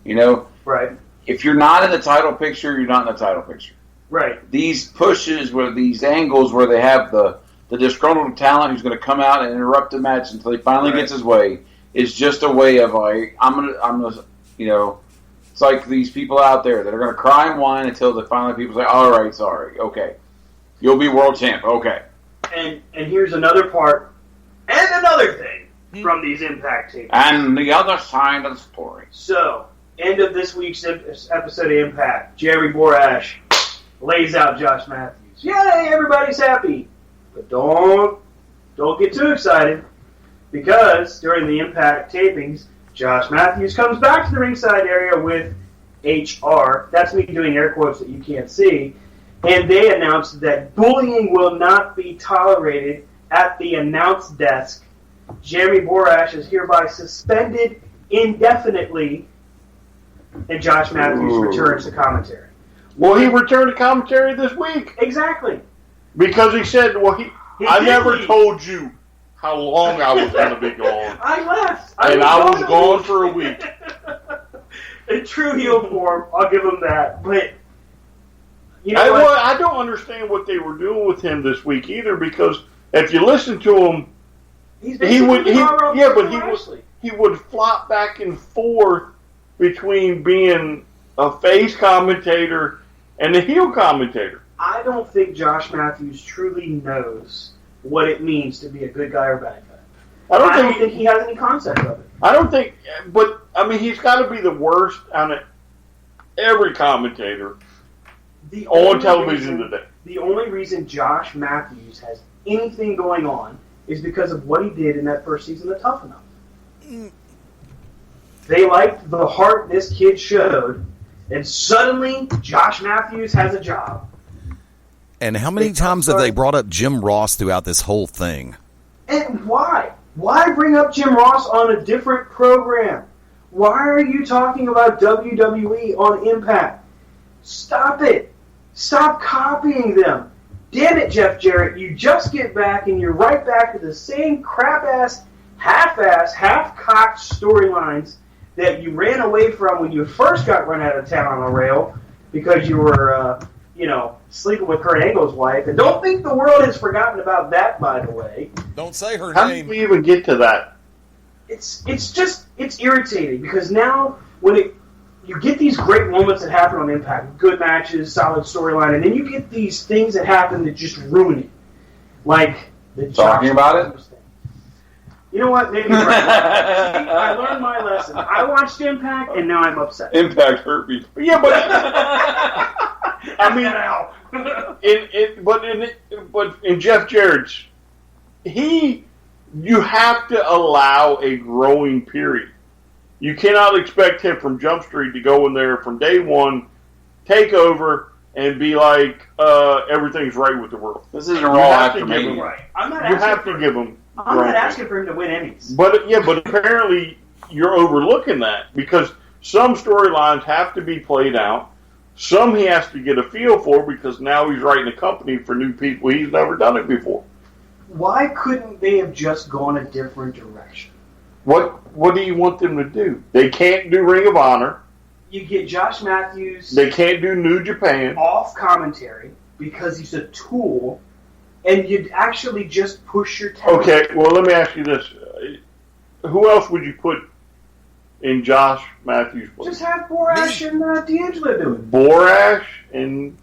C: Right.
D: if you're not in the title picture, you're not in the title picture.
C: Right.
D: These pushes, where these angles where they have the disgruntled talent who's going to come out and interrupt the match until he finally gets his way, is just a way of like, I'm gonna, you know, it's like these people out there that are going to cry and whine until the finally people say, all right, sorry, okay, you'll be world champ, okay.
C: And here's another part and another thing from these Impact tapes.
D: And the other side of the story.
C: So, end of this week's episode of Impact, Jerry Borash lays out Josh Matthews. Yay, everybody's happy. But don't get too excited, because during the Impact tapings, Josh Matthews comes back to the ringside area with HR. That's me doing air quotes that you can't see. And they announced that bullying will not be tolerated at the announce desk. Jeremy Borash is hereby suspended indefinitely, and Josh Matthews returns to commentary.
B: Well, he returned to commentary this week.
C: Exactly.
B: Because he said, well, I never
C: leave.
B: told you how long I was going to be gone.
C: I left.
B: I was gone for a week.
C: In true heel form, I'll give him that. But, you know what?
B: I don't understand what they were doing with him this week either, because if you listen to him, he would flop back and forth between being a face commentator and a heel commentator.
C: I don't think Josh Matthews truly knows what it means to be a good guy or bad guy. I don't think he has any concept of it.
B: I don't think, but I mean, he's got to be the worst out of every commentator on television today.
C: The only reason Josh Matthews has anything going on is because of what he did in that first season of Tough Enough. They liked the heart this kid showed, and suddenly Josh Matthews has a job.
E: And how many times have they brought up Jim Ross throughout this whole thing?
C: And why? Why bring up Jim Ross on a different program? Why are you talking about WWE on Impact? Stop it. Stop copying them. Damn it, Jeff Jarrett. You just get back and you're right back to the same crap-ass, half-ass, half-cocked storylines that you ran away from when you first got run out of town on a rail because you were, sleeping with Kurt Angle's wife. And don't think the world has forgotten about that, by the way.
E: Don't say her
B: How
E: name.
B: did we even get to that?
C: It's irritating because now when you get these great moments that happen on Impact, good matches, solid storyline, and then you get these things that happen that just ruin it. Like the
D: Talking about it?
C: Thing. You know what? Maybe you're right. See, I learned my lesson. I watched Impact, and now I'm upset.
B: Impact hurt me. Yeah, but I mean, but in Jeff Jarrett's, you have to allow a growing period. You cannot expect him from Jump Street to go in there from day one, take over, and be like, everything's right with the world.
D: This isn't Raw after me.
C: Right. I'm not asking for him to win Emmys.
B: But apparently you're overlooking that because some storylines have to be played out. Some he has to get a feel for because now he's writing a company for new people. He's never done it before.
C: Why couldn't they have just gone a different direction?
B: What do you want them to do? They can't do Ring of Honor.
C: You get Josh Matthews.
B: They can't do New Japan.
C: Off commentary because he's a tool, and you'd actually just push your talent.
B: Okay, well, let me ask you this. Who else would you put in Josh Matthews' place?
C: Just have Borash and D'Angelo do it.
B: Borash and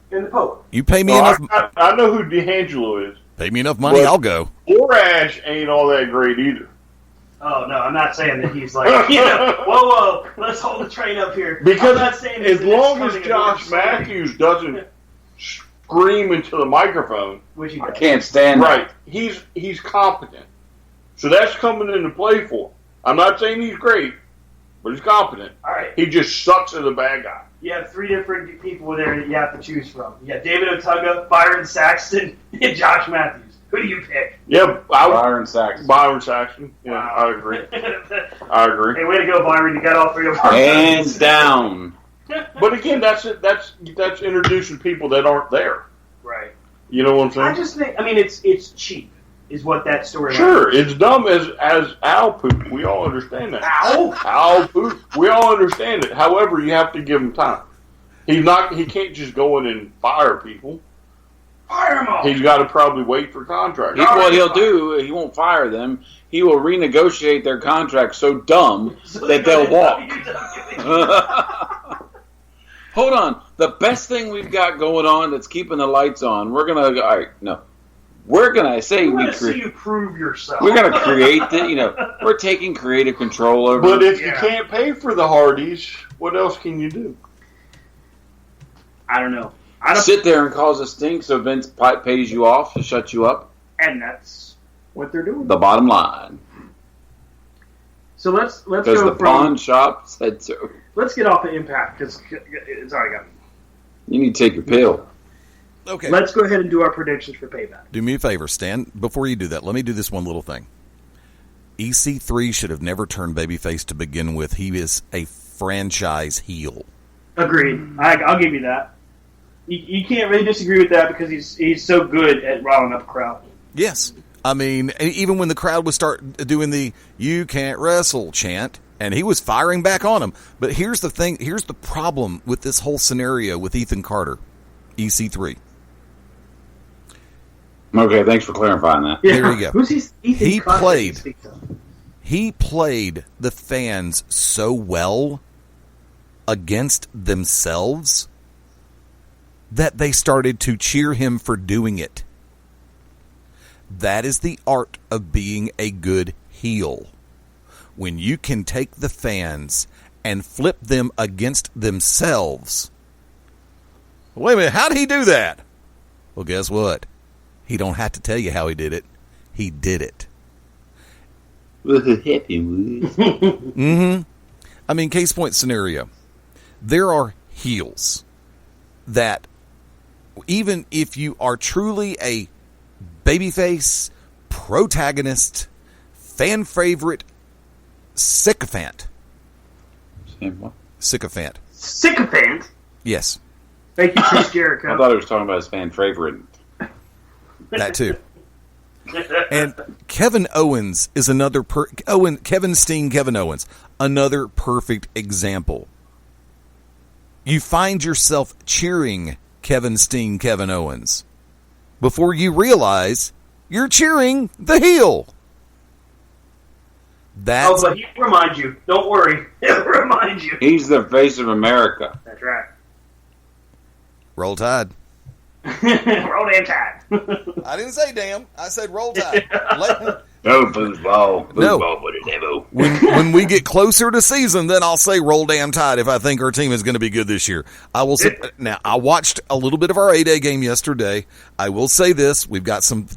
C: the Pope.
E: You pay me enough.
B: I know who D'Angelo is.
E: Pay me enough money, I'll go.
B: Borash ain't all that great either.
C: Oh, no, I'm not saying that he's like, whoa, let's hold the train up here.
B: Because
C: I'm not saying
B: as long as Josh Matthews doesn't scream into the microphone,
C: which
D: I can't stand
B: right, he's competent. So that's coming into play for him. I'm not saying he's great, but he's competent.
C: All right.
B: He just sucks as a bad guy.
C: You have three different people there that you have to choose from. You got David Otunga, Byron Saxton, and Josh Matthews. Who do you pick?
B: Yeah,
D: Byron Saxton.
B: Byron Saxton. Yeah,
C: wow.
B: I agree. I agree.
C: Hey, way to go, Byron! You got all three of our
D: hands down.
B: But again, that's introducing people that aren't there.
C: Right.
B: You know what I'm saying?
C: I just think. I mean, it's cheap. is what that story
B: Sure, it's dumb as owl poop. We all understand that. Owl poop. We all understand it. However, you have to give him time. He can't just go in and fire people.
C: Fire him all.
B: He's got to probably wait for contracts.
D: What he'll do, he won't fire them. He will renegotiate their contract so dumb that they'll walk. Hold on. The best thing we've got going on that's keeping the lights on, we're going to... All right, no. We're going to say...
C: see you prove yourself.
D: We're going to create the... we're taking creative control over...
B: But if you can't pay for the Hardys, what else can you do?
C: I don't know.
D: Sit there and cause a stink so Vince pays you off to shut you up.
C: And that's what they're doing.
D: The bottom line.
C: So let's go
D: because the pawn shop said so.
C: Let's get off the Impact because it's already got me.
D: You need to take your pill.
E: Okay.
C: Let's go ahead and do our predictions for Payback.
E: Do me a favor, Stan. Before you do that, let me do this one little thing. EC3 should have never turned babyface to begin with. He is a franchise heel.
C: Agreed. I'll give you that. You can't really disagree with that because he's so good at riling up a crowd.
E: Yes. I mean, even when the crowd would start doing the "you can't wrestle" chant, and he was firing back on him. But here's the thing. Here's the problem with this whole scenario with Ethan Carter, EC3.
D: Okay, thanks for clarifying that.
E: Yeah. There you go.
C: Who's Ethan Carter?
E: He played the fans so well against themselves that they started to cheer him for doing it. That is the art of being a good heel. When you can take the fans and flip them against themselves. Wait a minute, how did he do that? Well, guess what? He don't have to tell you how he did it. He did it. Mm-hmm. I mean, case point scenario. There are heels that even if you are truly a babyface, protagonist, fan favorite, sycophant. Sycophant.
C: Sycophant?
E: Yes.
C: Thank you, Chris Jericho.
D: I thought he was talking about his fan favorite.
E: That too. And Kevin Owens is another Kevin Steen, Kevin Owens, another perfect example. You find yourself cheering Kevin Steen, Kevin Owens before you realize you're cheering the heel.
C: But he'll remind you. Don't worry. He'll remind you.
D: He's the face of America.
C: That's right.
E: Roll Tide.
C: Roll damn Tide.
E: I didn't say damn. I said Roll Tide.
D: No, foosball.
E: No. When we get closer to season, then I'll say Roll damn Tide if I think our team is going to be good this year. I will say, now, I watched a little bit of our A-Day game yesterday. I will say this. We got some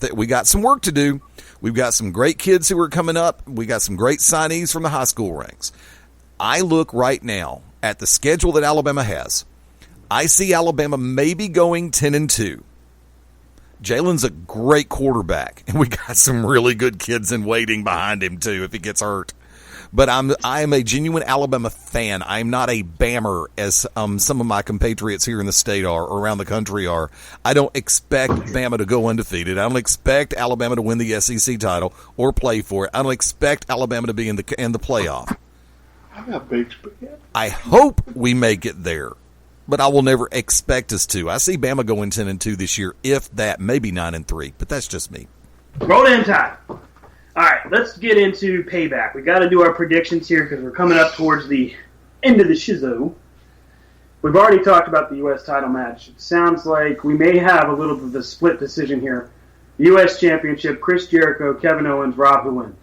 E: work to do. We've got some great kids who are coming up. We got some great signees from the high school ranks. I look right now at the schedule that Alabama has. I see Alabama maybe going 10-2. Jalen's a great quarterback, and we got some really good kids in waiting behind him too if he gets hurt. But I am a genuine Alabama fan. I'm not a Bammer as some of my compatriots here in the state are or around the country are. I don't expect Bama to go undefeated. I don't expect Alabama to win the SEC title or play for it. I don't expect Alabama to be in the playoff.
B: I got big spaghetti.
E: I hope we make it there, but I will never expect us to. I see Bama going 10-2 this year, if that, maybe 9-3, but that's just me.
C: Roll damn Tide. All right, let's get into Payback. We got to do our predictions here because we're coming up towards the end of the shizo. We've already talked about the U.S. title match. It sounds like we may have a little bit of a split decision here. U.S. Championship, Chris Jericho, Kevin Owens, Rob, who wins?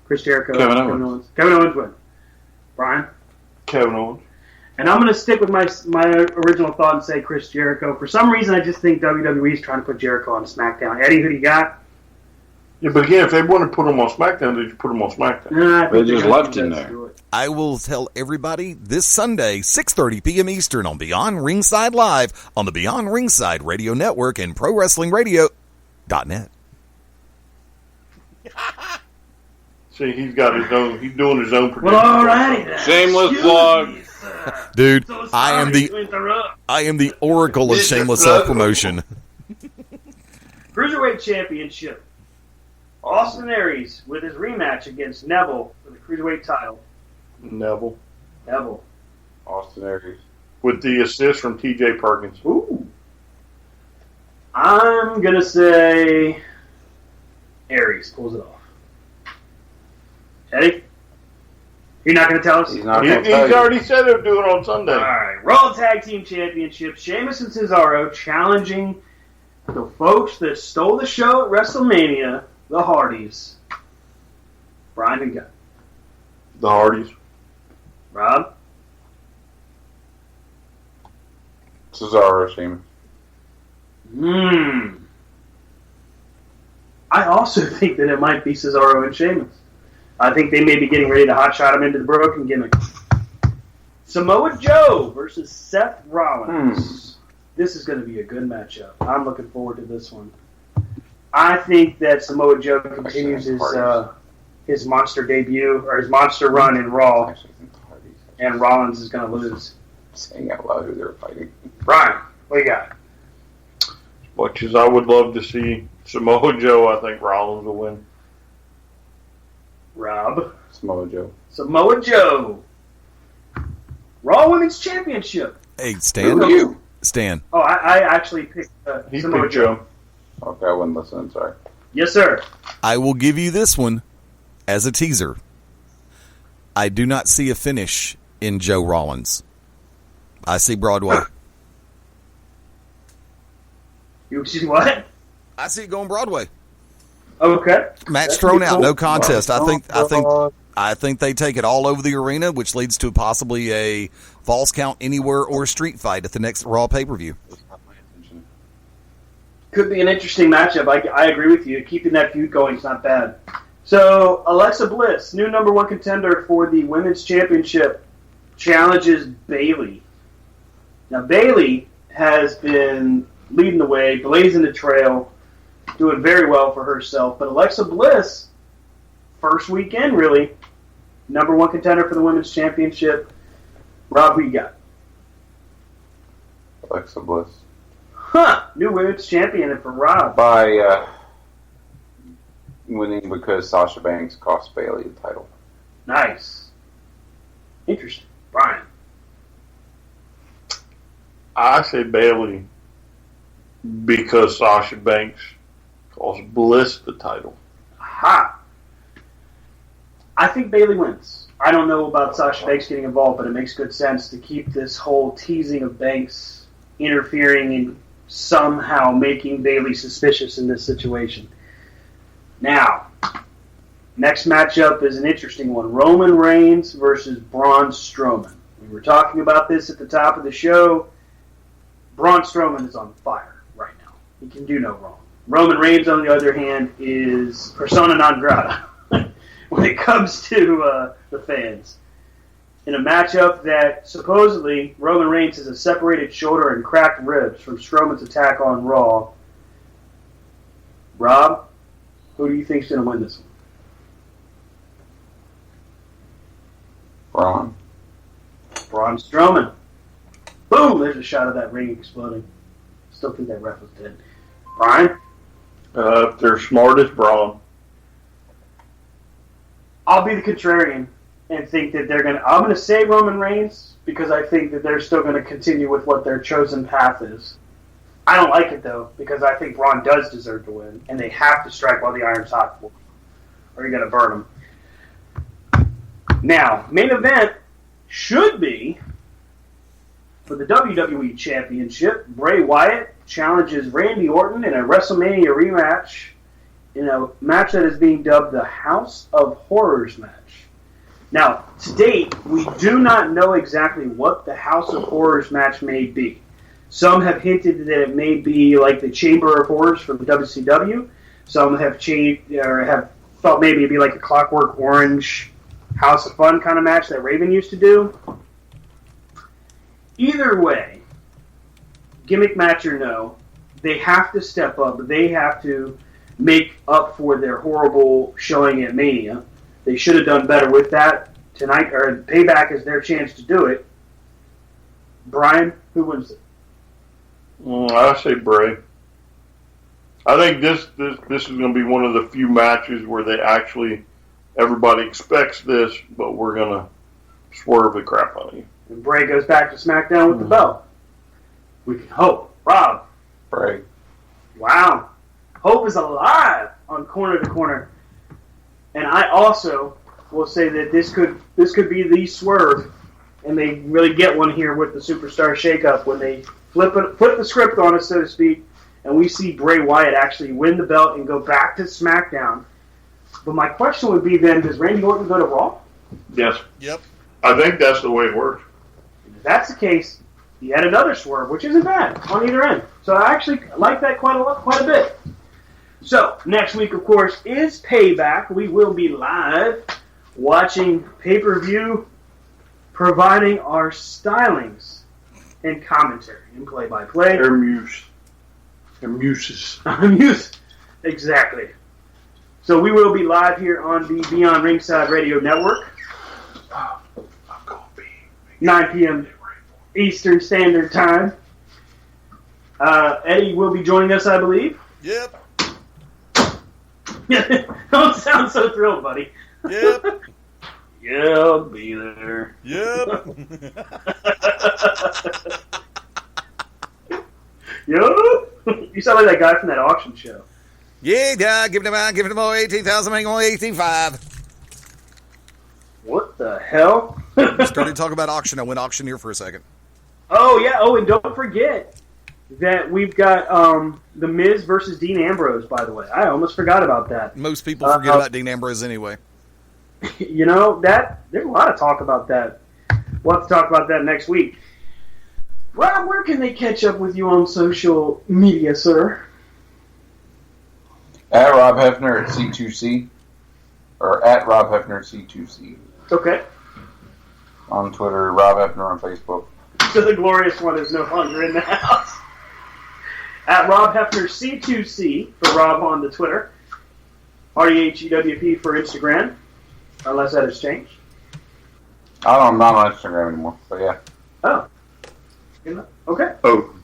C: Chris Jericho, Kevin Owens. Kevin Owens wins. Brian?
B: Kevin Owens.
C: And I'm going to stick with my original thought and say Chris Jericho. For some reason, I just think WWE is trying to put Jericho on SmackDown. Eddie, who do you got?
B: Yeah, but again, if they want to put him on SmackDown, they just put him on SmackDown.
C: Nah,
D: they just left him there.
E: I will tell everybody this Sunday, 6:30 p.m. Eastern on Beyond Ringside Live on the Beyond Ringside Radio Network and ProWrestlingRadio.net.
B: See, he's got his own. He's doing his own prediction.
C: Well, alrighty then.
D: Shameless plug.
E: Dude,
C: So
E: I am the oracle of shameless self-promotion.
C: Cruiserweight Championship. Austin Aries with his rematch against Neville for the Cruiserweight title.
B: Neville.
D: Austin Aries.
B: With the assist from T.J. Perkins.
C: Ooh. I'm going to say Aries pulls it off. Eddie? You're not going to tell us?
D: He's not going to tell
B: He's
D: you.
B: already said he'll do it on Sunday.
C: All right. Raw Tag Team Championship. Sheamus and Cesaro challenging the folks that stole the show at WrestleMania, the Hardys. Brian and Gunn.
B: The Hardys.
C: Rob?
D: Cesaro, Sheamus.
C: I also think that it might be Cesaro and Sheamus. I think they may be getting ready to hotshot him into the broken gimmick. Samoa Joe versus Seth Rollins. This is going to be a good matchup. I'm looking forward to this one. I think that Samoa Joe continues his monster debut, or his monster run in Raw, and Rollins is going to lose.
D: Saying out loud who they're fighting.
C: Brian, what you got?
B: Much as I would love to see Samoa Joe, I think Rollins will win.
C: Rob?
D: Samoa Joe.
C: Samoa Joe. Raw Women's Championship.
E: Hey, Stan.
D: Who are you?
E: Stan.
C: Oh, I actually picked
B: He
C: Samoa
B: picked
C: Joe.
B: Joe.
D: Okay, I wasn't listening, sorry.
C: Yes, sir.
E: I will give you this one as a teaser. I do not see a finish in Joe Rollins. I see Broadway.
C: You see what?
E: I see it going Broadway.
C: Okay.
E: Match
C: That'd
E: thrown
C: be
E: out,
C: cool.
E: no contest. I think they take it all over the arena, which leads to possibly a falls count anywhere or a street fight at the next Raw pay-per-view.
C: Could be an interesting matchup. I agree with you. Keeping that feud going is not bad. So, Alexa Bliss, new number one contender for the Women's Championship, challenges Bayley. Now, Bayley has been leading the way, blazing the trail, doing very well for herself. But Alexa Bliss, first weekend, really, number one contender for the Women's Championship. Rob, who you got?
D: Alexa Bliss.
C: New Women's Champion for Rob.
D: By winning because Sasha Banks cost Bayley the title.
C: Nice. Interesting. Brian.
B: I say Bayley because Sasha Banks calls Bliss the title.
C: Aha. I think Bayley wins. I don't know about Sasha Banks getting involved, but it makes good sense to keep this whole teasing of Banks interfering and somehow making Bayley suspicious in this situation. Now, next matchup is an interesting one. Roman Reigns versus Braun Strowman. We were talking about this at the top of the show. Braun Strowman is on fire right now. He can do no wrong. Roman Reigns, on the other hand, is persona non grata when it comes to the fans. In a matchup that supposedly Roman Reigns has a separated shoulder and cracked ribs from Strowman's attack on Raw. Rob, who do you think's going to win this one? Braun Strowman. Boom! There's a shot of that ring exploding. Still think that ref was dead. Brian?
B: If they're smart as Braun.
C: I'll be the contrarian and think that I'm going to say Roman Reigns because I think that they're still going to continue with what their chosen path is. I don't like it, though, because I think Braun does deserve to win, and they have to strike while the iron's hot, or you're going to burn them. Now, main event should be for the WWE Championship. Bray Wyatt challenges Randy Orton in a WrestleMania rematch in a match that is being dubbed the House of Horrors match. Now, to date, we do not know exactly what the House of Horrors match may be. Some have hinted that it may be like the Chamber of Horrors from WCW. Some have have thought maybe it'd be like a Clockwork Orange House of Fun kind of match that Raven used to do. Either way, gimmick match or no, they have to step up. They have to make up for their horrible showing at Mania. They should have done better with that tonight, or Payback is their chance to do it. Brian, who wins it?
B: I say Bray. I think this is going to be one of the few matches where everybody expects this, but we're going to swerve the crap out of you.
C: And Bray goes back to SmackDown with the belt. We can hope. Rob.
D: Bray.
C: Wow. Hope is alive on Corner to Corner. And I also will say that this could be the swerve, and they really get one here with the Superstar Shakeup when they flip the script on us, so to speak, and we see Bray Wyatt actually win the belt and go back to SmackDown. But my question would be then, does Randy Orton go to Raw?
B: Yes.
E: Yep.
B: I think that's the way it works.
C: If that's the case, he had another swerve, which isn't bad on either end. So I actually like that quite a bit. So, next week, of course, is Payback. We will be live watching pay-per-view, providing our stylings and commentary and play-by-play.
B: Their muses.
C: Exactly. So we will be live here on the Beyond Ringside Radio Network. 9 p.m. Eastern Standard Time. Eddie will be joining us, I believe.
E: Yep.
C: Don't sound so thrilled, buddy.
E: Yep.
C: Yeah, I'll be there.
E: Yep.
C: Yo, you sound like that guy from that auction show.
E: Yeah, give them all 18,000, make them all 18,500.
C: What the hell?
E: Started talking about auction. I went auctioneer for a second.
C: Oh, yeah. Oh, and don't forget that we've got The Miz versus Dean Ambrose, by the way. I almost forgot about that.
E: Most people forget about Dean Ambrose anyway.
C: You know, there's a lot of talk about that. We'll have to talk about that next week. Rob, where can they catch up with you on social media, sir?
D: At Rob Hefner at C2C. Or at Rob Hefner C2C.
C: Okay.
D: On Twitter, Rob Hefner on Facebook.
C: So the glorious one is no longer in the house. At Rob Hefner C2C for Rob on the Twitter. RDHEWP for Instagram. Unless that has changed.
D: I'm not on Instagram anymore, but yeah.
C: Oh. Okay.
B: Oh.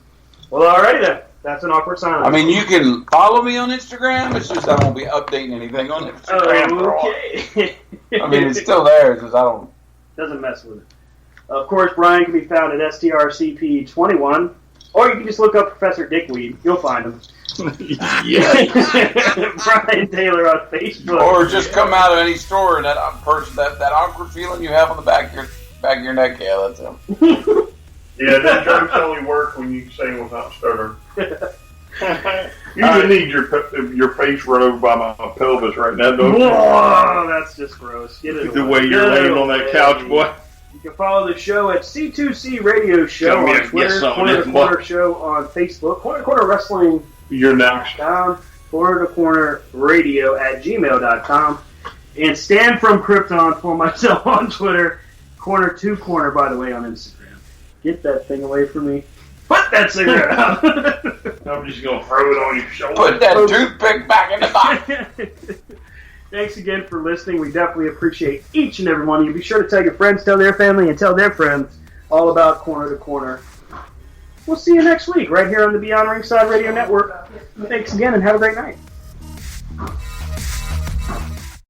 C: Well, alrighty then. That's an awkward silence.
D: I mean, you can follow me on Instagram. It's just I won't be updating anything on Instagram.
C: Okay.
D: I mean, it's still there. It's just I don't.
C: Doesn't mess with it. Of course, Brian can be found at STRCP21, or you can just look up Professor Dickweed. You'll find him. Brian Taylor on Facebook.
D: Or just come out of any store and that awkward feeling you have on the back of your neck. Yeah, that's him.
B: Yeah, that jokes only work when you say them without stuttering. You just need your face rubbed by my pelvis right now, don't you?
C: Oh, that's just gross. Get it
B: The
C: away.
B: way you're laying on that couch, boy.
C: You can follow the show at C2C Radio Show on Twitter, Corner to Corner Show on Facebook, Corner to Corner Wrestling.
B: You're next.
C: Corner to Corner Radio at gmail.com. And Stan from Krypton for myself on Twitter, Corner to Corner, by the way, on Instagram. Get that thing away from me. Put that cigarette out.
B: I'm just going to throw it on your shoulder.
D: Put that toothpick back in the box.
C: Thanks again for listening. We definitely appreciate each and every one of you. Be sure to tell your friends, tell their family, and tell their friends all about Corner to Corner. We'll see you next week right here on the Beyond Ringside Radio Network. Thanks again and have a great night.